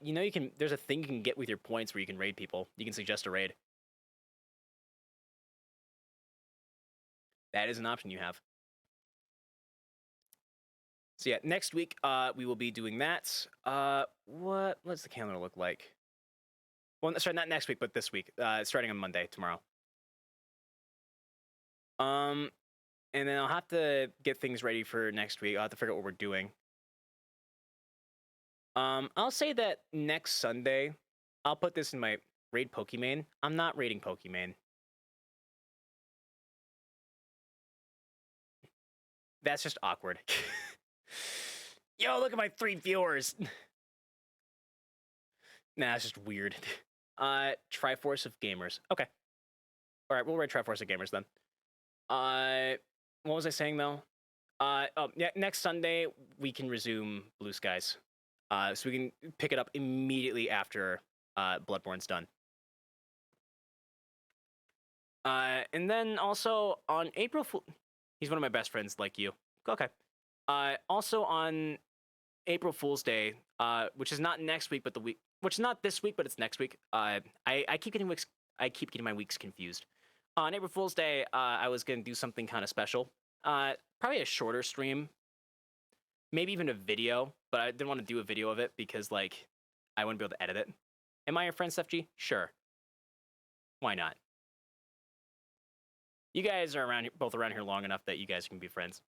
You know, there's a thing you can get with your points where you can raid people. You can suggest a raid. That is an option you have. So yeah, next week we will be doing that. What does the calendar look like? Well, sorry, not next week, but this week. Starting on Monday, tomorrow. And then I'll have to get things ready for next week. I'll have to figure out what we're doing. I'll say that next Sunday, I'll put this in my raid Pokemon. I'm not raiding Pokemon. That's just awkward. Yo, look at my 3 viewers. Nah, it's just weird. Triforce of Gamers. Okay. All right, we'll raid Triforce of Gamers then. What was I saying though? Yeah, next Sunday we can resume Blue Skies. So we can pick it up immediately after Bloodborne's done. And then also on April Fool, he's one of my best friends, like you. Okay. Also on April Fool's Day, which is not next week, but the week, which is not this week, but it's next week. I keep getting my weeks confused. On April Fool's Day, I was gonna do something kind of special. Probably a shorter stream, maybe even a video, but I didn't want to do a video of it because like I wouldn't be able to edit it. Am I your friend, Steph G? Sure. Why not? You guys are both around here long enough that you guys can be friends.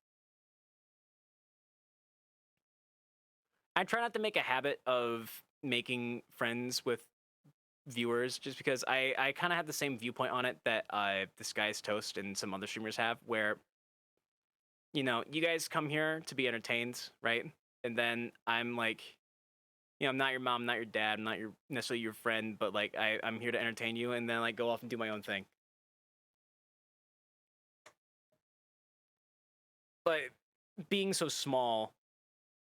I try not to make a habit of making friends with viewers just because I kind of have the same viewpoint on it that this guy's Toast and some other streamers have, where, you know, you guys come here to be entertained, right? And then I'm like, you know, I'm not your mom, not your dad, I'm not necessarily your friend, but like I'm here to entertain you, and then like go off and do my own thing. But being so small,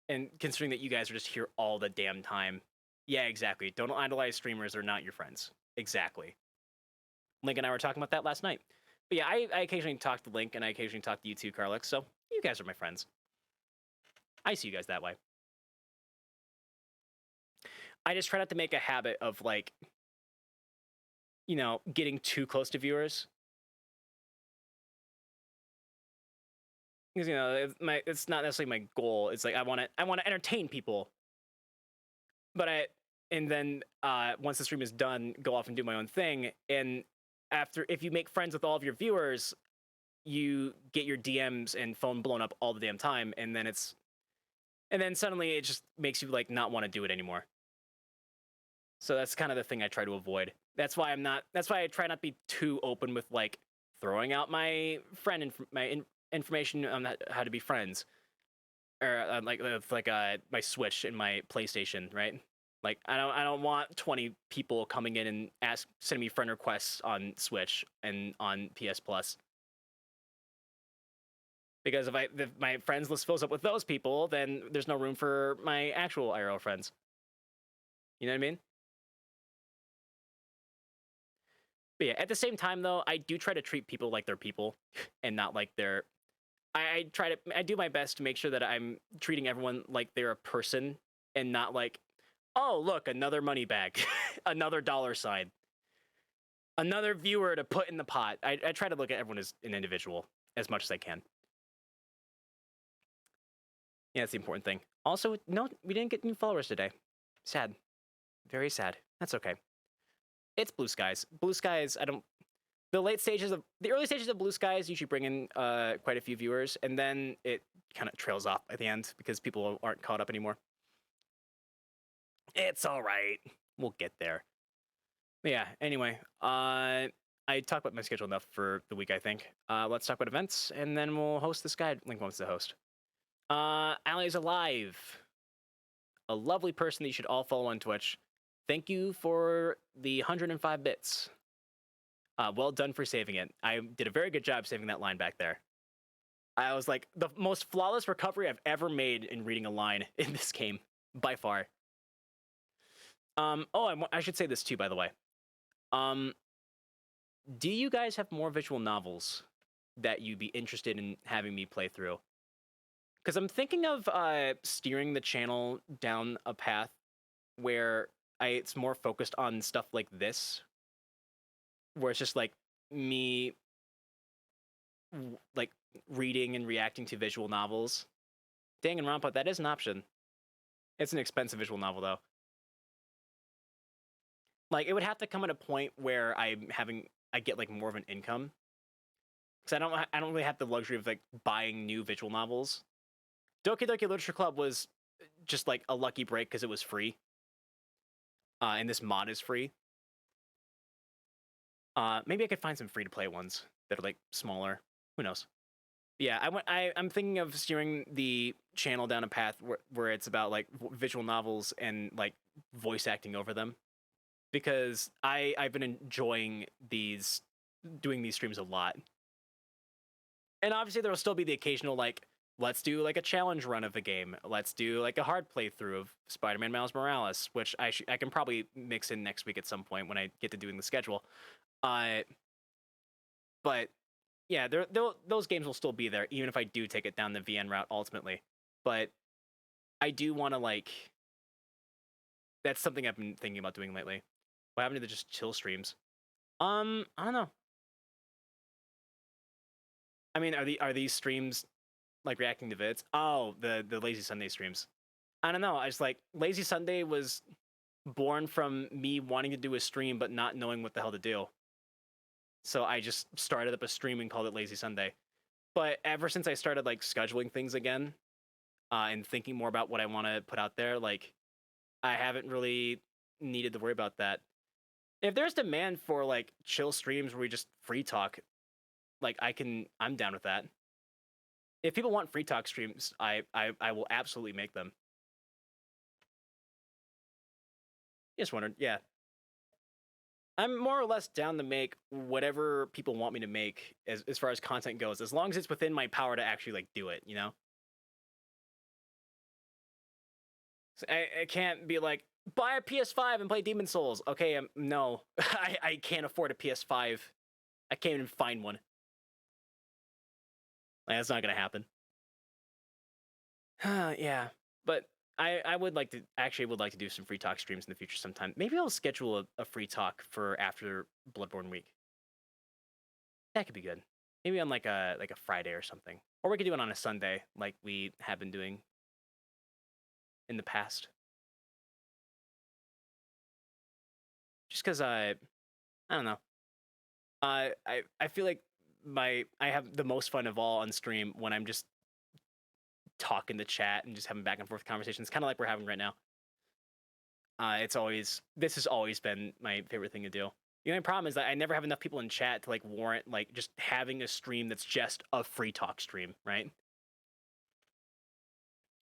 and considering that you guys are just here all the damn time, Yeah, exactly. Don't idolize streamers; they're not your friends. Exactly. Link and I were talking about that last night. But yeah, I occasionally talk to Link, and I occasionally talk to you too, Carlix. So you guys are my friends. I see you guys that way. I just try not to make a habit of like, you know, getting too close to viewers. Because you know, it's not necessarily my goal. It's like I want to entertain people. But and then once the stream is done, go off and do my own thing. And if you make friends with all of your viewers, you get your DMs and phone blown up all the damn time, and then suddenly it just makes you like not want to do it anymore. So that's kind of the thing I try to avoid. That's why I try not to be too open with like throwing out my information on how to be friends, or my Switch and my PlayStation, right? Like I don't want 20 people coming in and sending me friend requests on Switch and on PS Plus. Because if my friends list fills up with those people, then there's no room for my actual IRL friends. You know what I mean? But yeah, at the same time though, I do try to treat people like they're people and not like they're I do my best to make sure that I'm treating everyone like they're a person and not like, oh look, another money bag, another dollar sign, another viewer to put in the pot. I try to look at everyone as an individual as much as I can. Yeah, that's the important thing. Also, no, we didn't get new followers today. Sad. Very sad. That's okay. It's Blue Skies. Blue Skies, the early stages of Blue Skies usually bring in quite a few viewers, and then it kind of trails off at the end because people aren't caught up anymore. It's all right. We'll get there. But yeah, anyway, I talked about my schedule enough for the week, I think. Let's talk about events, and then we'll host this guide. Link wants to host. Allie's Alive. A lovely person that you should all follow on Twitch. Thank you for the 105 bits. Well done for saving it. I did a very good job saving that line back there. I was like, the most flawless recovery I've ever made in reading a line in this game, by far. I should say this too, by the way. Do you guys have more visual novels that you'd be interested in having me play through? Because I'm thinking of steering the channel down a path where it's more focused on stuff like this, where it's just like me like reading and reacting to visual novels. Danganronpa, that is an option. It's an expensive visual novel though. Like it would have to come at a point where I get like more of an income, because I don't really have the luxury of like buying new visual novels. Doki Doki Literature Club was just like a lucky break because it was free. And this mod is free. Maybe I could find some free-to-play ones that are like smaller. Who knows? Yeah, I'm thinking of steering the channel down a path where it's about like visual novels and like voice acting over them, because I've been enjoying doing these streams a lot. And obviously there will still be the occasional like, let's do like a challenge run of the game. Let's do like a hard playthrough of Spider-Man Miles Morales, which I can probably mix in next week at some point when I get to doing the schedule. But yeah, those games will still be there, even if I do take it down the VN route ultimately. But I do want to like, that's something I've been thinking about doing lately. What happened to the just chill streams? I don't know. I mean, are these streams like reacting to vids? Oh, the Lazy Sunday streams. I don't know. I just like Lazy Sunday was born from me wanting to do a stream but not knowing what the hell to do. So I just started up a stream and called it Lazy Sunday. But ever since I started like scheduling things again, and thinking more about what I want to put out there, like I haven't really needed to worry about that. If there's demand for like chill streams where we just free talk, like I'm down with that. If people want free talk streams, I will absolutely make them. Just wondered, yeah. I'm more or less down to make whatever people want me to make as far as content goes, as long as it's within my power to actually like do it, you know? So I can't be like, buy a PS5 and play Demon Souls. Okay, no, I can't afford a PS5. I can't even find one. Like, that's not gonna happen. Yeah, but I would like to do some free talk streams in the future sometime. Maybe I'll schedule a free talk for after Bloodborne week. That could be good. Maybe on like a Friday or something, or we could do it on a Sunday like we have been doing in the past. Just because I don't know. I feel like I have the most fun of all on stream when I'm just talking to chat and just having back and forth conversations, kind of like we're having right now. This has always been my favorite thing to do. The only problem is that I never have enough people in chat to like warrant like just having a stream that's just a free talk stream, right?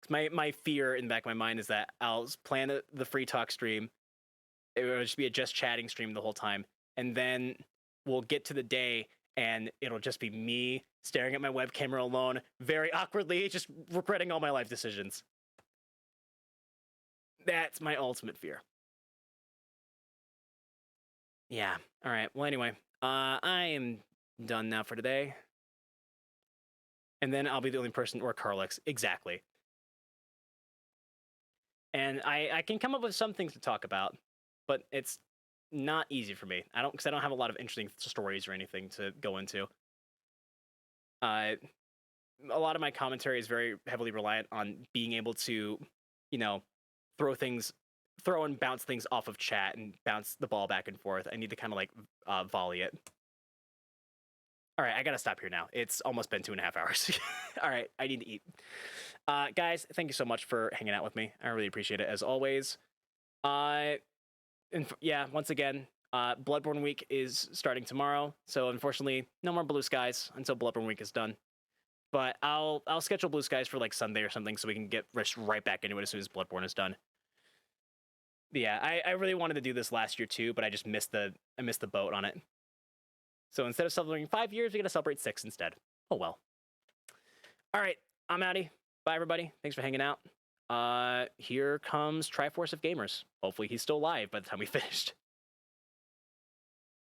My fear in the back of my mind is that I'll plan the free talk stream. It will just be a just chatting stream the whole time, and then we'll get to the day and it'll just be me staring at my web camera alone, very awkwardly, just regretting all my life decisions. That's my ultimate fear. Yeah. All right. Well, anyway, I am done now for today. And then I'll be the only person, or Carlix, exactly. And I can come up with some things to talk about, but it's not easy for me. Because I don't have a lot of interesting stories or anything to go into. A lot of my commentary is very heavily reliant on being able to, throw and bounce things off of chat and bounce the ball back and forth. I need to kind of like volley it. All right, I gotta stop here now. It's almost been 2.5 hours. All right, I need to eat. Guys, thank you so much for hanging out with me. I really appreciate it as always. Once again, Bloodborne week is starting tomorrow, so unfortunately, no more Blue Skies until Bloodborne week is done. But I'll schedule Blue Skies for like Sunday or something, so we can get right back into it as soon as Bloodborne is done. But yeah, I really wanted to do this last year too, but I just missed the boat on it. So instead of celebrating 5 years, we gotta celebrate 6 instead. Oh well. All right, I'm outie. Bye everybody. Thanks for hanging out. Here comes Triforce of Gamers. Hopefully he's still live by the time we finished.